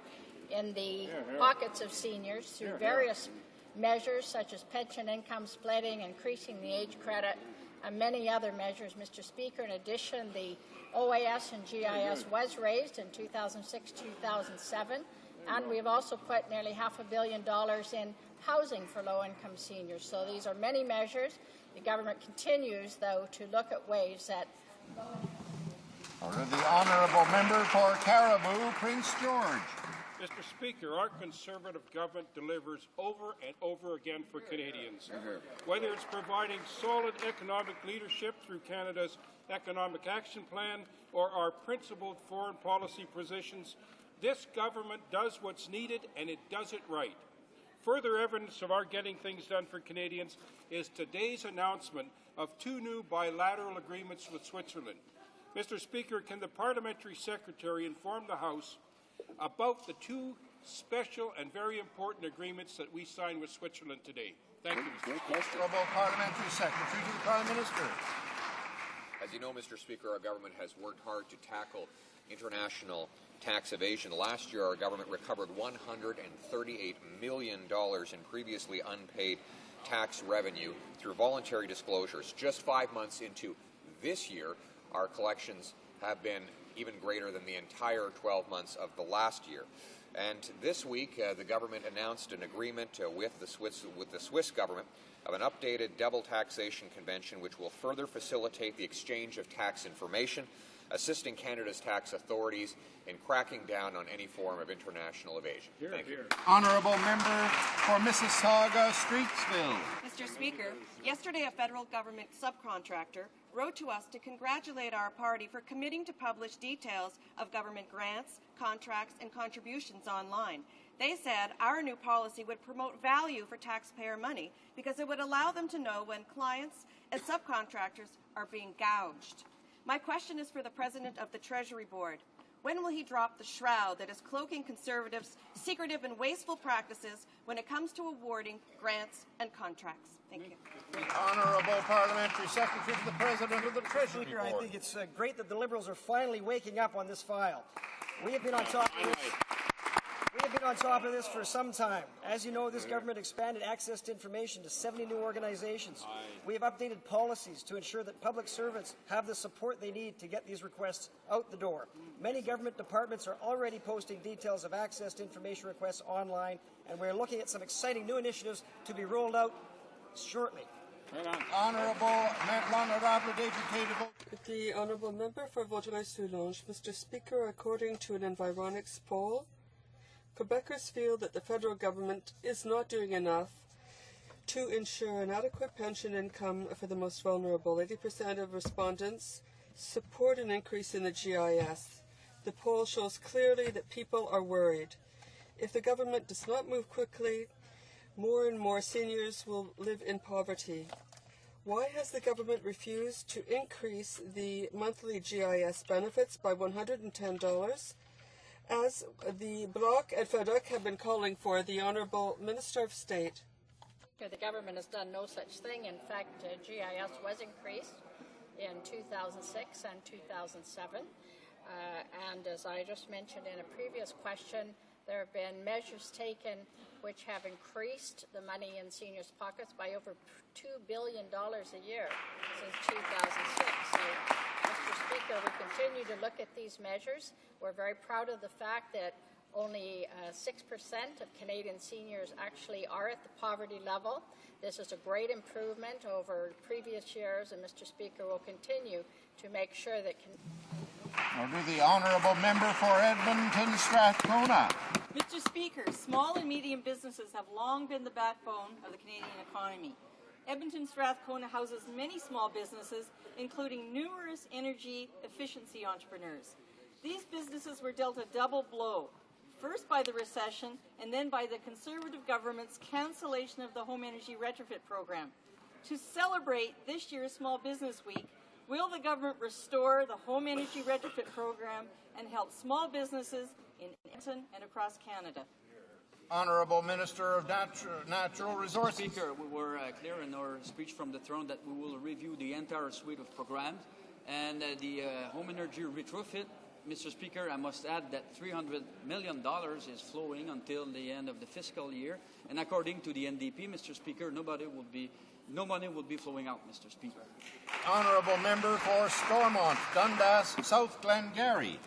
in the pockets of seniors through various measures such as pension income splitting, increasing the age credit, and many other measures, Mr. Speaker. In addition, the OAS and GIS was raised in 2006-2007, and we've also put nearly $500 million in housing for low-income seniors. So these are many measures. The government continues, though, to look at ways that... The Honourable Member for Caribou, Prince George. Mr. Speaker, our Conservative government delivers over and over again for Canadians. Whether it's providing solid economic leadership through Canada's Economic Action Plan or our principled foreign policy positions, this government does what's needed, and it does it right. Further evidence of our getting things done for Canadians is today's announcement of 2 new bilateral agreements with Switzerland. Mr. Speaker, can the Parliamentary Secretary inform the House about the 2 special and very important agreements that we signed with Switzerland today? Thank you, Mr. Speaker. Parliamentary Secretary to the Prime Minister. As you know, Mr. Speaker, our government has worked hard to tackle international tax evasion. Last year, our government recovered $138 million in previously unpaid tax revenue through voluntary disclosures. Just 5 months into this year, our collections have been even greater than the entire 12 months of the last year. And this week, the government announced an agreement with the Swiss government of an updated double taxation convention which will further facilitate the exchange of tax information, assisting Canada's tax authorities in cracking down on any form of international evasion. Thank you. Honourable member for Mississauga, Streetsville. Mr. Speaker, yesterday a federal government subcontractor wrote to us to congratulate our party for committing to publish details of government grants, contracts, and contributions online. They said our new policy would promote value for taxpayer money because it would allow them to know when clients and subcontractors are being gouged. My question is for the President of the Treasury Board. When will he drop the shroud that is cloaking Conservatives' secretive and wasteful practices when it comes to awarding grants and contracts? Thank you. The Honourable Parliamentary Secretary to the President of the Treasury Speaker, Board. I think it's great that the Liberals are finally waking up on this file. We have been on top of this. We have been on top of this for some time. As you know, this government expanded access to information to 70 new organizations. We have updated policies to ensure that public servants have the support they need to get these requests out the door. Many government departments are already posting details of access to information requests online, and we're looking at some exciting new initiatives to be rolled out shortly. Honourable Deputy. The Honourable Member for Vaudreuil-Soulanges. Mr. Speaker, according to an Environics poll, Quebecers feel that the federal government is not doing enough to ensure an adequate pension income for the most vulnerable. 80% of respondents support an increase in the GIS. The poll shows clearly that people are worried. If the government does not move quickly, more and more seniors will live in poverty. Why has the government refused to increase the monthly GIS benefits by $110? As the Bloc and FEDOC have been calling for, the Honourable Minister of State. The government has done no such thing. In fact, GIS was increased in 2006 and 2007. And as I just mentioned in a previous question, there have been measures taken which have increased the money in seniors' pockets by over $2 billion a year since 2006. So, Mr. Speaker, we continue to look at these measures. We're very proud of the fact that only 6% of Canadian seniors actually are at the poverty level. This is a great improvement over previous years, and Mr. Speaker will continue to make sure that... Order the Honourable Member for Edmonton Strathcona. Mr. Speaker, small and medium businesses have long been the backbone of the Canadian economy. Edmonton Strathcona houses many small businesses, including numerous energy efficiency entrepreneurs. These businesses were dealt a double blow, first by the recession and then by the Conservative government's cancellation of the Home Energy Retrofit Program. To celebrate this year's Small Business Week, will the government restore the Home Energy Retrofit Program and help small businesses in Edmonton and across Canada? Honourable Minister of Natural Resources. Speaker, we were clear in our speech from the throne that we will review the entire suite of programs and the Home Energy Retrofit. Mr. Speaker, I must add that $300 million is flowing until the end of the fiscal year, and according to the NDP, Mr. Speaker, no money will be flowing out, Mr. Speaker. Honourable Member for Stormont, Dundas, South Glengarry.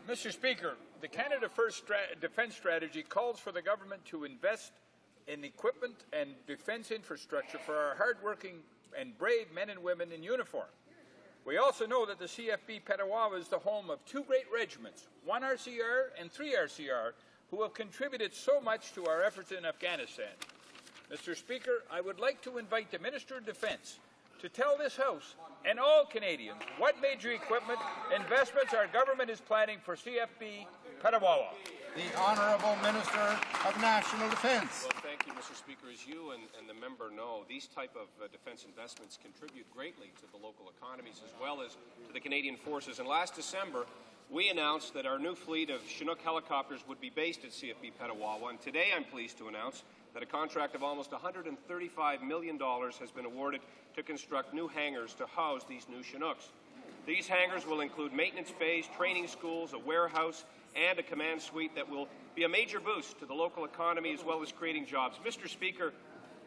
Mr. Speaker, the Canada First defence strategy calls for the government to invest in equipment and defence infrastructure for our hard-working and brave men and women in uniform. We also know that the CFB Petawawa is the home of two great regiments, 1 RCR and 3 RCR, who have contributed so much to our efforts in Afghanistan. Mr. Speaker, I would like to invite the Minister of Defence to tell this House and all Canadians what major equipment investments our government is planning for CFB Petawawa. The Honourable Minister of National Defence. Well, thank you, Mr. Speaker. As you and the member know, these type of defence investments contribute greatly to the local economies as well as to the Canadian forces. And last December, we announced that our new fleet of Chinook helicopters would be based at CFB Petawawa. And today I'm pleased to announce that a contract of almost $135 million has been awarded to construct new hangars to house these new Chinooks. These hangars will include maintenance bays, training schools, a warehouse, and a command suite that will be a major boost to the local economy as well as creating jobs. Mr. Speaker,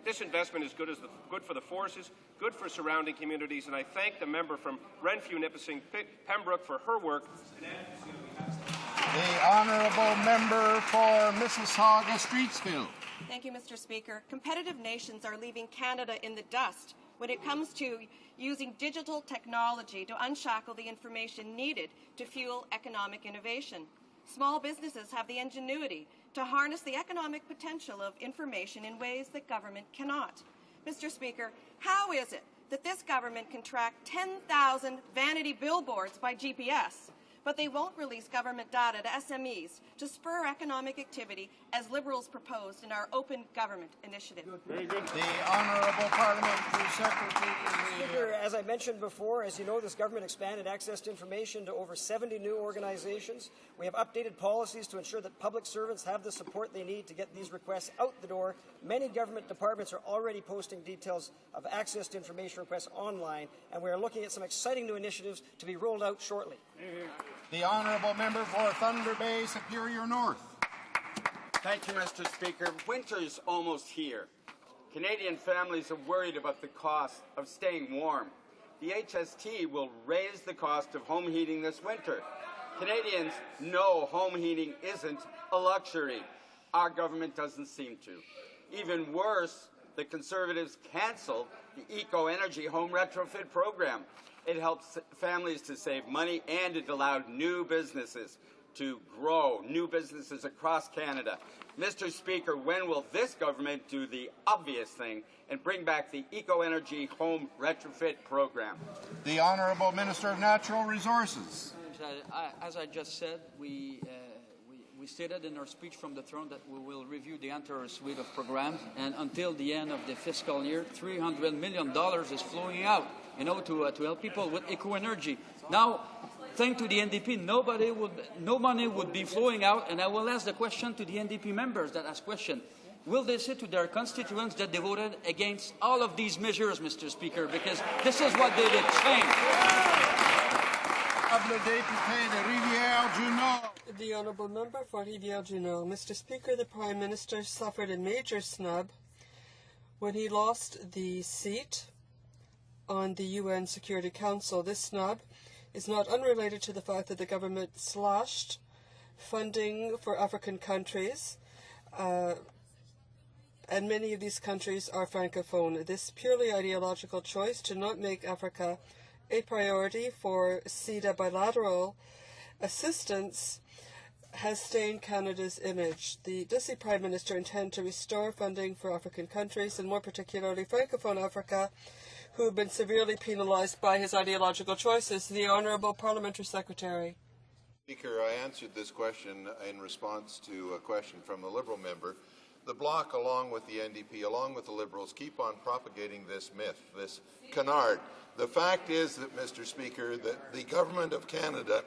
This investment is good for the forces, good for surrounding communities, and I thank the member from Renfrew, Nipissing, Pembroke for her work. The honourable member for Mississauga Streetsville. Thank you, Mr. Speaker. Competitive nations are leaving Canada in the dust when it comes to using digital technology to unshackle the information needed to fuel economic innovation. Small businesses have the ingenuity to harness the economic potential of information in ways that government cannot. Mr. Speaker, how is it that this government can track 10,000 vanity billboards by GPS, but they won't release government data to SMEs to spur economic activity as Liberals proposed in our Open Government Initiative? Very good. The Honourable Parliamentary Secretary. Speaker, as I mentioned before, as you know, this government expanded access to information to over 70 new organizations. We have updated policies to ensure that public servants have the support they need to get these requests out the door. Many government departments are already posting details of access to information requests online, and we are looking at some exciting new initiatives to be rolled out shortly. The Honourable Member for Thunder Bay, Superior North. Thank you, Mr. Speaker. Winter is almost here. Canadian families are worried about the cost of staying warm. The HST will raise the cost of home heating this winter. Canadians know home heating isn't a luxury. Our government doesn't seem to. Even worse, the Conservatives canceled the Eco-Energy Home Retrofit Program. It helps families to save money, and it allowed new businesses to grow, new businesses across Canada. Mr. Speaker, when will this government do the obvious thing and bring back the Eco-Energy Home Retrofit Program? The Honourable Minister of Natural Resources. As I just said, we stated in our speech from the throne that we will review the entire suite of programs, and until the end of the fiscal year, $300 million is flowing out, to help people with eco-energy. Now, thanks to the NDP, no money would be flowing out, and I will ask the question to the NDP members that ask question. Will they say to their constituents that they voted against all of these measures, Mr. Speaker, because this is what they did, change. The Honourable Member for Rivière-du-Nord. Mr. Speaker, the Prime Minister suffered a major snub when he lost the seat on the UN Security Council. This snub is not unrelated to the fact that the government slashed funding for African countries, and many of these countries are francophone. This purely ideological choice to not make Africa a priority for CEDA bilateral assistance has stained Canada's image. Does the Prime Minister intend to restore funding for African countries, and more particularly Francophone Africa, who have been severely penalised by his ideological choices? The Honourable Parliamentary Secretary. Speaker, I answered this question in response to a question from the Liberal member. The Bloc, along with the NDP, along with the Liberals, keep on propagating this myth, this canard. The fact is that, Mr. Speaker, that the Government of Canada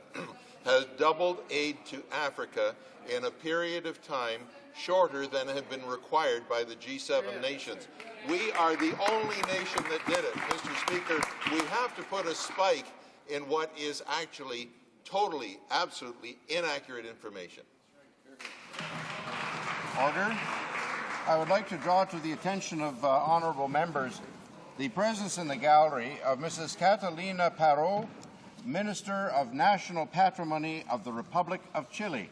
has doubled aid to Africa in a period of time shorter than had been required by the G7 nations. We are the only nation that did it. Mr. Speaker, we have to put a spike in what is actually totally, absolutely inaccurate information. Order. I would like to draw to the attention of honourable members the presence in the gallery of Mrs. Catalina Parot, Minister of National Patrimony of the Republic of Chile.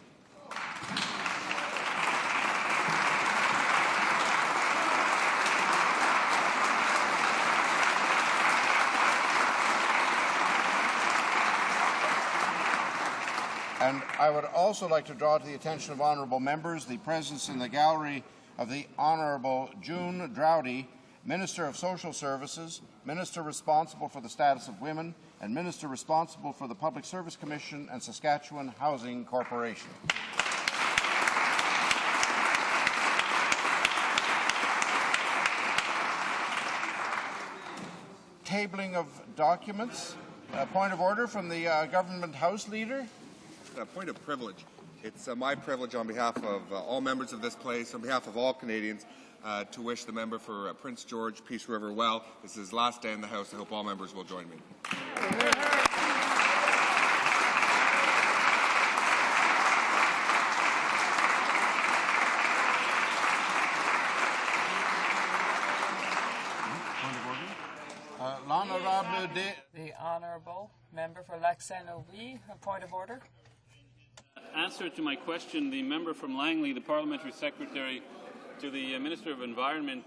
And I would also like to draw to the attention of honourable members the presence in the gallery of the Honourable June Droughty, Minister of Social Services, Minister responsible for the status of women, and Minister responsible for the Public Service Commission and Saskatchewan Housing Corporation. Tabling of documents. Point of order from the Government House Leader. A point of privilege. It's my privilege on behalf of all members of this place, on behalf of all Canadians, to wish the member for Prince George, Peace River well. This is his last day in the House. I hope all members will join me. The Honourable Member for Lac-Saint-Louis, a point of order. Answer to my question, the member from Langley, the Parliamentary Secretary to the Minister of Environment,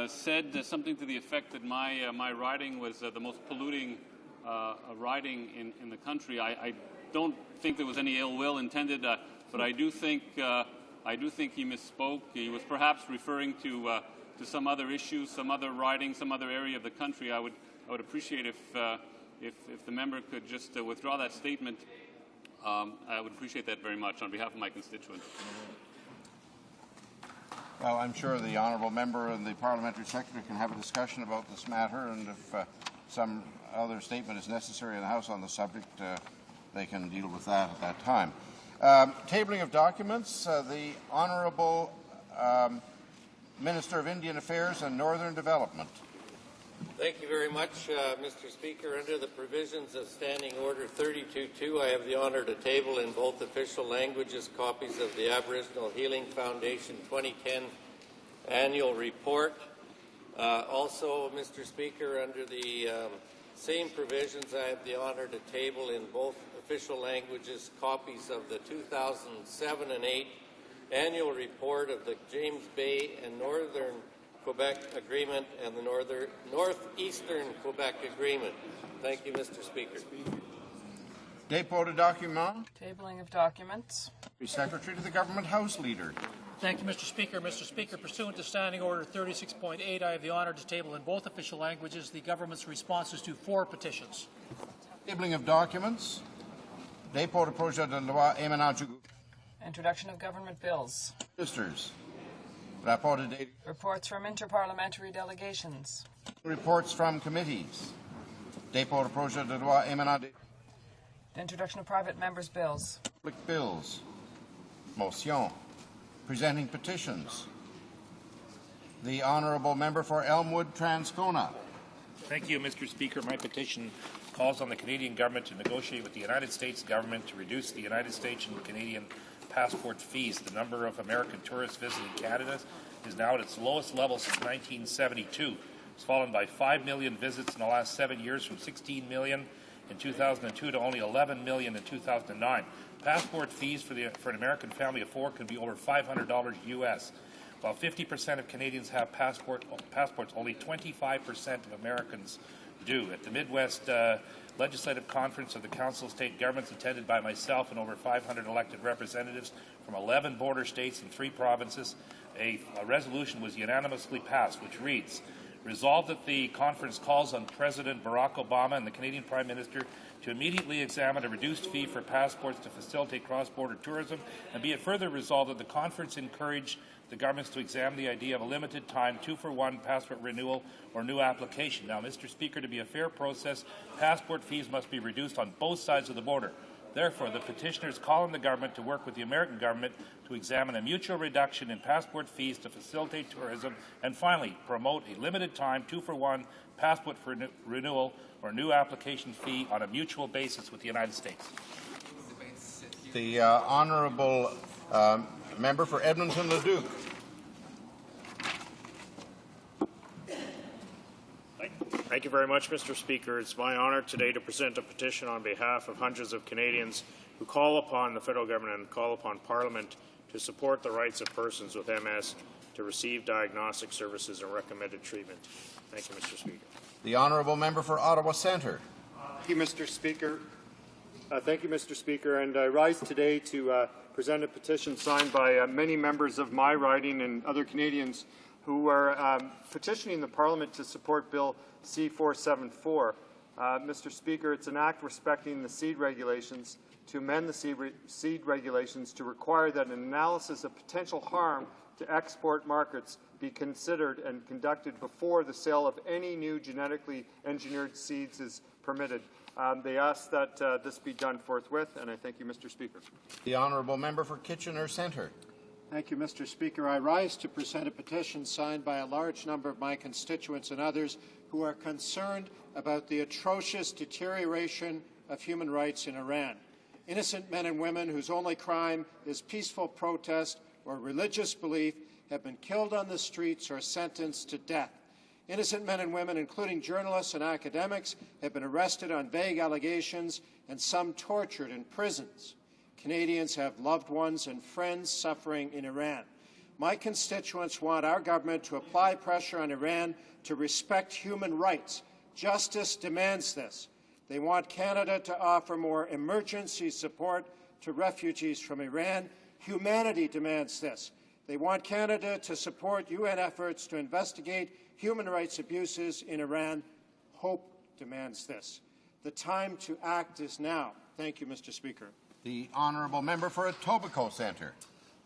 said something to the effect that my riding was the most polluting riding in the country. I don't think there was any ill will intended, but I do think he misspoke. He was perhaps referring to some other issue, some other riding, some other area of the country. I would appreciate if the member could just withdraw that statement. I would appreciate that very much on behalf of my constituents. Well, I'm sure the honourable member and the parliamentary secretary can have a discussion about this matter, and if some other statement is necessary in the House on the subject, they can deal with that at that time. Tabling of documents, the Honourable Minister of Indian Affairs and Northern Development. Thank you very much, Mr. Speaker. Under the provisions of Standing Order 32.2, I have the honour to table in both official languages copies of the Aboriginal Healing Foundation 2010 Annual Report. Also, Mr. Speaker, under the same provisions, I have the honour to table in both official languages copies of the 2007 and 8 Annual Report of the James Bay and Northern Quebec Agreement and the Northeastern Quebec Agreement. Thank you, Mr. Speaker. Dépôt de documents. Tabling of documents. Secretary to the Government House Leader. Thank you, Mr. Speaker. Mr. Speaker, pursuant to Standing Order 36.8, I have the honour to table in both official languages the government's responses to 4 petitions. Tabling of documents. Dépôt de projet de loi émanant du Introduction of government bills. Ministers. Reports from interparliamentary delegations. Reports from committees. Dépôt de projet de loi émanant de The introduction of private members' bills. Public bills. Motion. Presenting petitions. The Honourable Member for Elmwood Transcona. Thank you, Mr. Speaker. My petition calls on the Canadian government to negotiate with the United States government to reduce the United States and Canadian passport fees. The number of American tourists visiting Canada is now at its lowest level since 1972. It's fallen by 5 million visits in the last 7 years, from 16 million in 2002 to only 11 million in 2009. Passport fees for an American family of 4 can be over $500 US. While 50% of Canadians have passports, only 25% of Americans do. At the Midwest Legislative Conference of the Council of State Governments, attended by myself and over 500 elected representatives from 11 border states and 3 provinces, a resolution was unanimously passed, which reads, resolved that the conference calls on President Barack Obama and the Canadian Prime Minister to immediately examine a reduced fee for passports to facilitate cross-border tourism, and be it further resolved that the conference encourage the governments to examine the idea of a limited time 2-for-1 passport renewal or new application. Now, Mr. Speaker, to be a fair process, passport fees must be reduced on both sides of the border. Therefore, the petitioners call on the government to work with the American government to examine a mutual reduction in passport fees to facilitate tourism, and finally, promote a limited time 2-for-1 passport for renewal or new application fee on a mutual basis with the United States. The Honourable Member for Edmonton-Leduc. Thank you very much, Mr. Speaker. It's my honour today to present a petition on behalf of hundreds of Canadians who call upon the federal government and call upon Parliament to support the rights of persons with MS to receive diagnostic services and recommended treatment. Thank you, Mr. Speaker. The Honourable Member for Ottawa Centre. Thank you, Mr. Speaker. And I rise today to present a petition signed by many members of my riding and other Canadians who are petitioning the Parliament to support Bill C-474. Mr. Speaker, it's an act respecting the seed regulations to amend the seed regulations to require that an analysis of potential harm to export markets be considered and conducted before the sale of any new genetically engineered seeds is permitted. They ask that this be done forthwith, and I thank you, Mr. Speaker. The Honourable Member for Kitchener Centre. Thank you, Mr. Speaker. I rise to present a petition signed by a large number of my constituents and others who are concerned about the atrocious deterioration of human rights in Iran. Innocent men and women whose only crime is peaceful protest or religious belief have been killed on the streets or sentenced to death. Innocent men and women, including journalists and academics, have been arrested on vague allegations and some tortured in prisons. Canadians have loved ones and friends suffering in Iran. My constituents want our government to apply pressure on Iran to respect human rights. Justice demands this. They want Canada to offer more emergency support to refugees from Iran. Humanity demands this. They want Canada to support UN efforts to investigate human rights abuses in Iran. HoC demands this. The time to act is now. Thank you, Mr. Speaker. The honourable member for Etobicoke Centre.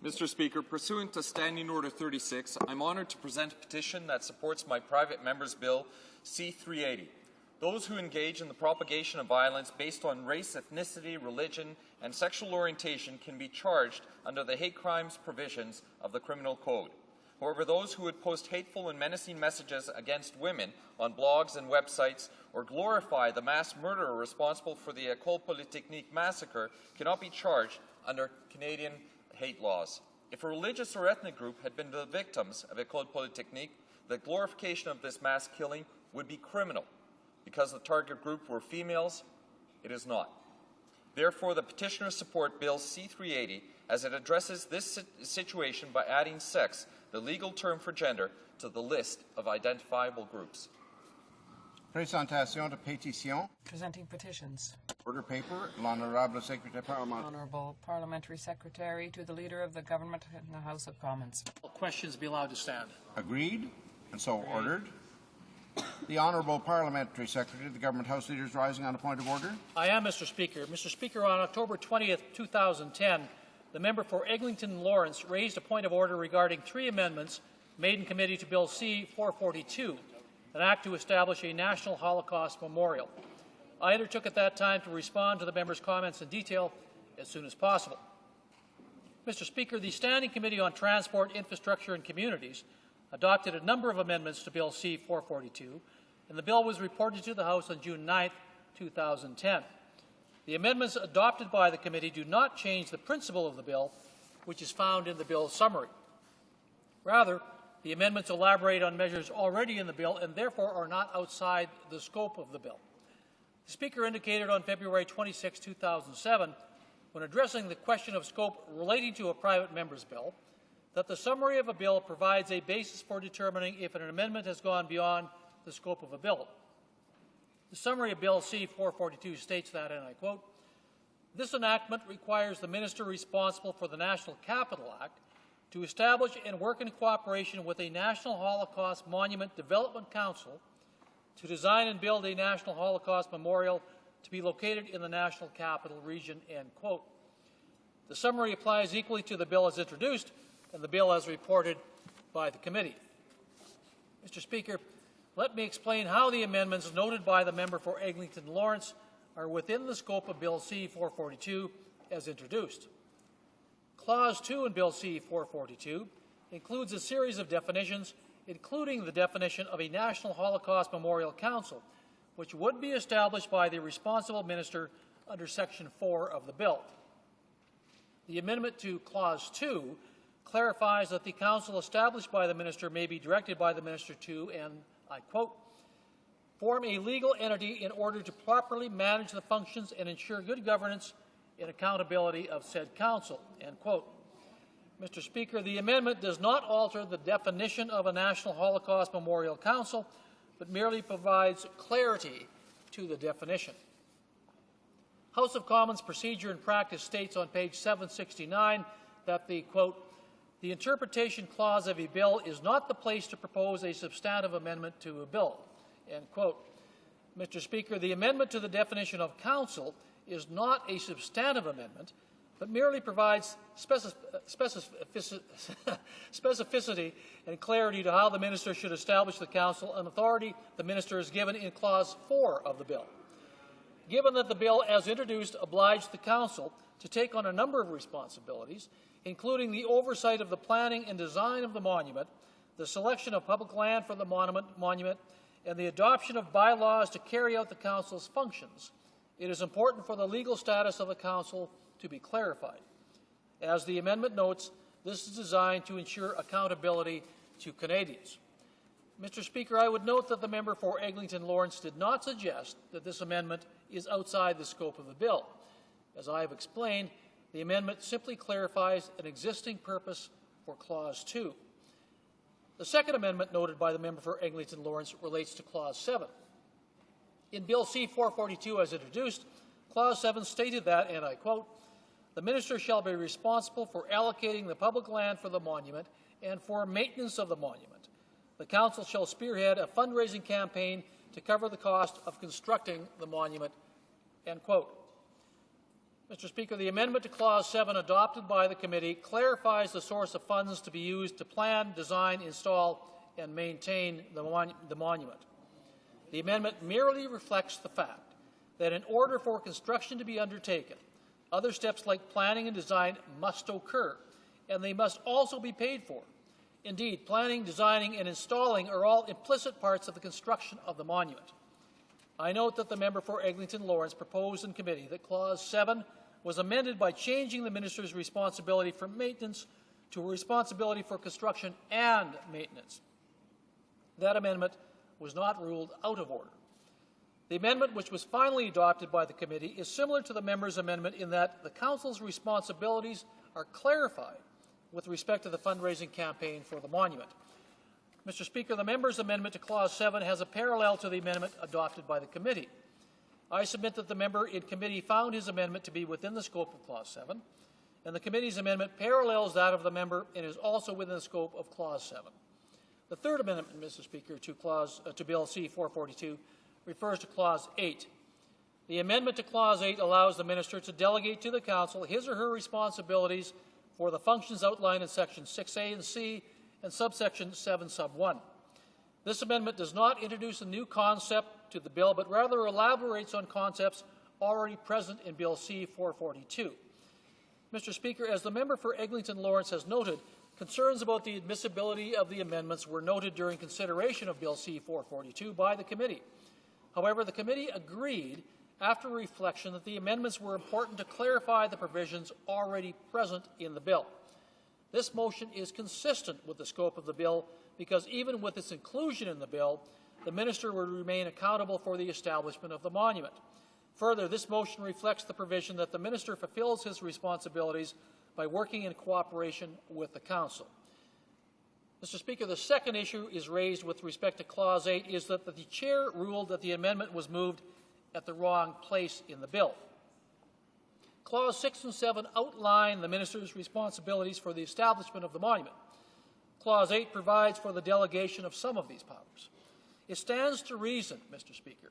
Mr. Speaker, pursuant to Standing Order 36, I'm honoured to present a petition that supports my private member's bill, C-380. Those who engage in the propagation of violence based on race, ethnicity, religion, and sexual orientation can be charged under the hate crimes provisions of the Criminal Code. However, those who would post hateful and menacing messages against women on blogs and websites or glorify the mass murderer responsible for the École Polytechnique massacre cannot be charged under Canadian hate laws. If a religious or ethnic group had been the victims of École Polytechnique, the glorification of this mass killing would be criminal. Because the target group were females, it is not. Therefore, the petitioners support Bill C-380 as it addresses this situation by adding sex, the legal term for gender, to the list of identifiable groups. Présentation de pétition. Presenting petitions. Order paper, l'honorable secrétaire parlementaire. Honourable Parliamentary Secretary to the Leader of the Government in the House of Commons. Questions be allowed to stand. Agreed, and so ordered. The Honourable Parliamentary Secretary of the Government House Leader is rising on a point of order. I am, Mr. Speaker. Mr. Speaker, on October 20th, 2010, the member for Eglinton Lawrence raised a point of order regarding 3 amendments made in committee to Bill C-442, an act to establish a National Holocaust Memorial. I undertook at that time to respond to the member's comments in detail as soon as possible. Mr. Speaker, the Standing Committee on Transport, Infrastructure and Communities adopted a number of amendments to Bill C-442, and the bill was reported to the House on June 9, 2010. The amendments adopted by the committee do not change the principle of the bill, which is found in the bill's summary. Rather, the amendments elaborate on measures already in the bill and therefore are not outside the scope of the bill. The Speaker indicated on February 26, 2007, when addressing the question of scope relating to a private member's bill, that the summary of a bill provides a basis for determining if an amendment has gone beyond the scope of a bill. The summary of Bill C-442 states that, and I quote, "This enactment requires the minister responsible for the National Capital Act to establish and work in cooperation with a National Holocaust Monument Development Council to design and build a National Holocaust Memorial to be located in the National Capital Region," end quote. The summary applies equally to the bill as introduced and the bill as reported by the committee. Mr. Speaker, let me explain how the amendments noted by the member for Eglinton Lawrence are within the scope of Bill C-442 as introduced. Clause 2 in Bill C-442 includes a series of definitions, including the definition of a National Holocaust Memorial Council, which would be established by the responsible minister under Section 4 of the bill. The amendment to Clause 2 clarifies that the council established by the minister may be directed by the minister to, and I quote, "form a legal entity in order to properly manage the functions and ensure good governance and accountability of said council," end quote. Mr. Speaker, the amendment does not alter the definition of a National Holocaust Memorial Council, but merely provides clarity to the definition. House of Commons procedure and practice states on page 769 that the, quote, "The interpretation clause of a bill is not the place to propose a substantive amendment to a bill," end quote. Mr. Speaker, the amendment to the definition of council is not a substantive amendment, but merely provides specificity and clarity to how the minister should establish the council, an authority the minister is given in Clause 4 of the bill. Given that the bill, as introduced, obliged the council to take on a number of responsibilities, including the oversight of the planning and design of the monument, the selection of public land for the monument, and the adoption of bylaws to carry out the council's functions, it is important for the legal status of the council to be clarified. As the amendment notes, this is designed to ensure accountability to Canadians. Mr. Speaker, I would note that the member for Eglinton Lawrence did not suggest that this amendment is outside the scope of the bill. As I have explained, the amendment simply clarifies an existing purpose for Clause 2. The second amendment noted by the member for Eglinton Lawrence relates to Clause 7. In Bill C-442 as introduced, Clause 7 stated that, and I quote, "The minister shall be responsible for allocating the public land for the monument and for maintenance of the monument. The Council shall spearhead a fundraising campaign to cover the cost of constructing the monument," end quote. Mr. Speaker, the amendment to Clause 7 adopted by the committee clarifies the source of funds to be used to plan, design, install, and maintain the monument. The amendment merely reflects the fact that in order for construction to be undertaken, other steps like planning and design must occur, and they must also be paid for. Indeed, planning, designing, and installing are all implicit parts of the construction of the monument. I note that the member for Eglinton Lawrence proposed in committee that Clause 7 was amended by changing the minister's responsibility for maintenance to a responsibility for construction and maintenance. That amendment was not ruled out of order. The amendment, which was finally adopted by the committee, is similar to the member's amendment in that the Council's responsibilities are clarified with respect to the fundraising campaign for the monument. Mr. Speaker, the member's amendment to Clause 7 has a parallel to the amendment adopted by the committee. I submit that the member in committee found his amendment to be within the scope of Clause 7, and the committee's amendment parallels that of the member and is also within the scope of Clause 7. The third amendment, Mr. Speaker, to Bill C-442 refers to Clause 8. The amendment to Clause 8 allows the minister to delegate to the Council his or her responsibilities for the functions outlined in Section 6A and C and subsection 7 sub 1. This amendment does not introduce a new concept to the bill, but rather elaborates on concepts already present in Bill C-442. Mr. Speaker, as the member for Eglinton Lawrence has noted, concerns about the admissibility of the amendments were noted during consideration of Bill C-442 by the committee. However, the committee agreed after reflection that the amendments were important to clarify the provisions already present in the bill. This motion is consistent with the scope of the bill because even with its inclusion in the bill, the minister would remain accountable for the establishment of the monument. Further, this motion reflects the provision that the minister fulfills his responsibilities by working in cooperation with the Council. Mr. Speaker, the second issue is raised with respect to Clause 8 is that the Chair ruled that the amendment was moved at the wrong place in the bill. Clause 6 and 7 outline the minister's responsibilities for the establishment of the monument. Clause 8 provides for the delegation of some of these powers. It stands to reason, Mr. Speaker,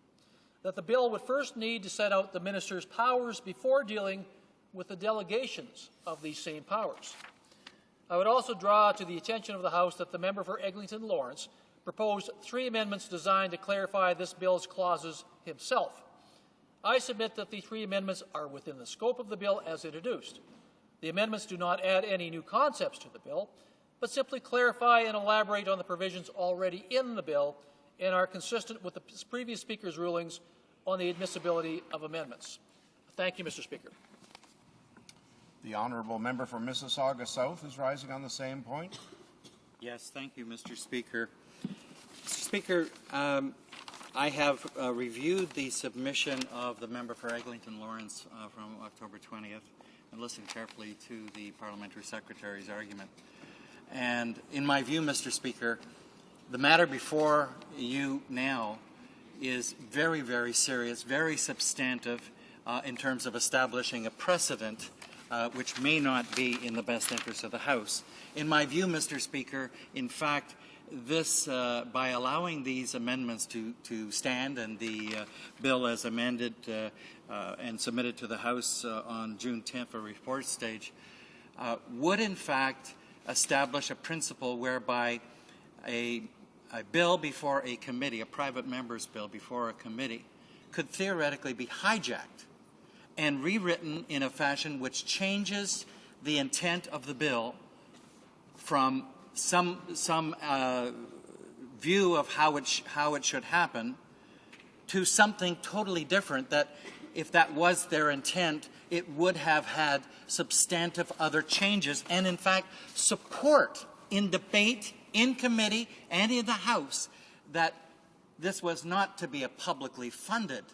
that the bill would first need to set out the minister's powers before dealing with the delegations of these same powers. I would also draw to the attention of the House that the member for Eglinton Lawrence proposed 3 amendments designed to clarify this bill's clauses himself. I submit that the 3 amendments are within the scope of the bill as introduced. The amendments do not add any new concepts to the bill, but simply clarify and elaborate on the provisions already in the bill and are consistent with the previous Speaker's rulings on the admissibility of amendments. Thank you, Mr. Speaker. The honourable member for Mississauga South is rising on the same point. Yes, thank you, Mr. Speaker. Mr. Speaker, I have reviewed the submission of the member for Eglinton Lawrence from October 20th and listened carefully to the Parliamentary Secretary's argument. And in my view, Mr. Speaker, the matter before you now is very, very serious, very substantive in terms of establishing a precedent which may not be in the best interest of the House. In my view, Mr. Speaker, in fact, this, by allowing these amendments to stand and the bill as amended and submitted to the House on June 10th for report stage, would in fact establish a principle whereby a bill before a committee, a private member's bill before a committee, could theoretically be hijacked and rewritten in a fashion which changes the intent of the bill from some view of how it should happen to something totally different that, if that was their intent, it would have had substantive other changes and, in fact, support in debate, in committee, and in the House that this was not to be a publicly funded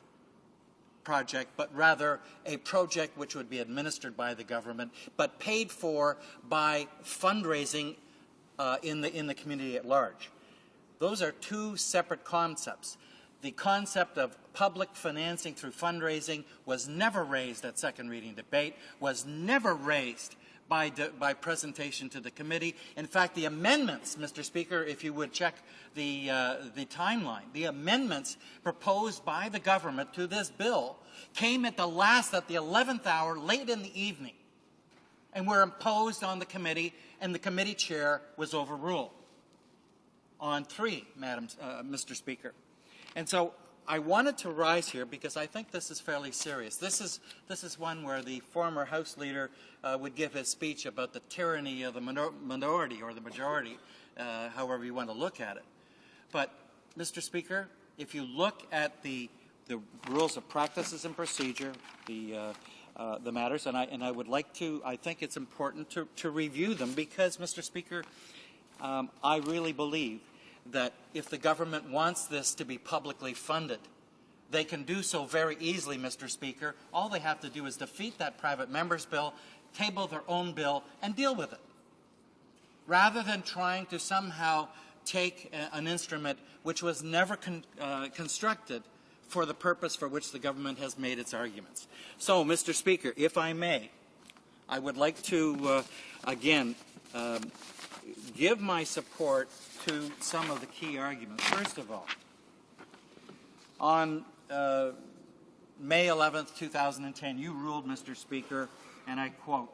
project, but rather a project which would be administered by the government, but paid for by fundraising in the community at large. Those are two separate concepts. The concept of public financing through fundraising was never raised at second reading debate, was never raised by presentation to the committee. In fact, the amendments, Mr. Speaker, if you would check the timeline, the amendments proposed by the government to this bill came at the 11th hour, late in the evening, and were imposed on the committee, and the committee chair was overruled on 3, Mr. Speaker. And so I wanted to rise here because I think this is fairly serious. This is one where the former House leader would give his speech about the tyranny of the minority or the majority, however you want to look at it. But, Mr. Speaker, if you look at the rules of practices and procedure, the matters, and I would like to, I think it's important to review them because, Mr. Speaker, I really believe that if the government wants this to be publicly funded, they can do so very easily, Mr. Speaker. All they have to do is defeat that private member's bill, table their own bill, and deal with it, rather than trying to somehow take an instrument which was never constructed for the purpose for which the government has made its arguments. So, Mr. Speaker, if I may, I would like to, again, give my support to some of the key arguments. First of all, on May 11th, 2010, you ruled, Mr. Speaker, and I quote,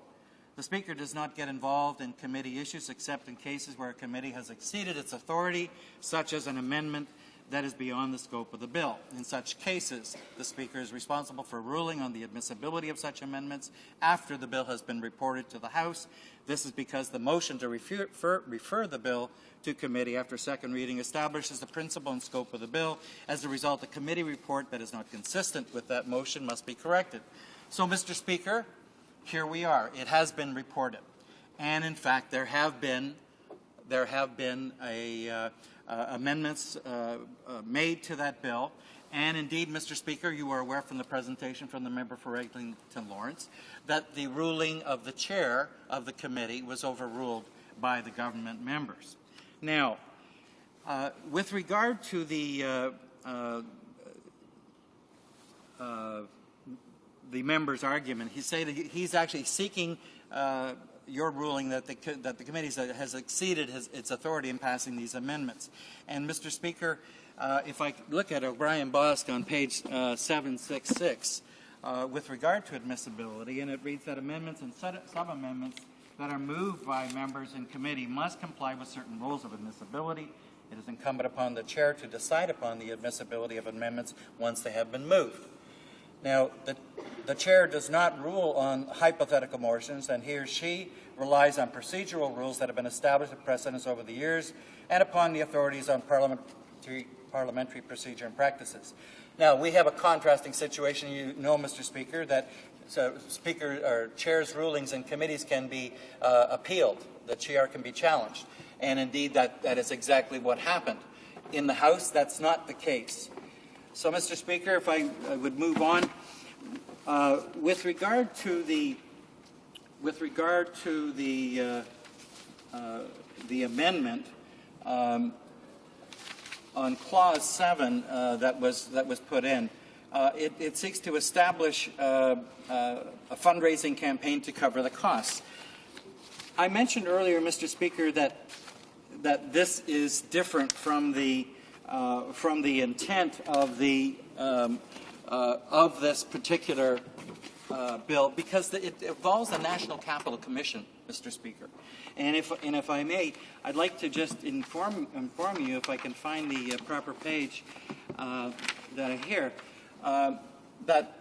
"The Speaker does not get involved in committee issues except in cases where a committee has exceeded its authority, such as an amendment that is beyond the scope of the bill. In such cases, the Speaker is responsible for ruling on the admissibility of such amendments after the bill has been reported to the House. This is because the motion to refer the bill to committee after second reading establishes the principle and scope of the bill. As a result, a committee report that is not consistent with that motion must be corrected." So, Mr. Speaker, here we are. It has been reported. And, in fact, there have been amendments made to that bill. And indeed, Mr. Speaker, you are aware from the presentation from the member for Eglinton Lawrence that the ruling of the chair of the committee was overruled by the government members. Now, with regard to the member's argument, he's actually seeking your ruling that the committee has exceeded its authority in passing these amendments. And, Mr. Speaker, if I look at O'Brien Bosk on page 766 with regard to admissibility, and it reads that amendments and sub-amendments that are moved by members in committee must comply with certain rules of admissibility. It is incumbent upon the chair to decide upon the admissibility of amendments once they have been moved. Now, the chair does not rule on hypothetical motions, and he or she relies on procedural rules that have been established as precedents over the years and upon the authorities on parliamentary procedure and practices. Now, we have a contrasting situation. You know, Mr. Speaker, that Speaker or Chair's rulings in committees can be appealed. The chair can be challenged. And indeed, that is exactly what happened. In the House, that's not the case. So, Mr. Speaker, if I would move on, with regard to the amendment on Clause 7 that was put in, it seeks to establish a fundraising campaign to cover the costs. I mentioned earlier, Mr. Speaker, that this is different from the intent of this particular bill because it involves the National Capital Commission, Mr. Speaker. And if I may, I'd like to just inform you, if I can find the proper page that I hear, that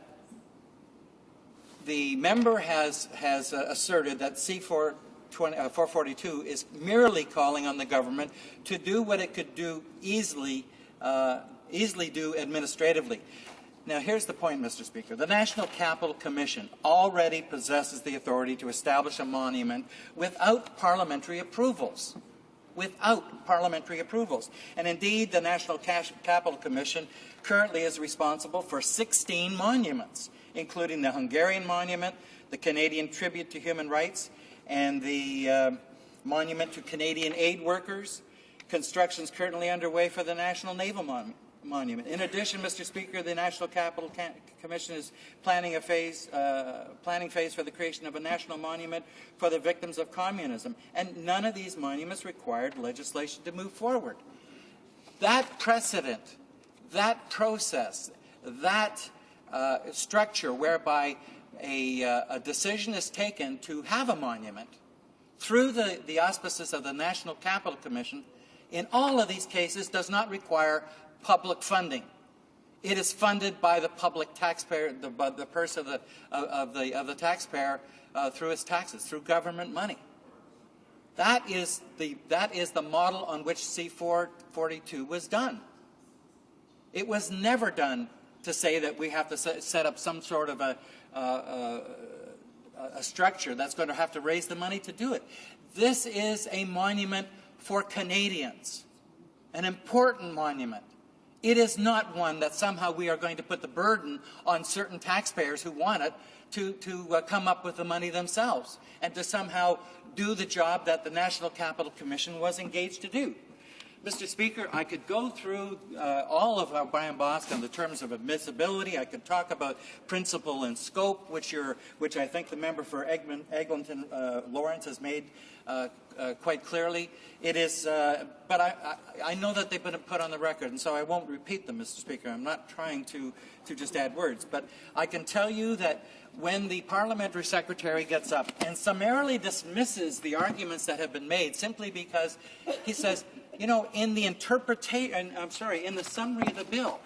the member has asserted that C-442 is merely calling on the government to do what it could do easily do administratively. Now, here's the point, Mr. Speaker. The National Capital Commission already possesses the authority to establish a monument without parliamentary approvals. Without parliamentary approvals. And indeed, the National Capital Commission currently is responsible for 16 monuments, including the Hungarian Monument, the Canadian Tribute to Human Rights, and the Monument to Canadian Aid Workers. Construction is currently underway for the National Naval Monument. In addition, Mr. Speaker, the National Capital Commission is planning phase for the creation of a national monument for the victims of communism. And none of these monuments required legislation to move forward. That precedent, that process, that structure whereby a decision is taken to have a monument through the auspices of the National Capital Commission, in all of these cases does not require public funding. It is funded by the public taxpayer, the purse of the taxpayer through his taxes, through government money. That is the model on which C-442 was done. It was never done to say that we have to set up some sort of a structure that's going to have to raise the money to do it. This is a monument for Canadians, an important monument. It is not one that somehow we are going to put the burden on certain taxpayers who want it to come up with the money themselves and to somehow do the job that the National Capital Commission was engaged to do. Mr. Speaker, I could go through all of Brian Bosc on the terms of admissibility. I could talk about principle and scope, which I think the member for Eglinton Lawrence has made quite clearly. It is, but I know that they've been put on the record, and so I won't repeat them, Mr. Speaker. I'm not trying to just add words, but I can tell you that when the parliamentary secretary gets up and summarily dismisses the arguments that have been made simply because he says, you know, in the in the summary of the bill,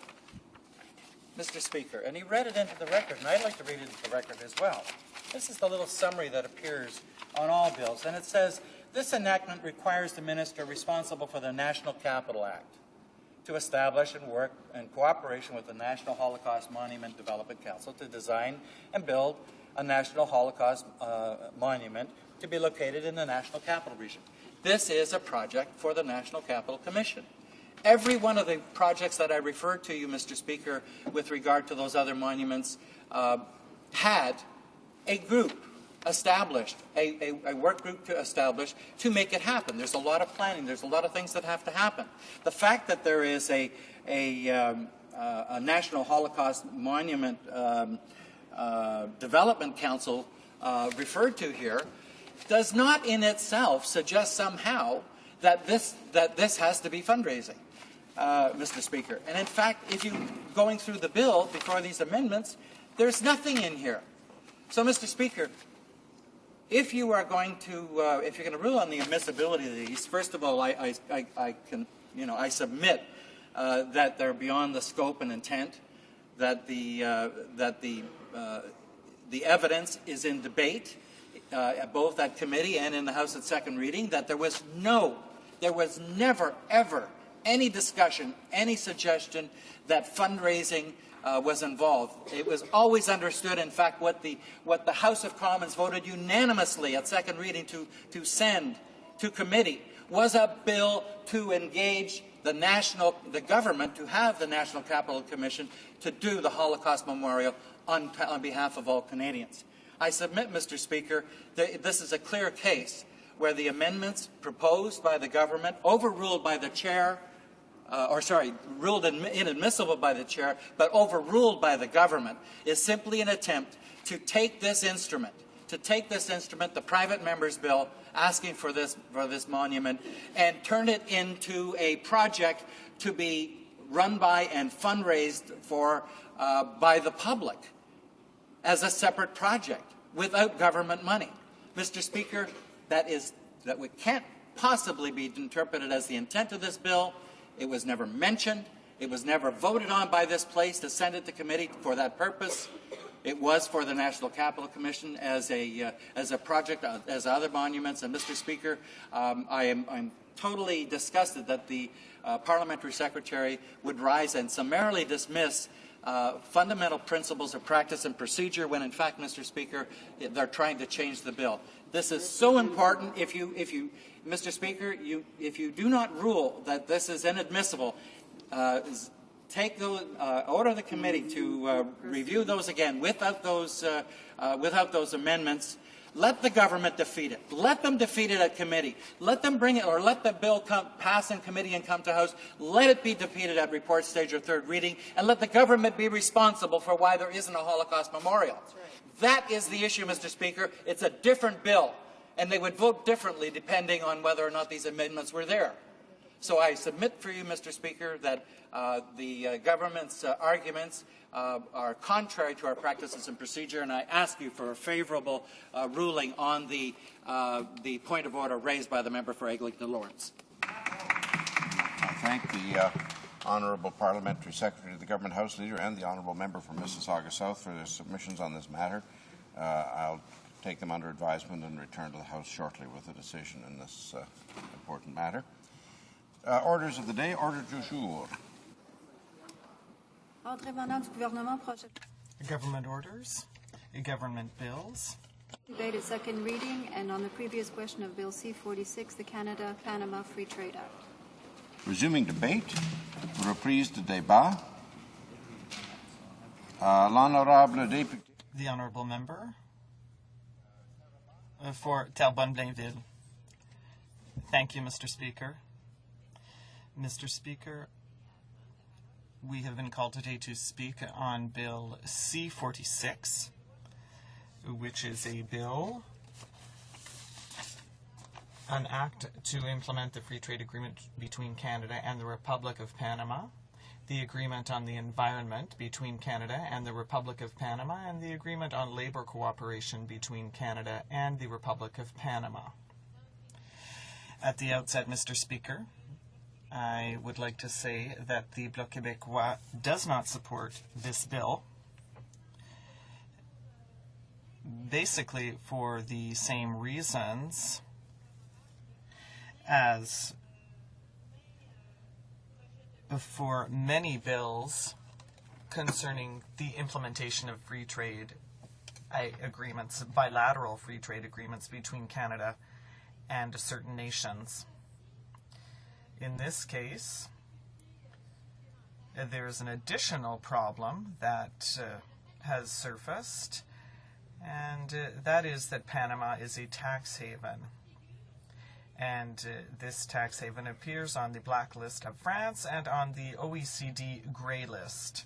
Mr. Speaker, and he read it into the record, and I'd like to read it into the record as well. This is the little summary that appears on all bills, and it says, this enactment requires the minister responsible for the National Capital Act to establish and work in cooperation with the National Holocaust Monument Development Council to design and build a National Holocaust Monument to be located in the National Capital Region. This is a project for the National Capital Commission. Every one of the projects that I referred to you, Mr. Speaker, with regard to those other monuments, had a group established, a work group to establish to make it happen. There's a lot of planning. There's a lot of things that have to happen. The fact that there is a National Holocaust Monument Development Council referred to here does not in itself suggest somehow that this has to be fundraising, Mr. Speaker. And in fact, if you going through the bill before these amendments, there's nothing in here. So, Mr. Speaker, if you are going to, if you're going to rule on the admissibility of these, first of all, I submit that they're beyond the scope and intent, that the evidence is in debate, both at committee and in the House at second reading, that there was never, ever any discussion, any suggestion that fundraising was involved. It was always understood, in fact, what the House of Commons voted unanimously at second reading to send to committee was a bill to engage the government to have the National Capital Commission to do the Holocaust Memorial on behalf of all Canadians. I submit, Mr. Speaker, that this is a clear case where the amendments proposed by the government, overruled by the chair, ruled inadmissible by the chair, but overruled by the government, is simply an attempt to take this instrument, the private member's bill, asking for this monument, and turn it into a project to be run by and fundraised for by the public as a separate project without government money. Mr. Speaker, that can't possibly be interpreted as the intent of this bill. It was never mentioned. It was never voted on by this place to send it to committee for that purpose. It was for the National Capital Commission as a project, as other monuments. And Mr. Speaker, I'm totally disgusted that the parliamentary secretary would rise and summarily dismiss fundamental principles of practice and procedure when, in fact, Mr. Speaker, they're trying to change the bill. This is so important. Mr. Speaker, if you do not rule that this is inadmissible, order the committee to review those again without those amendments. Let the government defeat it. Let them defeat it at committee. Let them bring it, or let the bill pass in committee and come to House. Let it be defeated at report stage or third reading, and let the government be responsible for why there isn't a Holocaust memorial. That is the issue, Mr. Speaker. It's a different bill, and they would vote differently depending on whether or not these amendments were there. So I submit for you, Mr. Speaker, that the government's arguments are contrary to our practices and procedure, and I ask you for a favourable ruling on the point of order raised by the member for Eglinton Lawrence. I thank the Honourable Parliamentary Secretary of the Government House Leader and the Honourable Member from Mississauga South for their submissions on this matter. I'll take them under advisement and return to the House shortly with a decision in this important matter. Orders of the day. Order du jour. Government orders, government bills. Debate at second reading and on the previous question of Bill C-46, the Canada-Panama Free Trade Act. Resuming debate. Reprise de débat. L'honorable député. The honourable member for Terrebonne-Blainville. Thank you, Mr. Speaker. Mr. Speaker, we have been called today to speak on Bill C-46, which is a bill, an act to implement the free trade agreement between Canada and the Republic of Panama, the agreement on the environment between Canada and the Republic of Panama, and the agreement on labor cooperation between Canada and the Republic of Panama. At the outset, Mr. Speaker, I would like to say that the Bloc Québécois does not support this bill, basically for the same reasons as for many bills concerning the implementation of free trade agreements, bilateral free trade agreements between Canada and certain nations. In this case, there is an additional problem that has surfaced, and that is that Panama is a tax haven. And this tax haven appears on the blacklist of France and on the OECD grey list.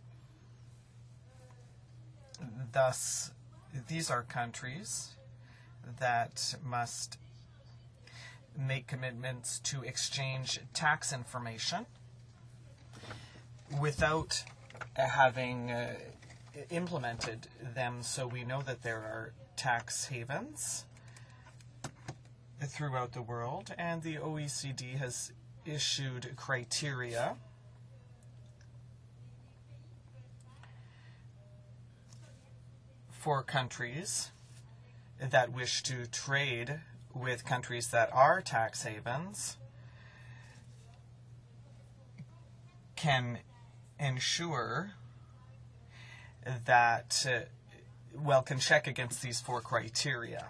Thus, these are countries that must make commitments to exchange tax information without having implemented them. So we know that there are tax havens throughout the world, and the OECD has issued criteria for countries that wish to trade with countries that are tax havens can ensure that, can check against these four criteria.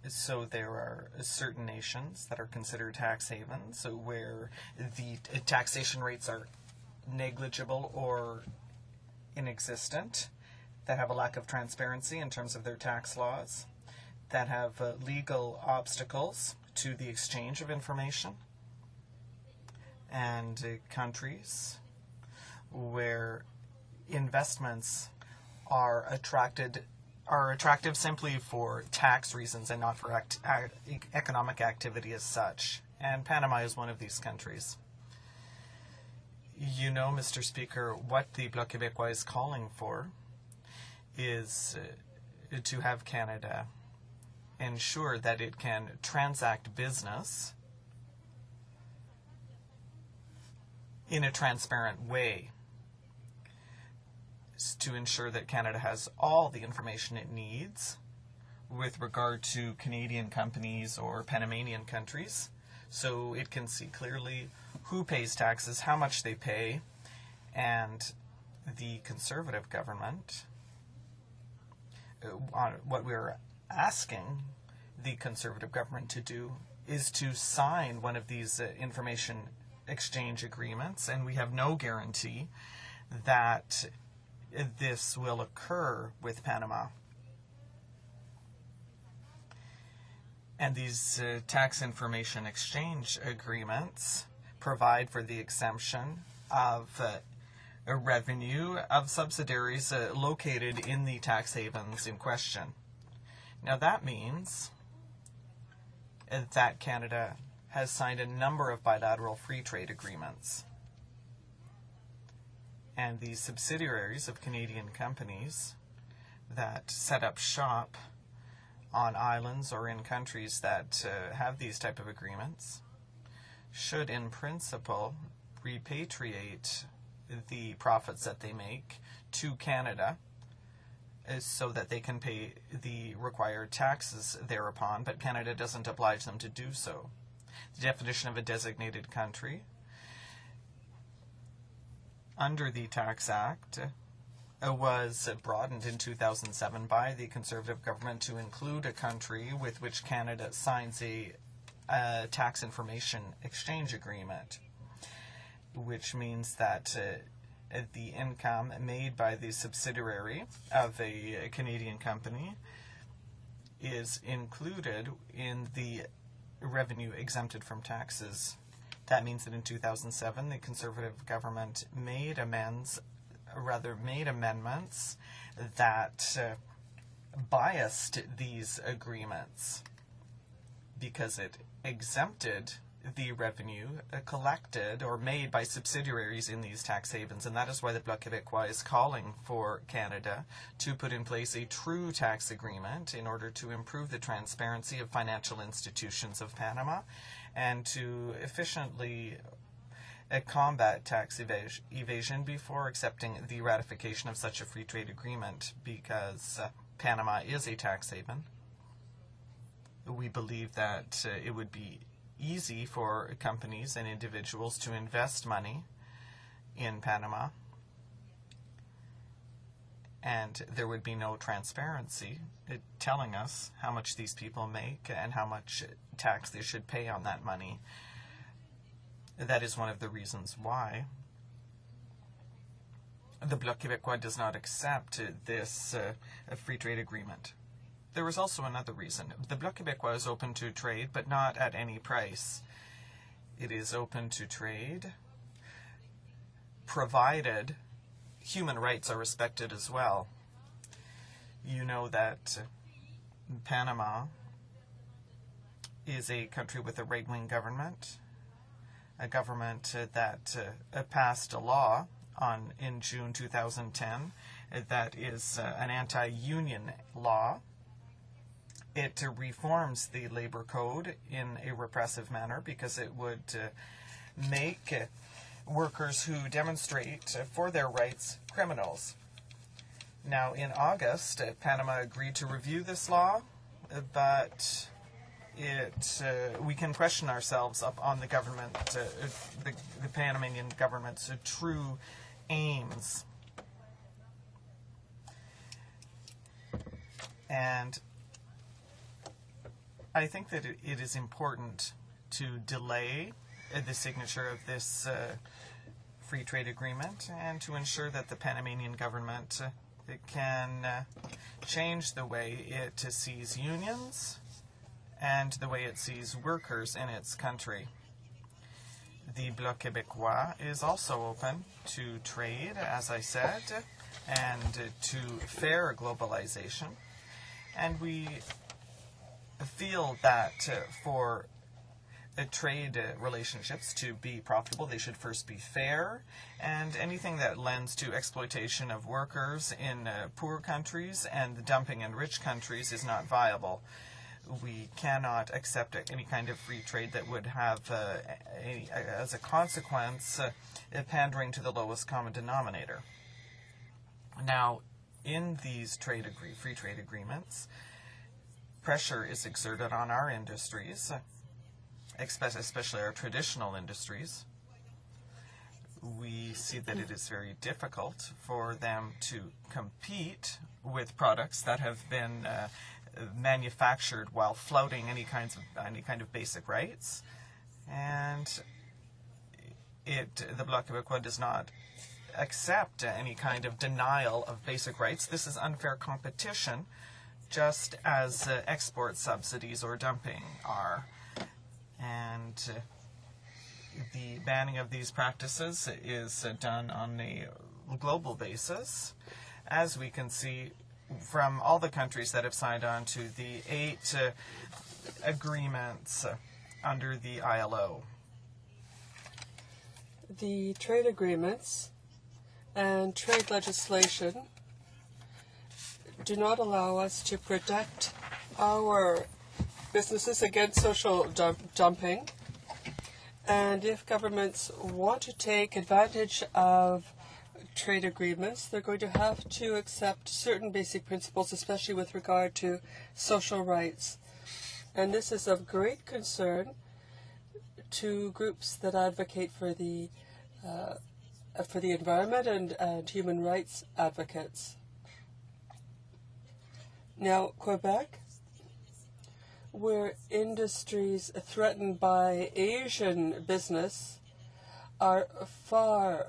So there are certain nations that are considered tax havens where the taxation rates are negligible or inexistent, that have a lack of transparency in terms of their tax laws, that have legal obstacles to the exchange of information, and countries where investments are attractive simply for tax reasons and not for economic activity as such. And Panama is one of these countries. You know, Mr. Speaker, what the Bloc Québécois is calling for is to have Canada ensure that it can transact business in a transparent way, to ensure that Canada has all the information it needs with regard to Canadian companies or Panamanian countries, so it can see clearly who pays taxes, how much they pay, And the Conservative government, what we're asking the Conservative government to do is to sign one of these information exchange agreements, and we have no guarantee that this will occur with Panama. And these tax information exchange agreements provide for the exemption of revenue of subsidiaries located in the tax havens in question. Now that means that Canada has signed a number of bilateral free trade agreements. And these subsidiaries of Canadian companies that set up shop on islands or in countries that have these type of agreements should, in principle, repatriate the profits that they make to Canada so that they can pay the required taxes thereupon, but Canada doesn't oblige them to do so. The definition of a designated country under the Tax Act was broadened in 2007 by the Conservative government to include a country with which Canada signs a tax information exchange agreement, which means that the income made by the subsidiary of a Canadian company is included in the revenue exempted from taxes. That means that in 2007, the Conservative government made amendments that biased these agreements because it exempted the revenue collected or made by subsidiaries in these tax havens, and that is why the Bloc Québécois is calling for Canada to put in place a true tax agreement in order to improve the transparency of financial institutions of Panama and to efficiently combat tax evasion before accepting the ratification of such a free trade agreement, because Panama is a tax haven. We believe that it would be easy for companies and individuals to invest money in Panama, and there would be no transparency telling us how much these people make and how much tax they should pay on that money. That is one of the reasons why the Bloc Québécois does not accept this free trade agreement. There is also another reason. The Bloc Québécois is open to trade, but not at any price. It is open to trade, provided human rights are respected as well. You know that Panama is a country with a right-wing government, a government that passed a law in June 2010 that is an anti-union law. It reforms the labor code in a repressive manner because it would make workers who demonstrate for their rights criminals. Now, in August, Panama agreed to review this law, but we can question ourselves on the government, the Panamanian government's true aims. And I think that it is important to delay the signature of this free trade agreement and to ensure that the Panamanian government can change the way it sees unions and the way it sees workers in its country. The Bloc Québécois is also open to trade, as I said, and to fair globalization. And we feel that for trade relationships to be profitable, they should first be fair, and anything that lends to exploitation of workers in poor countries and the dumping in rich countries is not viable. We cannot accept any kind of free trade that would have, as a consequence, pandering to the lowest common denominator. Now, in these free trade agreements, pressure is exerted on our industries, especially our traditional industries, we see that it is very difficult for them to compete with products that have been manufactured while flouting any kind of basic rights, and the Bloc Québécois does not accept any kind of denial of basic rights. This is unfair competition, just as export subsidies or dumping are. And the banning of these practices is done on a global basis, as we can see from all the countries that have signed on to the 8 agreements under the ILO. The trade agreements and trade legislation do not allow us to protect our businesses against social dumping. And if governments want to take advantage of trade agreements, they're going to have to accept certain basic principles, especially with regard to social rights. And this is of great concern to groups that advocate for the environment and human rights advocates. Now, Quebec, where industries threatened by Asian business are far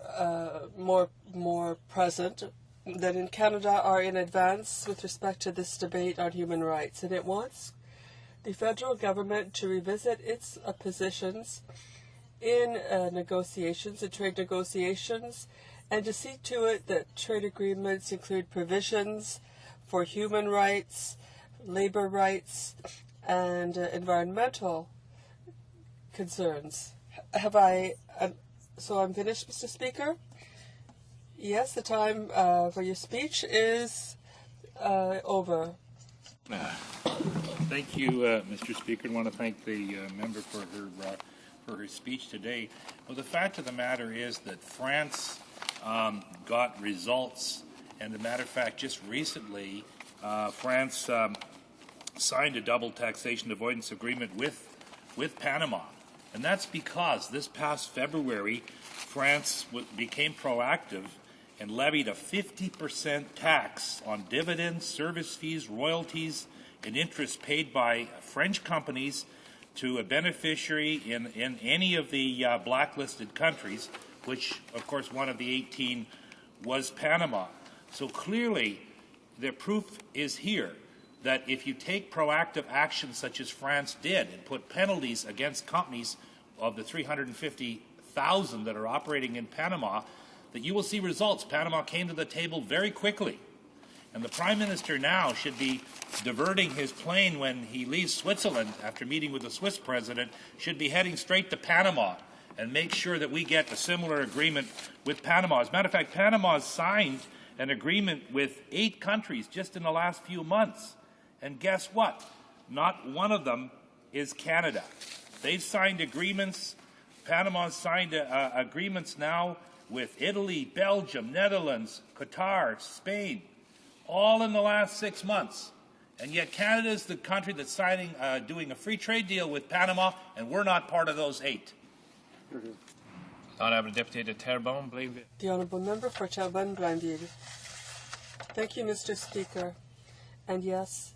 more present than in Canada, are in advance with respect to this debate on human rights. And it wants the federal government to revisit its positions in negotiations and trade negotiations, and to see to it that trade agreements include provisions for human rights, labor rights, and environmental concerns. So I'm finished, Mr. Speaker? Yes, the time for your speech is over. Thank you, Mr. Speaker. I want to thank the member for her speech today. Well, the fact of the matter is that France got results, and as a matter of fact, just recently, France signed a double taxation avoidance agreement with Panama. And that's because this past February, France became proactive and levied a 50% tax on dividends, service fees, royalties, and interest paid by French companies to a beneficiary in any of the blacklisted countries, which, of course, one of the 18 was Panama. So clearly, the proof is here that if you take proactive action such as France did and put penalties against companies of the 350,000 that are operating in Panama, that you will see results. Panama came to the table very quickly. And the Prime Minister now should be diverting his plane when he leaves Switzerland after meeting with the Swiss President, should be heading straight to Panama and make sure that we get a similar agreement with Panama. As a matter of fact, Panama has signed an agreement with 8 countries just in the last few months. And guess what? Not one of them is Canada. They've signed agreements. Panama's signed agreements now with Italy, Belgium, Netherlands, Qatar, Spain, all in the last 6 months. And yet Canada is the country that's doing a free trade deal with Panama, and we're not part of those 8. Honourable Deputy Terrebonne, Blainville. The Honourable Member for Terrebonne-Blainville. Thank you, Mr. Speaker. And yes,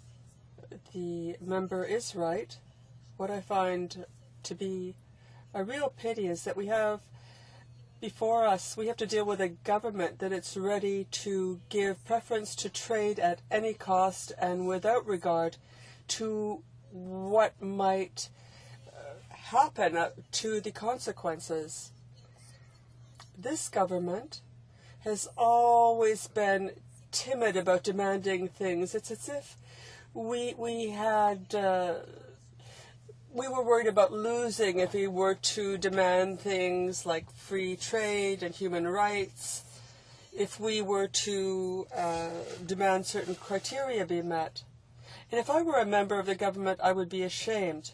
the member is right. What I find to be a real pity is that we have before us, we have to deal with a government that it's ready to give preference to trade at any cost and without regard to what might happen to the consequences. This government has always been timid about demanding things. It's as if we were worried about losing if we were to demand things like free trade and human rights, if we were to demand certain criteria be met. And if I were a member of the government, I would be ashamed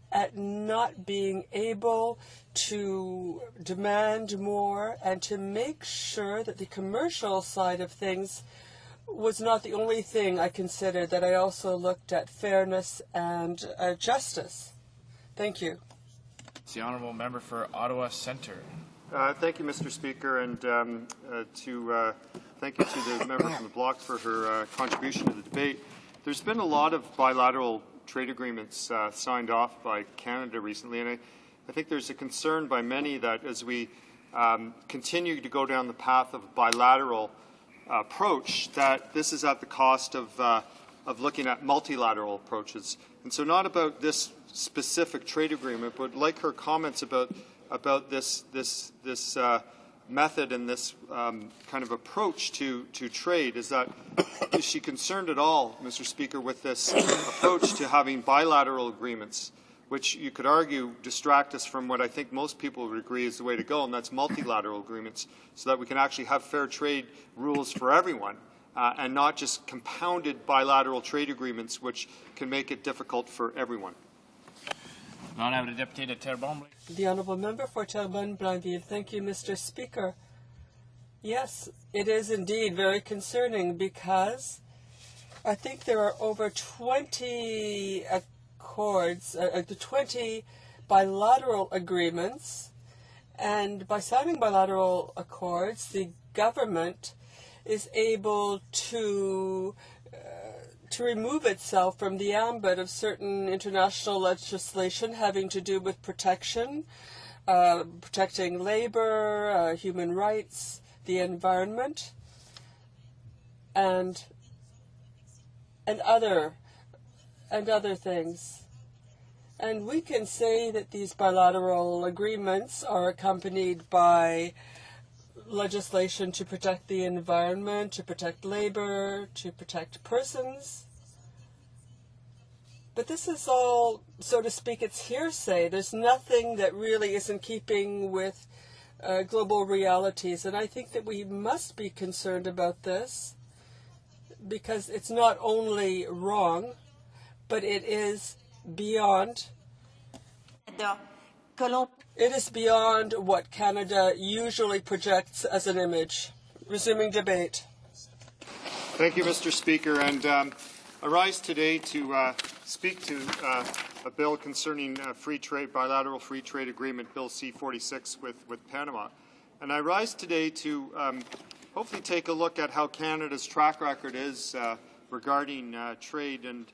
at not being able to demand more and to make sure that the commercial side of things was not the only thing I considered, that I also looked at fairness and justice. Thank you. The honourable member for Ottawa Centre. Thank you, Mr. Speaker, and thank you to the member from the bloc for her contribution to the debate. There's been a lot of bilateral trade agreements signed off by Canada recently, and I think there's a concern by many that as we continue to go down the path of bilateral approach, that this is at the cost of looking at multilateral approaches. And so not about this specific trade agreement, but like her comments about this method and this kind of approach to trade, is she concerned at all, Mr. Speaker, with this approach to having bilateral agreements, which you could argue distract us from what I think most people would agree is the way to go, and that's multilateral agreements, so that we can actually have fair trade rules for everyone, and not just compounded bilateral trade agreements, which can make it difficult for everyone. The honourable member for Terrebonne-Blainville. Thank you, Mr. Speaker. Yes, it is indeed very concerning because I think there are over 20 accords, 20 bilateral agreements, and by signing bilateral accords, the government is able to remove itself from the ambit of certain international legislation having to do with protection, protecting labor, human rights, the environment, and other things. And we can say that these bilateral agreements are accompanied by legislation to protect the environment, to protect labor, to protect persons. But this is all, so to speak, it's hearsay. There's nothing that really is in keeping with global realities. And I think that we must be concerned about this because it's not only wrong, but it is beyond. It is beyond what Canada usually projects as an image. Resuming debate. Thank you, Mr. Speaker. And I rise today to speak to a bill concerning free trade, bilateral free trade agreement, Bill C-46 with Panama. And I rise today to hopefully take a look at how Canada's track record is regarding trade, and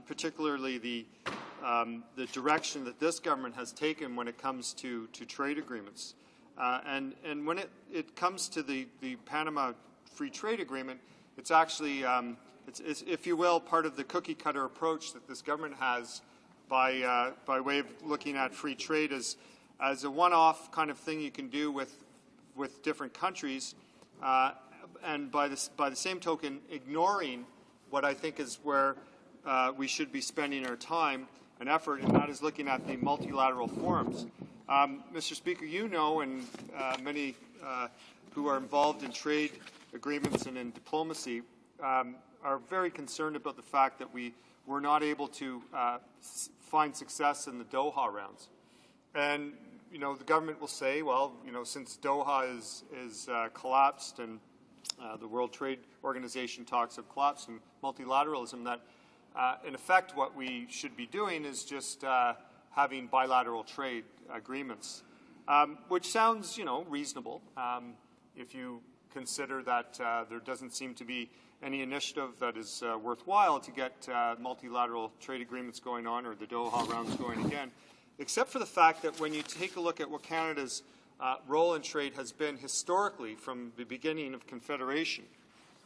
particularly the direction that this government has taken when it comes to trade agreements. And when it comes to the Panama Free Trade Agreement, it's actually, it's, if you will, part of the cookie-cutter approach that this government has by way of looking at free trade as a one-off kind of thing you can do with different countries, and by the same token, ignoring what I think is where we should be spending our time and effort, and that is looking at the multilateral forums. Mr. Speaker, you know, and many who are involved in trade agreements and in diplomacy are very concerned about the fact that we were not able to find success in the Doha rounds. And, you know, the government will say, well, you know, since Doha is collapsed and the World Trade Organization talks of collapse and multilateralism, that in effect what we should be doing is just having bilateral trade agreements, which sounds, you know, reasonable if you consider that there doesn't seem to be any initiative that is worthwhile to get multilateral trade agreements going on, or the Doha rounds going again, except for the fact that when you take a look at what Canada's role in trade has been historically from the beginning of Confederation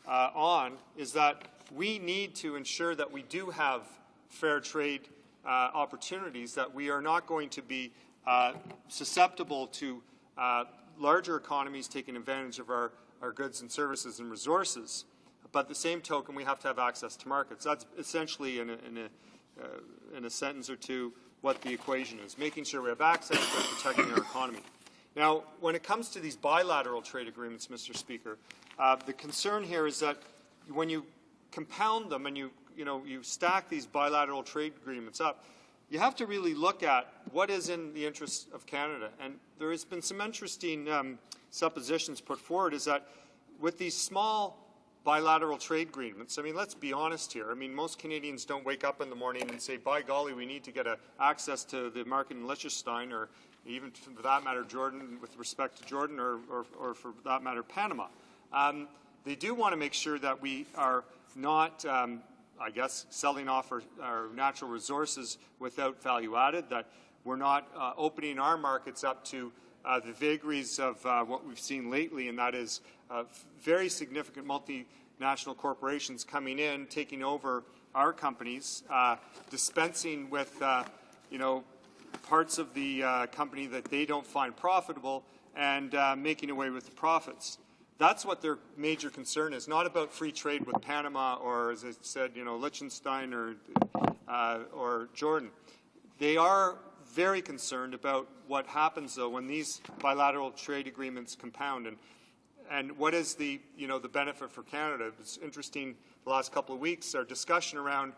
on, is that we need to ensure that we do have fair trade opportunities, that we are not going to be susceptible to larger economies taking advantage of our goods and services and resources. But at the same token, we have to have access to markets. That's essentially, in a sentence or two, what the equation is, making sure we have access to protecting our economy. Now, when it comes to these bilateral trade agreements, Mr. Speaker, the concern here is that when you compound them and you stack these bilateral trade agreements up, you have to really look at what is in the interest of Canada. And there has been some interesting suppositions put forward, is that with these small bilateral trade agreements. I mean, let's be honest here. I mean, most Canadians don't wake up in the morning and say, by golly, we need to get access to the market in Liechtenstein, or even for that matter, Jordan, with respect to Jordan, or for that matter, Panama. They do want to make sure that we are not, I guess, selling off our natural resources without value added, that we're not opening our markets up to the vagaries of what we've seen lately, and that is very significant multinational corporations coming in, taking over our companies, dispensing with, parts of the company that they don't find profitable, and making away with the profits. That's what their major concern is, not about free trade with Panama or, as I said, Liechtenstein or Jordan. They are very concerned about what happens, though, when these bilateral trade agreements compound, and what is the the benefit for Canada. It's interesting. The last couple of weeks, our discussion around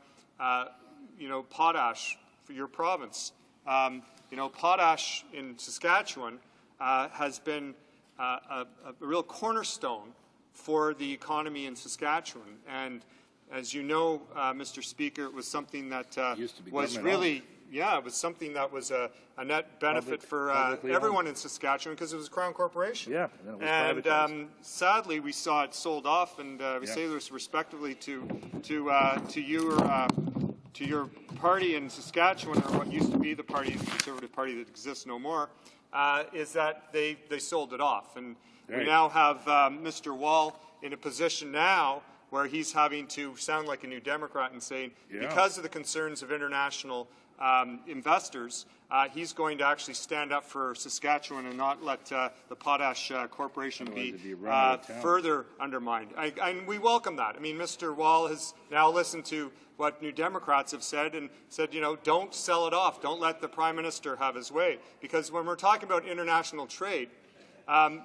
potash for your province. Potash in Saskatchewan has been a real cornerstone for the economy in Saskatchewan, and as you know, Mr. Speaker, it was something that was really. Yeah, it was something that was a net benefit for everyone in Saskatchewan because it was a Crown Corporation. Yeah, and sadly, we saw it sold off, and we say this respectively to your party in Saskatchewan, or what used to be the party, the Conservative Party that exists no more, is that they sold it off, and we now have Mr. Wall in a position now where he's having to sound like a New Democrat and saying, because of the concerns of international investors, he's going to actually stand up for Saskatchewan and not let the Potash Corporation be further undermined. And we welcome that. I mean, Mr. Wall has now listened to what New Democrats have said and said, don't sell it off. Don't let the Prime Minister have his way. Because when we're talking about international trade,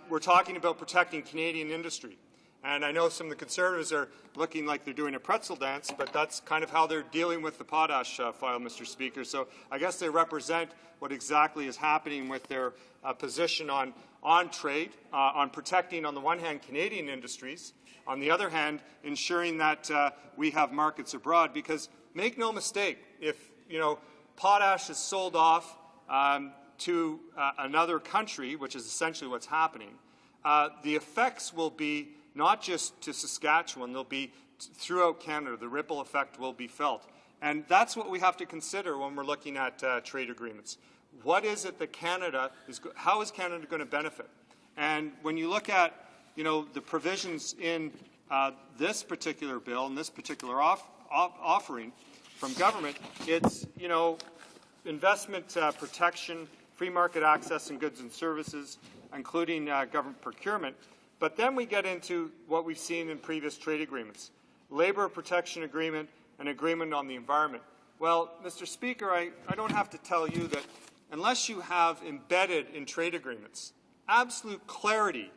we're talking about protecting Canadian industry. And I know some of the Conservatives are looking like they're doing a pretzel dance, but that's kind of how they're dealing with the potash file, Mr. Speaker. So I guess they represent what exactly is happening with their position on trade, on protecting, on the one hand, Canadian industries, on the other hand, ensuring that we have markets abroad. Because make no mistake, if potash is sold off to another country, which is essentially what's happening, the effects will be not just to Saskatchewan, they'll be throughout Canada. The ripple effect will be felt. And that's what we have to consider when we're looking at trade agreements. What is it that how is Canada going to benefit? And when you look at, the provisions in this particular bill and this particular offering from government, it's, investment protection, free market access in goods and services, including government procurement. But then we get into what we've seen in previous trade agreements, labor protection agreement, and agreement on the environment. Well, Mr. Speaker, I don't have to tell you that unless you have embedded in trade agreements absolute clarity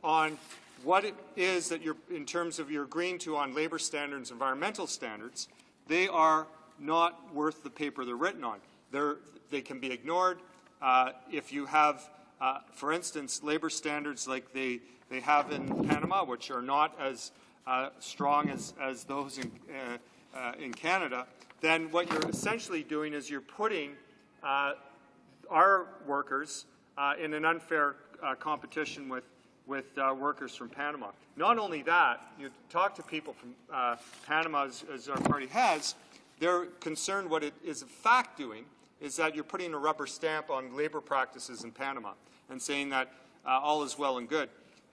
on what it is that you're, in terms of you're agreeing to on labor standards, environmental standards, they are not worth the paper they're written on. They can be ignored. If you have, for instance, labor standards like they have in Panama, which are not as strong as those in Canada, then what you're essentially doing is you're putting our workers in an unfair competition with workers from Panama. Not only that, you talk to people from Panama, as our party has, they're concerned what it is in fact doing is that you're putting a rubber stamp on labor practices in Panama and saying that all is well and good.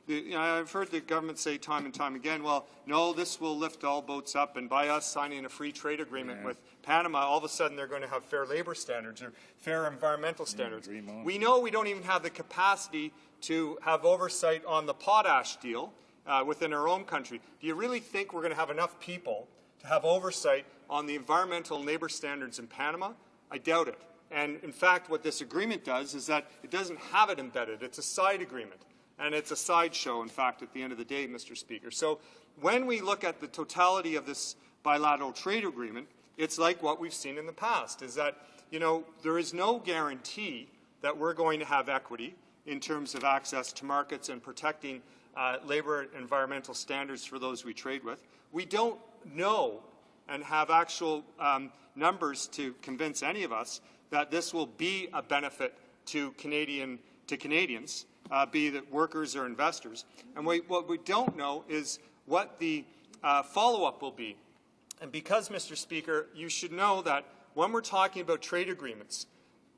I've heard the government say time and time again, well, no, this will lift all boats up, and by us signing a free trade agreement with Panama, all of a sudden they're going to have fair labor standards or fair environmental standards. We know we don't even have the capacity to have oversight on the potash deal within our own country. Do you really think we're going to have enough people to have oversight on the environmental and labor standards in Panama? I doubt it. And in fact, what this agreement does is that it doesn't have it embedded. It's a side agreement. And it's a sideshow, in fact, at the end of the day, Mr. Speaker. So when we look at the totality of this bilateral trade agreement, it's like what we've seen in the past, is that, there is no guarantee that we're going to have equity in terms of access to markets and protecting labor and environmental standards for those we trade with. We don't know and have actual numbers to convince any of us that this will be a benefit to Canadians, be that workers or investors. And what we don't know is what the follow-up will be. And because, Mr. Speaker, you should know that when we're talking about trade agreements,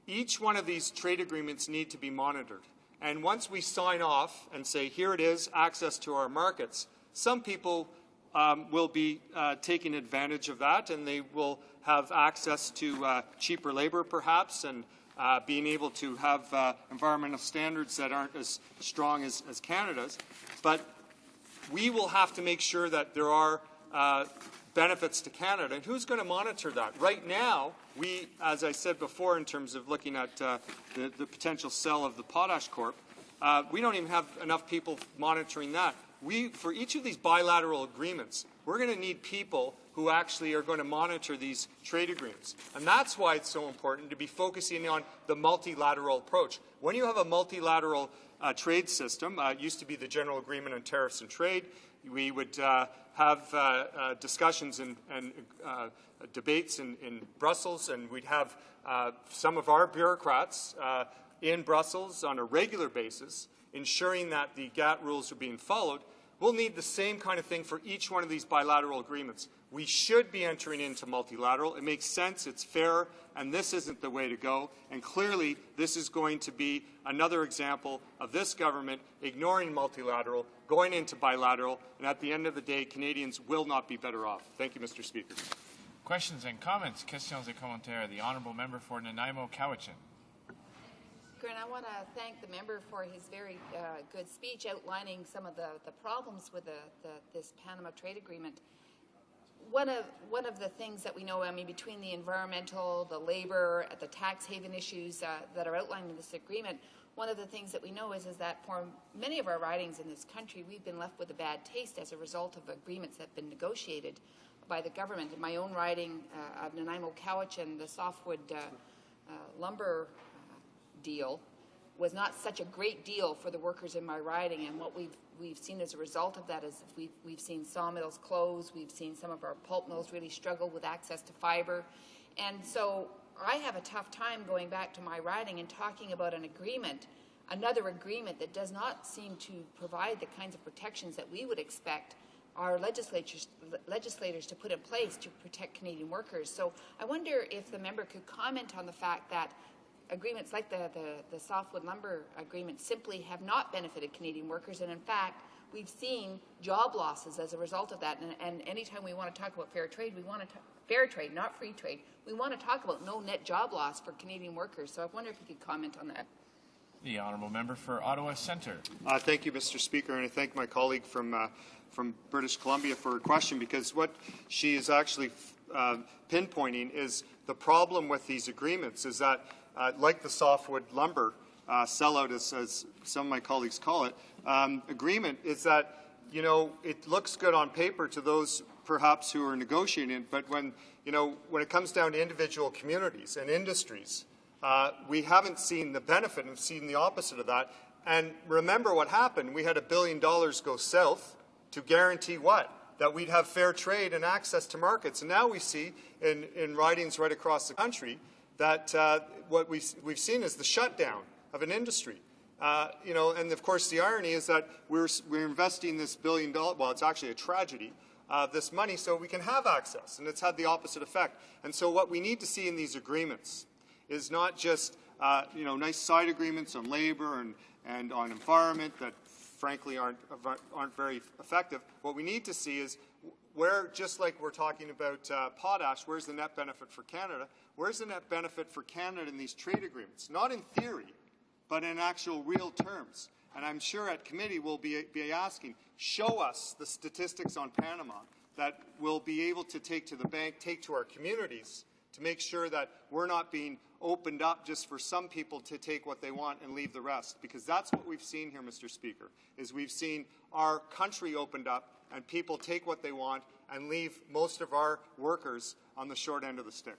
each one of these trade agreements need to be monitored. And once we sign off and say, here it is, access to our markets, some people will be taking advantage of that, and they will have access to cheaper labor, perhaps, and being able to have environmental standards that aren't as strong as Canada's. But we will have to make sure that there are benefits to Canada. And who's going to monitor that? Right now, we, as I said before, in terms of looking at the potential sale of the Potash Corp, we don't even have enough people monitoring that. For each of these bilateral agreements, we're going to need people who actually are going to monitor these trade agreements. And that's why it's so important to be focusing on the multilateral approach. When you have a multilateral trade system, it used to be the General Agreement on Tariffs and Trade, we would have discussions and debates in Brussels, and we'd have some of our bureaucrats in Brussels on a regular basis, ensuring that the GATT rules are being followed. We'll need the same kind of thing for each one of these bilateral agreements. We should be entering into multilateral. It makes sense, it's fair, and this isn't the way to go. And clearly, this is going to be another example of this government ignoring multilateral, going into bilateral, and at the end of the day, Canadians will not be better off. Thank you, Mr. Speaker. Questions and comments. Questions et commentaires. The honourable member for Nanaimo Cowichan. And I want to thank the member for his very good speech outlining some of the problems with this Panama trade agreement. One of the things that we know, I mean, between the environmental, the labor, the tax haven issues that are outlined in this agreement, one of the things that we know is that for many of our ridings in this country, we've been left with a bad taste as a result of agreements that have been negotiated by the government. In my own riding of Nanaimo Cowichan, the softwood lumber deal was not such a great deal for the workers in my riding, and what we've seen as a result of that is we've seen sawmills close, we've seen some of our pulp mills really struggle with access to fiber, and so I have a tough time going back to my riding and talking about an agreement, another agreement that does not seem to provide the kinds of protections that we would expect our legislators to put in place to protect Canadian workers. So I wonder if the member could comment on the fact that agreements like the softwood lumber agreement simply have not benefited Canadian workers, and in fact, we've seen job losses as a result of that. And anytime we want to talk about fair trade, we want to fair trade, not free trade. We want to talk about no net job loss for Canadian workers. So I wonder if you could comment on that. The honourable member for Ottawa Centre. Thank you, Mr. Speaker, and I thank my colleague from British Columbia for her question, because what she is actually pinpointing is the problem with these agreements is that like the softwood lumber sellout, as some of my colleagues call it, agreement is that, you know, it looks good on paper to those perhaps who are negotiating, but when it comes down to individual communities and industries, we haven't seen the benefit and we've seen the opposite of that. And remember what happened. We had $1 billion go south to guarantee what? That we'd have fair trade and access to markets. And now we see in ridings right across the country that what we've seen is the shutdown of an industry. And of course the irony is that we're investing this $1 billion, well, it's actually a tragedy, this money so we can have access, and it's had the opposite effect. And so what we need to see in these agreements is not just nice side agreements on labor and on environment that frankly aren't very effective. What we need to see is where, just like we're talking about potash, where's the net benefit for Canada? Where's the net benefit for Canada in these trade agreements? Not in theory, but in actual real terms. And I'm sure at committee we'll be asking, show us the statistics on Panama that we'll be able to take to the bank, take to our communities, to make sure that we're not being opened up just for some people to take what they want and leave the rest. Because that's what we've seen here, Mr. Speaker, is we've seen our country opened up and people take what they want and leave most of our workers on the short end of the stick.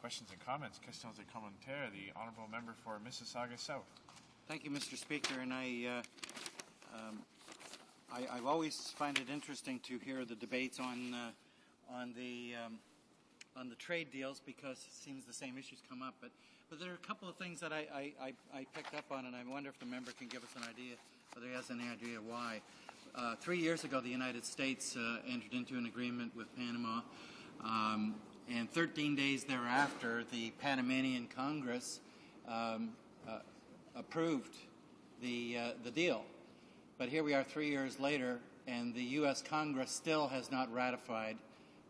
Questions and comments. Questions et commentaires. The honourable member for Mississauga South. Thank you, Mr. Speaker, and I I always find it interesting to hear the debates on the trade deals because it seems the same issues come up. But there are a couple of things that I picked up on, and I wonder if the member can give us an idea, whether he has any idea why. 3 years ago, the United States entered into an agreement with Panama, and 13 days thereafter, the Panamanian Congress approved the deal. But here we are 3 years later, and the U.S. Congress still has not ratified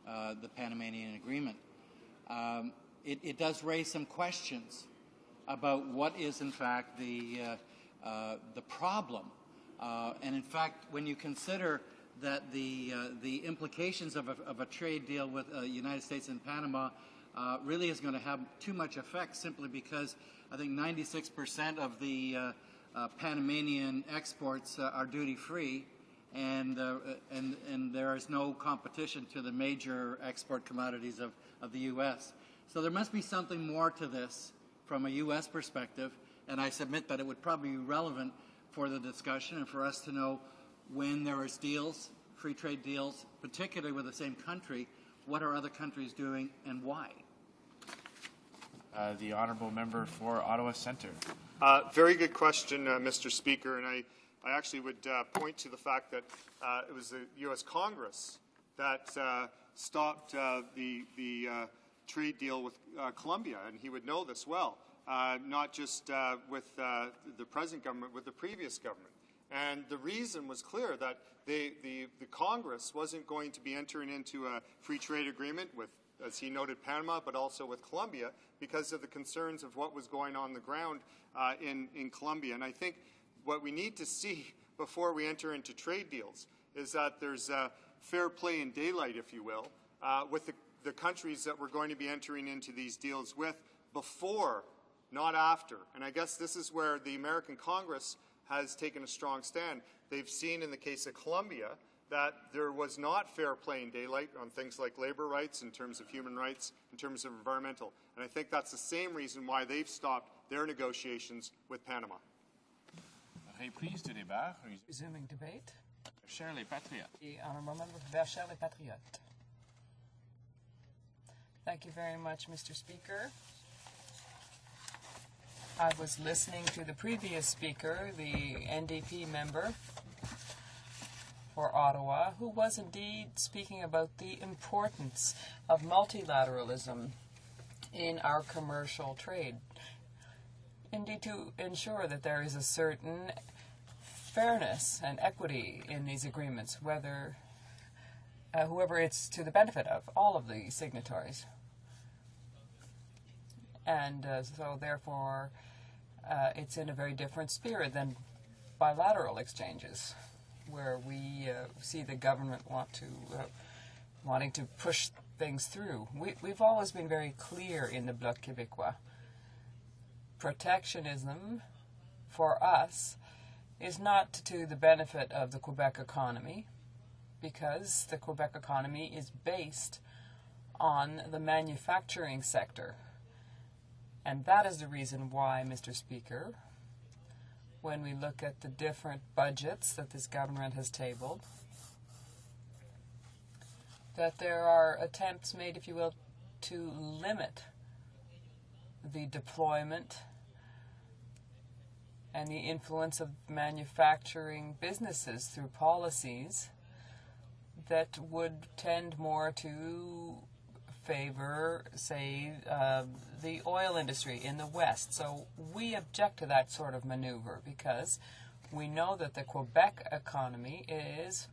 the Panamanian Agreement. It does raise some questions about what is, in fact, the problem. And in fact, when you consider that the implications of a trade deal with the United States and Panama really is going to have too much effect, simply because I think 96% of the Panamanian exports are duty-free, and there is no competition to the major export commodities of the U.S. So there must be something more to this from a U.S. perspective, and I submit that it would probably be relevant for the discussion and for us to know when there is deals, free trade deals, particularly with the same country, what are other countries doing and why? The honourable member for Ottawa Centre. Very good question, Mr. Speaker, and I actually would point to the fact that it was the U.S. Congress that stopped the trade deal with Colombia, and he would know this well, not just with the present government, with the previous government. And the reason was clear, that the Congress wasn't going to be entering into a free trade agreement with, as he noted, Panama, but also with Colombia, because of the concerns of what was going on the ground in Colombia. And I think what we need to see before we enter into trade deals is that there's fair play and daylight, if you will, with the countries that we're going to be entering into these deals with before, not after. And I guess this is where the American Congress has taken a strong stand. They've seen in the case of Colombia that there was not fair play and daylight on things like labor rights, in terms of human rights, in terms of environmental. And I think that's the same reason why they've stopped their negotiations with Panama. Reprise du débat. Resuming debate. Chers les patriotes. The honourable member for Verchères les Patriotes. Thank you very much, Mr. Speaker. I was listening to the previous speaker, the NDP member for Ottawa, who was indeed speaking about the importance of multilateralism in our commercial trade. Indeed, to ensure that there is a certain fairness and equity in these agreements, whether whoever it's to the benefit of, all of the signatories. And so therefore it's in a very different spirit than bilateral exchanges, where we see the government wanting to push things through. We've always been very clear in the Bloc Québécois. Protectionism for us is not to the benefit of the Quebec economy, because the Quebec economy is based on the manufacturing sector. And that is the reason why, Mr. Speaker, when we look at the different budgets that this government has tabled, that there are attempts made, if you will, to limit the deployment and the influence of manufacturing businesses through policies that would tend more to favor, say, the oil industry in the West. So we object to that sort of maneuver, because we know that the Quebec economy is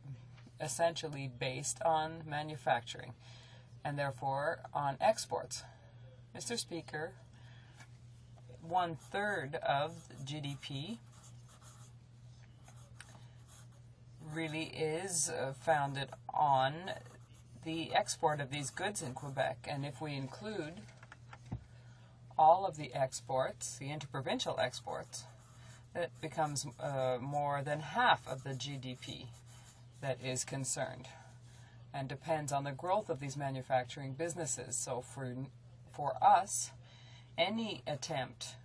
essentially based on manufacturing and therefore on exports. Mr. Speaker, 1/3 of GDP really is founded on the export of these goods in Quebec. And if we include all of the exports, the interprovincial exports, it becomes more than half of the GDP that is concerned, and depends on the growth of these manufacturing businesses. So for us, any attempt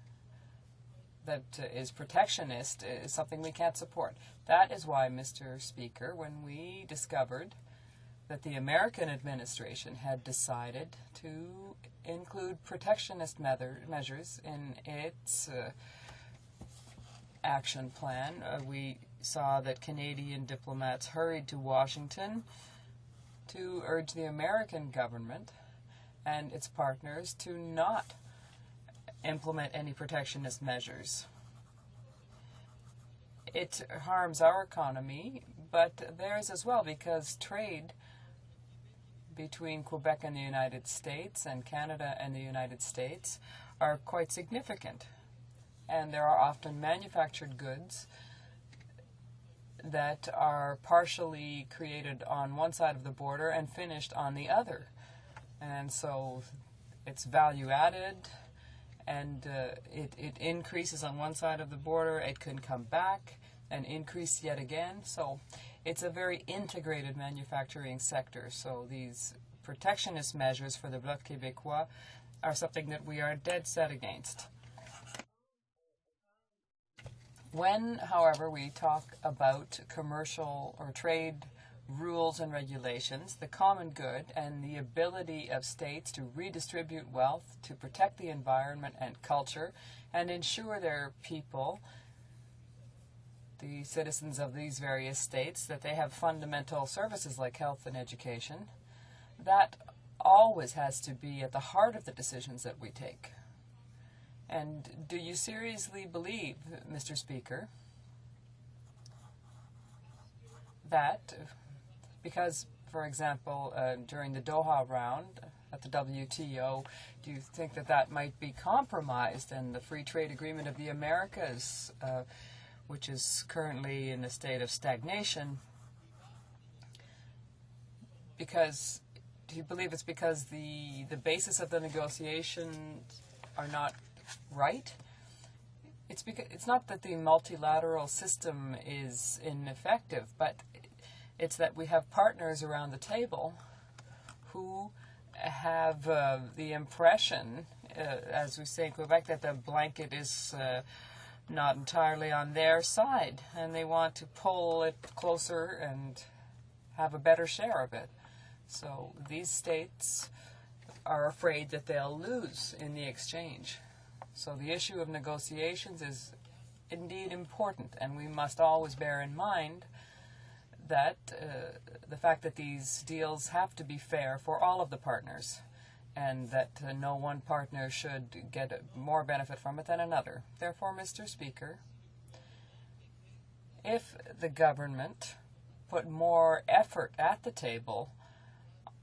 that is protectionist is something we can't support. That is why, Mr. Speaker, when we discovered that the American administration had decided to include protectionist measures in its action plan, we saw that Canadian diplomats hurried to Washington to urge the American government and its partners to not implement any protectionist measures. It harms our economy, but theirs as well, because trade between Quebec and the United States and Canada and the United States are quite significant. And there are often manufactured goods that are partially created on one side of the border and finished on the other. And so it's value added, and it increases on one side of the border, it can come back and increase yet again. So it's a very integrated manufacturing sector. So these protectionist measures for the Bloc Québécois are something that we are dead set against. When, however, we talk about commercial or trade rules and regulations, the common good, and the ability of states to redistribute wealth, to protect the environment and culture, and ensure their people, the citizens of these various states, that they have fundamental services like health and education, that always has to be at the heart of the decisions that we take. And do you seriously believe, Mr. Speaker, that because, for example, during the Doha round at the WTO, do you think that that might be compromised and the free trade agreement of the Americas, which is currently in a state of stagnation, because do you believe it's because the basis of the negotiations are not right? It's not that the multilateral system is ineffective, but it's that we have partners around the table who have the impression, as we say in Quebec, that the blanket is not entirely on their side, and they want to pull it closer and have a better share of it. So these states are afraid that they'll lose in the exchange. So the issue of negotiations is indeed important, and we must always bear in mind that the fact that these deals have to be fair for all of the partners, and that no one partner should get more benefit from it than another. Therefore, Mr. Speaker, if the government put more effort at the table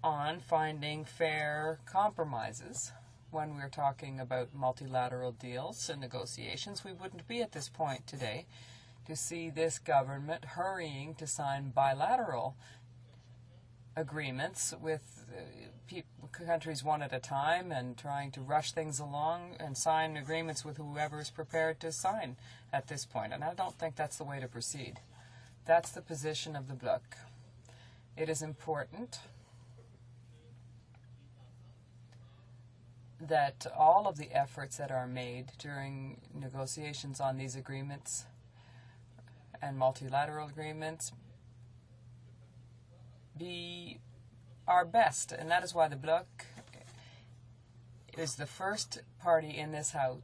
on finding fair compromises when we're talking about multilateral deals and negotiations, we wouldn't be at this point today to see this government hurrying to sign bilateral agreements with countries one at a time and trying to rush things along and sign agreements with whoever is prepared to sign at this point. And I don't think that's the way to proceed. That's the position of the Bloc. It is important that all of the efforts that are made during negotiations on these agreements and multilateral agreements be our best. And that is why the Bloc is the first party in this House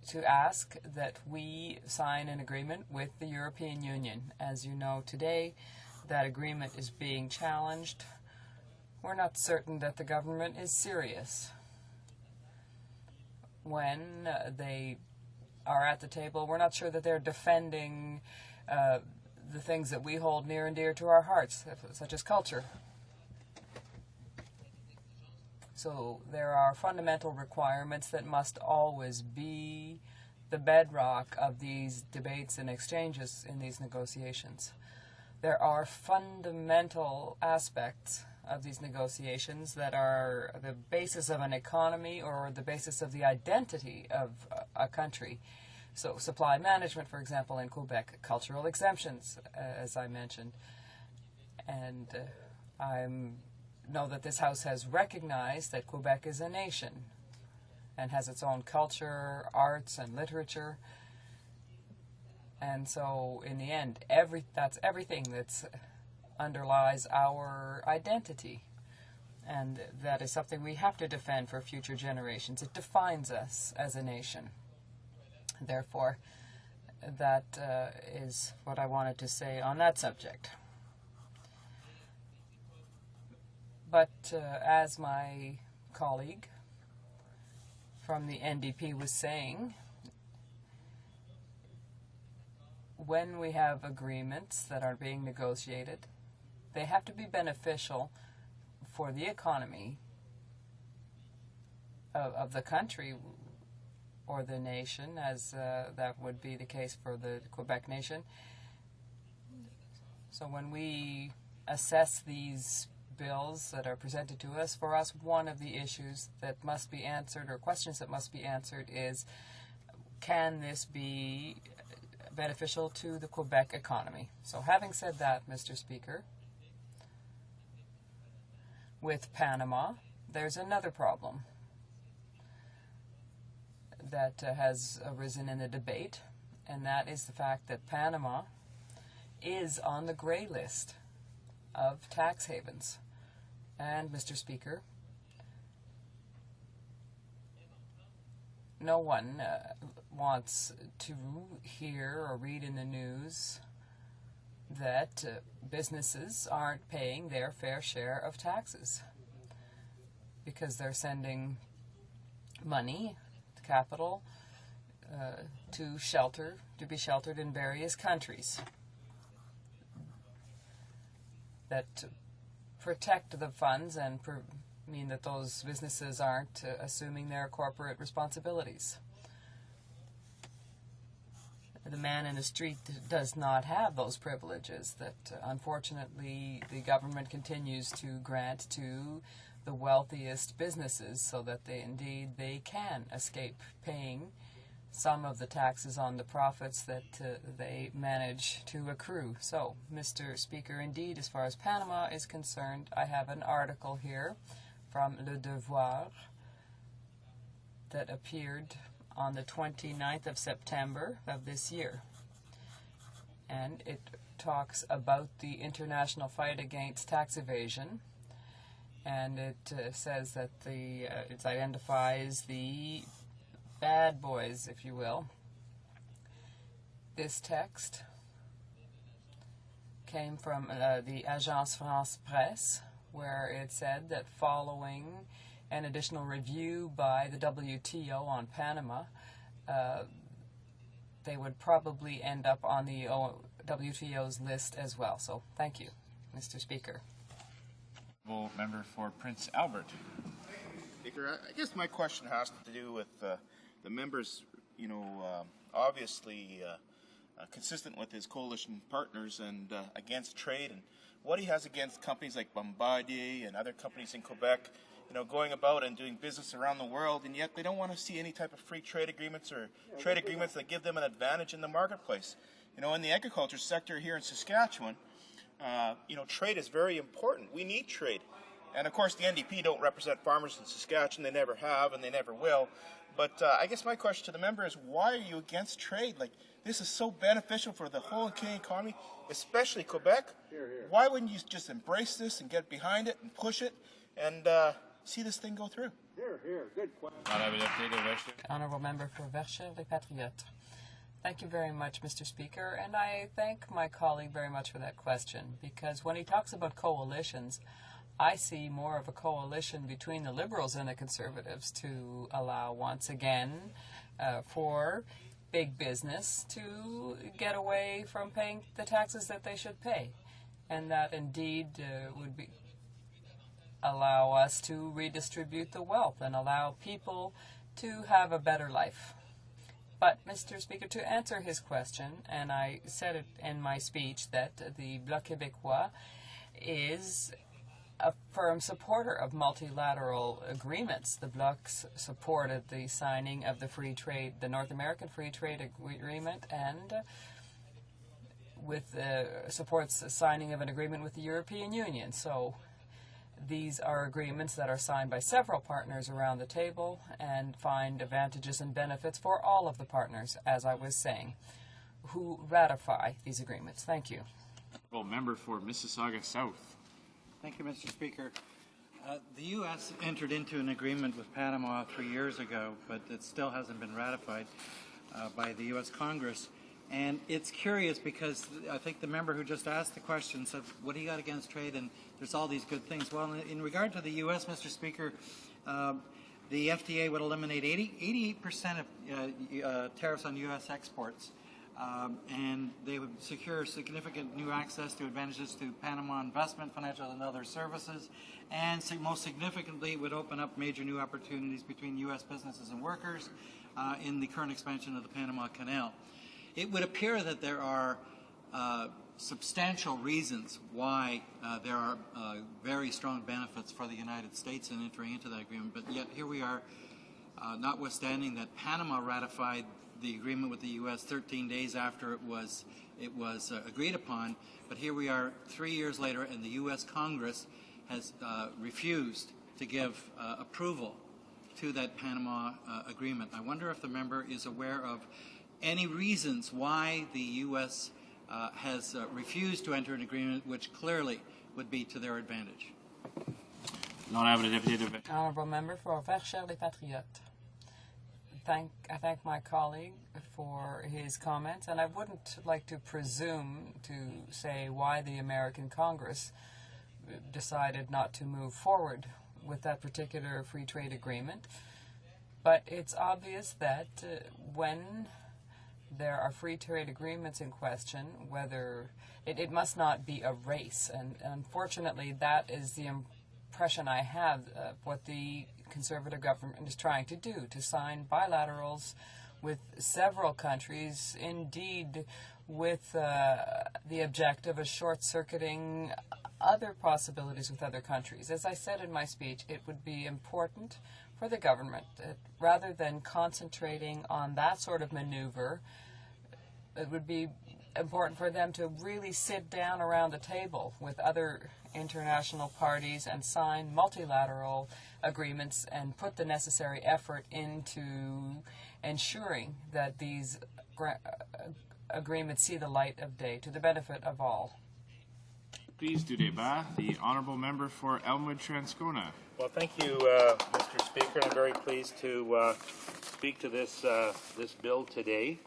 to ask that we sign an agreement with the European Union. As you know, today that agreement is being challenged. We're not certain that the government is serious when they are at the table. We're not sure that they're defending the things that we hold near and dear to our hearts, such as culture. So there are fundamental requirements that must always be the bedrock of these debates and exchanges in these negotiations. There are fundamental aspects of these negotiations that are the basis of an economy or the basis of the identity of a country. So supply management, for example, in Quebec, cultural exemptions, as I mentioned. And I know that this House has recognized that Quebec is a nation and has its own culture, arts, and literature. And so, in the end, that's everything that underlies our identity. And that is something we have to defend for future generations. It defines us as a nation. Therefore, that is what I wanted to say on that subject. But as my colleague from the NDP was saying, when we have agreements that are being negotiated, they have to be beneficial for the economy of the country or the nation, as that would be the case for the Quebec nation. So when we assess these bills that are presented to us, for us, one of the issues that must be answered, or questions that must be answered, is can this be beneficial to the Quebec economy? So having said that, Mr. Speaker, with Panama, there's another problem that has arisen in the debate, and that is the fact that Panama is on the gray list of tax havens. And, Mr. Speaker, no one wants to hear or read in the news that businesses aren't paying their fair share of taxes because they're sending money, capital, to be sheltered in various countries that protect the funds and mean that those businesses aren't assuming their corporate responsibilities. The man in the street does not have those privileges that, unfortunately, the government continues to grant to the wealthiest businesses so that they can escape paying some of the taxes on the profits that they manage to accrue. So, Mr. Speaker, indeed, as far as Panama is concerned, I have an article here from Le Devoir that appeared on the 29th of September of this year. And it talks about the international fight against tax evasion. And it says that it identifies the bad boys, if you will. This text came from the Agence France Presse, where it said that following an additional review by the WTO on Panama, they would probably end up on the WTO's list as well. So thank you, Mr. Speaker. Member for Prince Albert. Speaker, I guess my question has to do with the members, obviously consistent with his coalition partners and against trade, and what he has against companies like Bombardier and other companies in Quebec, going about and doing business around the world, and yet they don't want to see any type of free trade agreements or trade agreements that give them an advantage in the marketplace. In the agriculture sector here in Saskatchewan, trade is very important. We need trade. And of course the NDP don't represent farmers in Saskatchewan. They never have and they never will. But I guess my question to the member is, why are you against trade? Like, this is so beneficial for the whole Canadian economy, especially Quebec. Why wouldn't you just embrace this and get behind it and push it and see this thing go through? Good question. Honourable Member for Verchères les Patriotes. Thank you very much, Mr. Speaker, and I thank my colleague very much for that question, because when he talks about coalitions, I see more of a coalition between the Liberals and the Conservatives to allow, once again, for big business to get away from paying the taxes that they should pay. And that indeed would allow us to redistribute the wealth and allow people to have a better life. But, Mr. Speaker, to answer his question, and I said it in my speech, that the Bloc Québécois is a firm supporter of multilateral agreements. The Bloc supported the signing of the North American Free Trade Agreement, and supports the signing of an agreement with the European Union. So these are agreements that are signed by several partners around the table and find advantages and benefits for all of the partners, as I was saying. who ratify these agreements. Thank you. Member for Mississauga South. Thank you, Mr. Speaker. The U.S. entered into an agreement with Panama 3 years ago, but it still hasn't been ratified by the U.S. Congress. And it's curious because I think the member who just asked the question said, what do you got against trade? And there's all these good things. Well, in regard to the U.S., Mr. Speaker, the FTA would eliminate 88% of tariffs on U.S. exports. And they would secure significant new access to advantages to Panama investment, financial and other services, and most significantly, it would open up major new opportunities between U.S. businesses and workers in the current expansion of the Panama Canal. It would appear that there are substantial reasons why there are very strong benefits for the United States in entering into that agreement, but yet here we are, notwithstanding that Panama ratified the agreement with the U.S. 13 days after it was agreed upon, but here we are 3 years later, and the U.S. Congress has refused to give approval to that Panama agreement. I wonder if the member is aware of any reasons why the U.S. Has refused to enter an agreement which clearly would be to their advantage. Honourable Member for Verchères les Patriotes. I thank my colleague for his comments, and I wouldn't like to presume to say why the American Congress decided not to move forward with that particular free trade agreement. But it's obvious that when there are free trade agreements in question, whether it must not be a race, and unfortunately that is the impression I have of what the Conservative government is trying to do, to sign bilaterals with several countries, indeed with the objective of short-circuiting other possibilities with other countries. As I said in my speech, it would be important for the government, rather than concentrating on that sort of maneuver, it would be important for them to really sit down around the table with other international parties and sign multilateral agreements and put the necessary effort into ensuring that these agreements see the light of day to the benefit of all. Please do débat. The honourable member for Elmwood-Transcona. Well, thank you, Mr. Speaker. I'm very pleased to speak to this bill today.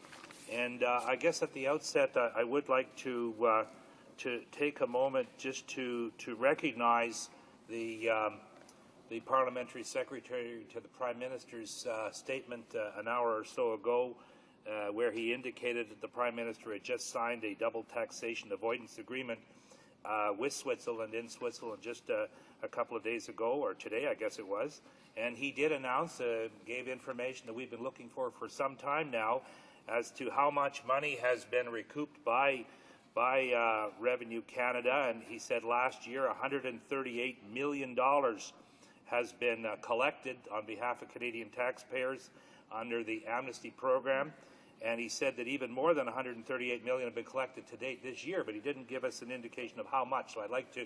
And I guess at the outset, I would like to take a moment just to recognize the Parliamentary Secretary to the Prime Minister's statement an hour or so ago, where he indicated that the Prime Minister had just signed a double taxation avoidance agreement with Switzerland, in Switzerland, just a couple of days ago, or today, I guess it was. And he did announce, gave information that we've been looking for some time now, as to how much money has been recouped by Revenue Canada. And he said last year $138 million has been collected on behalf of Canadian taxpayers under the amnesty program. And he said that even more than $138 million have been collected to date this year, but he didn't give us an indication of how much. So I'd like to,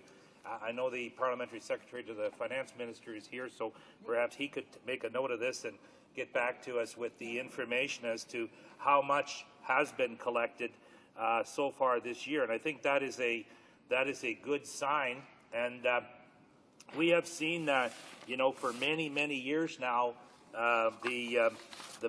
I know the Parliamentary Secretary to the Finance Minister is here, so perhaps he could make a note of this and get back to us with the information as to how much has been collected so far this year. And I think that is a good sign. And we have seen that, for many, many years now, the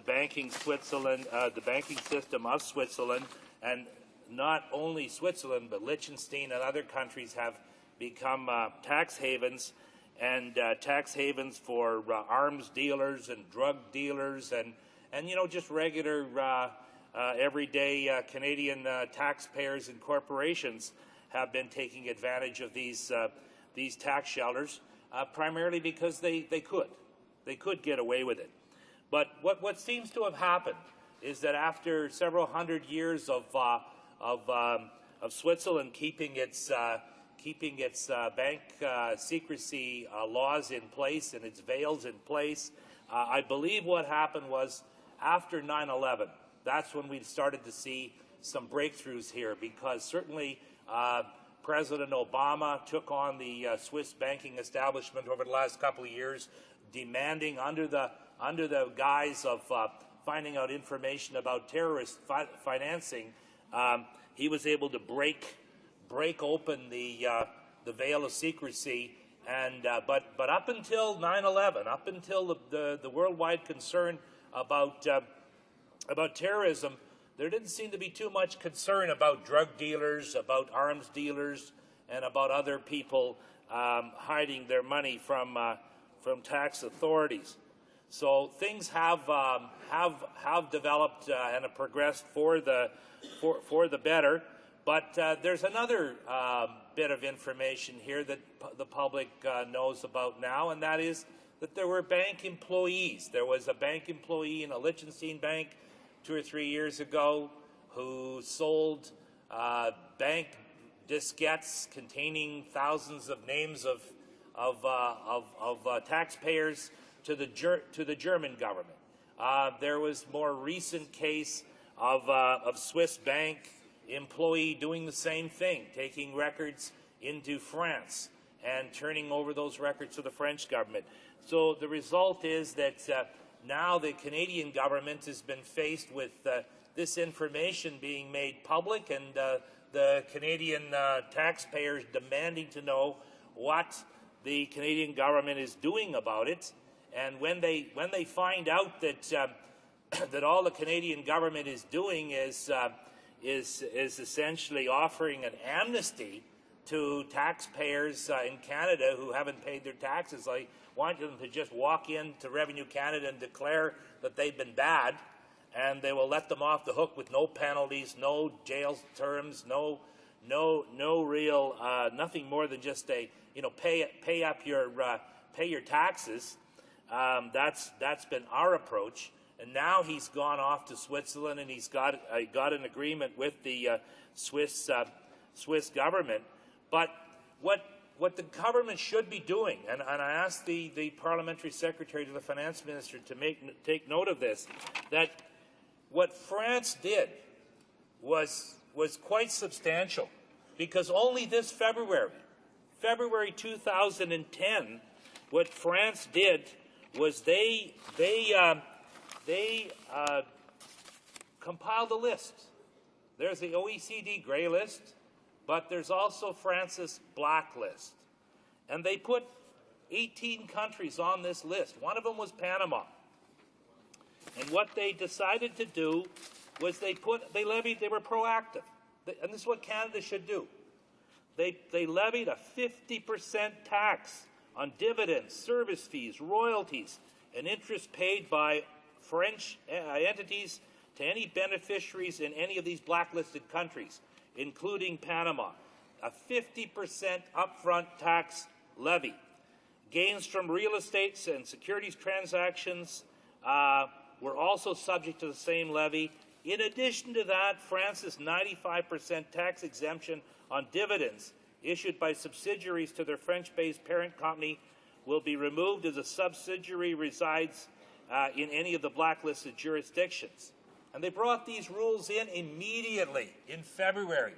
banking system of Switzerland, and not only Switzerland, but Liechtenstein and other countries have become tax havens, and tax havens for arms dealers and drug dealers and just regular everyday Canadian taxpayers and corporations have been taking advantage of these tax shelters, primarily because they could get away with it. But what seems to have happened is that after several hundred years of Switzerland keeping its bank secrecy laws in place and its veils in place, I believe what happened was after 9/11, that's when we started to see some breakthroughs here, because certainly President Obama took on the Swiss banking establishment over the last couple of years, demanding under the guise of finding out information about terrorist financing he was able to break open the veil of secrecy. And but up until 9/11, up until the worldwide concern about terrorism, there didn't seem to be too much concern about drug dealers, about arms dealers, and about other people hiding their money from tax authorities. So things have developed and have progressed for the better. But there's another bit of information here that the public knows about now, and that is that there were bank employees. There was a bank employee in a Liechtenstein bank 2 or 3 years ago who sold bank diskettes containing thousands of names of taxpayers to the German government. There was more recent case of Swiss bank employee doing the same thing, taking records into France and turning over those records to the French government. So the result is that now the Canadian government has been faced with this information being made public, and the Canadian taxpayers demanding to know what the Canadian government is doing about it. And when they find out that that all the Canadian government is doing is essentially offering an amnesty to taxpayers in Canada who haven't paid their taxes, I want them to just walk into Revenue Canada and declare that they've been bad, and they will let them off the hook with no penalties, no jail terms, no real nothing more than just a pay your taxes. That's been our approach. And now he's gone off to Switzerland, and he's got an agreement with the Swiss government. But what the government should be doing, and I asked the parliamentary secretary to the finance minister to take note of this, that what France did was quite substantial, because only this February 2010, what France did was they compiled a list. There's the OECD gray list, but there's also France's black list. And they put 18 countries on this list. One of them was Panama. And what they decided to do was they were proactive. And this is what Canada should do. They levied a 50% tax on dividends, service fees, royalties, and interest paid by French entities to any beneficiaries in any of these blacklisted countries, including Panama. A 50% upfront tax levy. Gains from real estate and securities transactions were also subject to the same levy. In addition to that, France's 95% tax exemption on dividends issued by subsidiaries to their French-based parent company will be removed as a subsidiary resides in any of the blacklisted jurisdictions. And they brought these rules in immediately in February.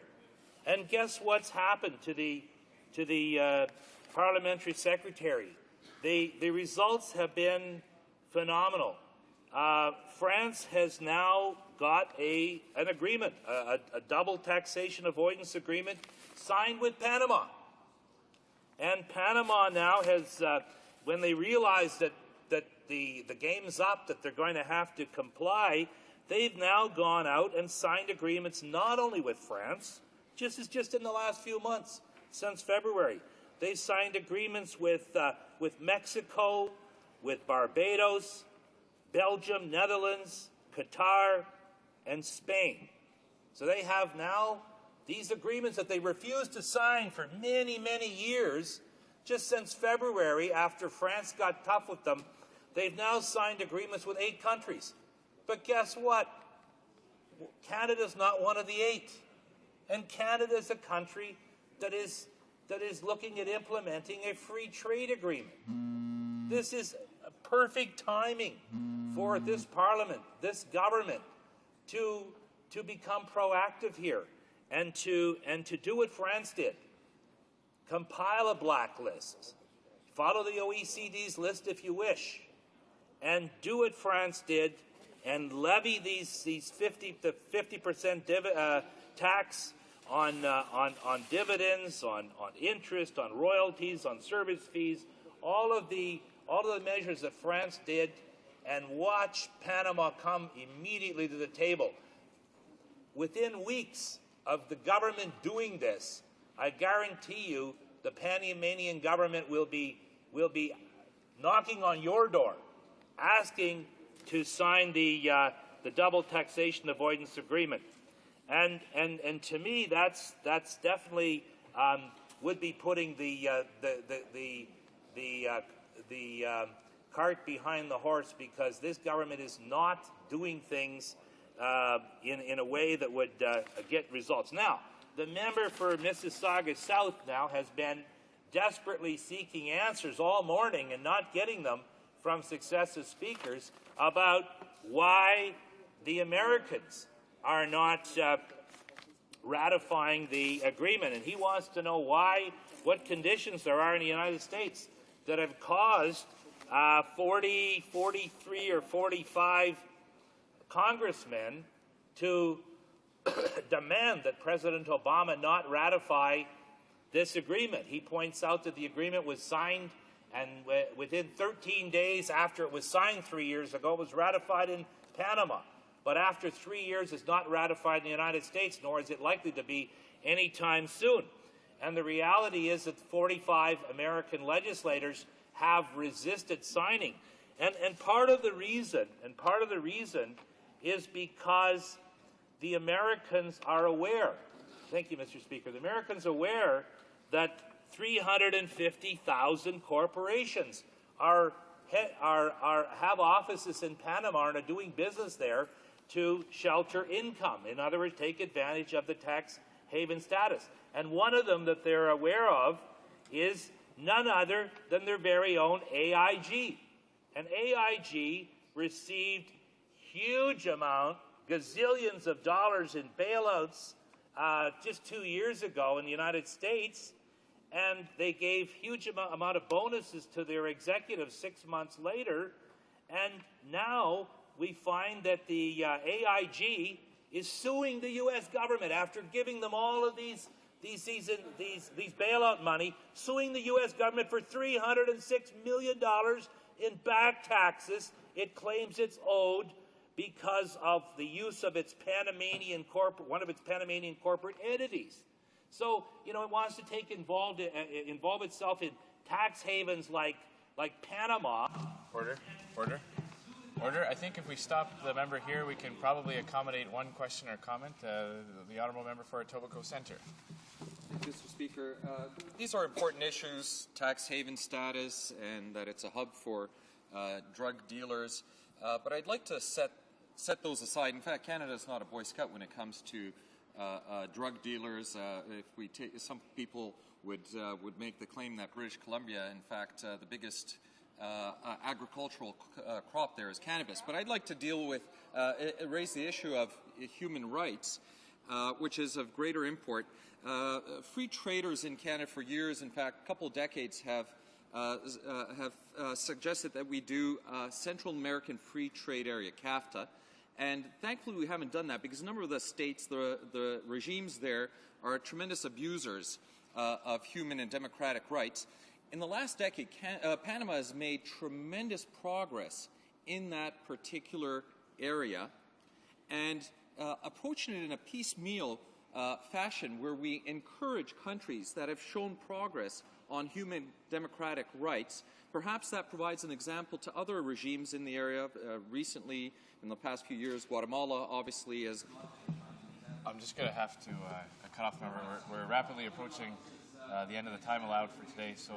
And guess what's happened to the parliamentary secretary? The results have been phenomenal. France has now got an agreement, a double taxation avoidance agreement signed with Panama. And Panama now has, when they realize that the game's up, that they're going to have to comply, they've now gone out and signed agreements not only with France, just in the last few months, since February. They signed agreements with Mexico, with Barbados, Belgium, Netherlands, Qatar, and Spain. So they have now these agreements that they refused to sign for many, many years. Just since February, after France got tough with them, they've now signed agreements with 8 countries. But guess what? Canada's not one of the 8. And Canada is a country that is looking at implementing a free trade agreement. This is perfect timing for this parliament, this government, to become proactive here and to do what France did. Compile a blacklist. Follow the OECD's list if you wish. And do what France did and levy these 50% tax on dividends, on interest, on royalties, on service fees, all of the measures that France did, and watch Panama come immediately to the table. Within weeks of the government doing this, I guarantee you the Panamanian government will be knocking on your door, asking to sign the double taxation avoidance agreement. And to me, that's definitely would be putting the cart behind the horse, because this government is not doing things in a way that would get results. Now, the member for Mississauga South now has been desperately seeking answers all morning and not getting them from successive speakers about why the Americans are not ratifying the agreement. And he wants to know what conditions there are in the United States that have caused 40, 43, or 45 congressmen to demand that President Obama not ratify this agreement. He points out that the agreement was signed, and within 13 days after it was signed 3 years ago, it was ratified in Panama. But after 3 years, it's not ratified in the United States, nor is it likely to be anytime soon. And the reality is that 45 American legislators have resisted signing. And part of the reason is because the Americans are aware, thank you, Mr. Speaker, the Americans are aware that 350,000 corporations have offices in Panama and are doing business there to shelter income. In other words, take advantage of the tax haven status. And one of them that they're aware of is none other than their very own AIG. And AIG received huge amount, gazillions of dollars in bailouts just 2 years ago in the United States, and they gave huge amount of bonuses to their executives 6 months later, and now we find that the AIG is suing the U.S. government after giving them all of these bailout money, suing the U.S. government for $306 million in back taxes it claims it's owed because of the use of its one of its Panamanian corporate entities. So, it wants to involve itself in tax havens like Panama. Order. I think if we stop the member here, we can probably accommodate one question or comment. The honourable member for Etobicoke Centre. Mr. Speaker, these are important issues, tax haven status, and that it's a hub for drug dealers. But I'd like to set those aside. In fact, Canada is not a Boy Scout when it comes to drug dealers. Some people would make the claim that British Columbia, in fact, the biggest agricultural crop there is cannabis. But I'd like to raise the issue of human rights, which is of greater import. Free traders in Canada for years, in fact, a couple of decades, have suggested that we do Central American Free Trade Area, CAFTA. And thankfully we haven't done that because a number of the states, the regimes there, are tremendous abusers of human and democratic rights. In the last decade, Panama has made tremendous progress in that particular area, and approaching it in a piecemeal fashion where we encourage countries that have shown progress on human democratic rights. Perhaps that provides an example to other regimes in the area. Recently, in the past few years, Guatemala obviously is... I'm just going to have to cut off the member. We're rapidly approaching the end of the time allowed for today, so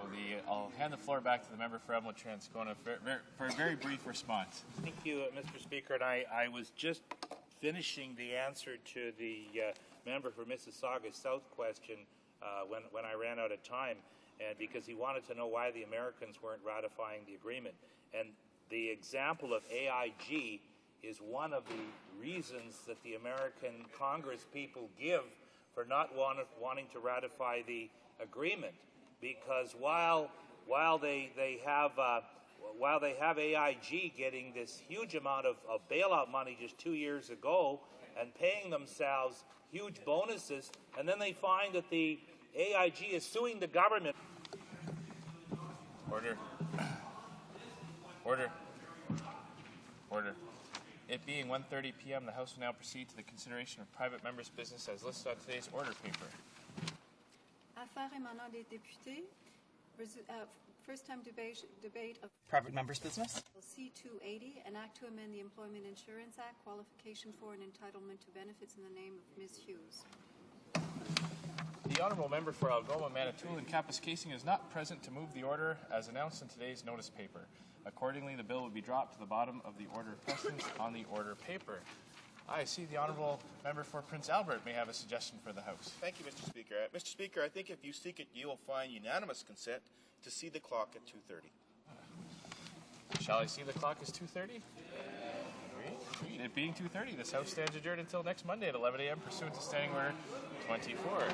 I'll hand the floor back to the member for Elmwood-Transcona for a very brief response. Thank you, Mr. Speaker. And I was just finishing the answer to the member for Mississauga South question when I ran out of time, and because he wanted to know why the Americans weren't ratifying the agreement. And the example of AIG is one of the reasons that the American Congress people give for not wanting to ratify the agreement, because while they have while they have AIG getting this huge amount of bailout money just 2 years ago and paying themselves huge bonuses, and then they find that the AIG is suing the government. Order. Order. Order. It being 1:30 p.m., the House will now proceed to the consideration of private members' business as listed on today's order paper. Affaires émanant des députés. First time debate of Private members' business. C-280, an act to amend the Employment Insurance Act, qualification for and entitlement to benefits in the name of Ms. Hughes. The honourable member for Algoma, Manitoulin, Kapuskasing is not present to move the order as announced in today's notice paper. Accordingly, the bill will be dropped to the bottom of the order of precedence on the order paper. I see the honourable member for Prince Albert may have a suggestion for the House. Thank you, Mr. Speaker. Mr. Speaker, I think if you seek it, you will find unanimous consent to see the clock at 2:30. Shall I see the clock as 2:30? Agreed. It being 2:30, this House stands adjourned until next Monday at 11 a.m. pursuant to Standing Order 24.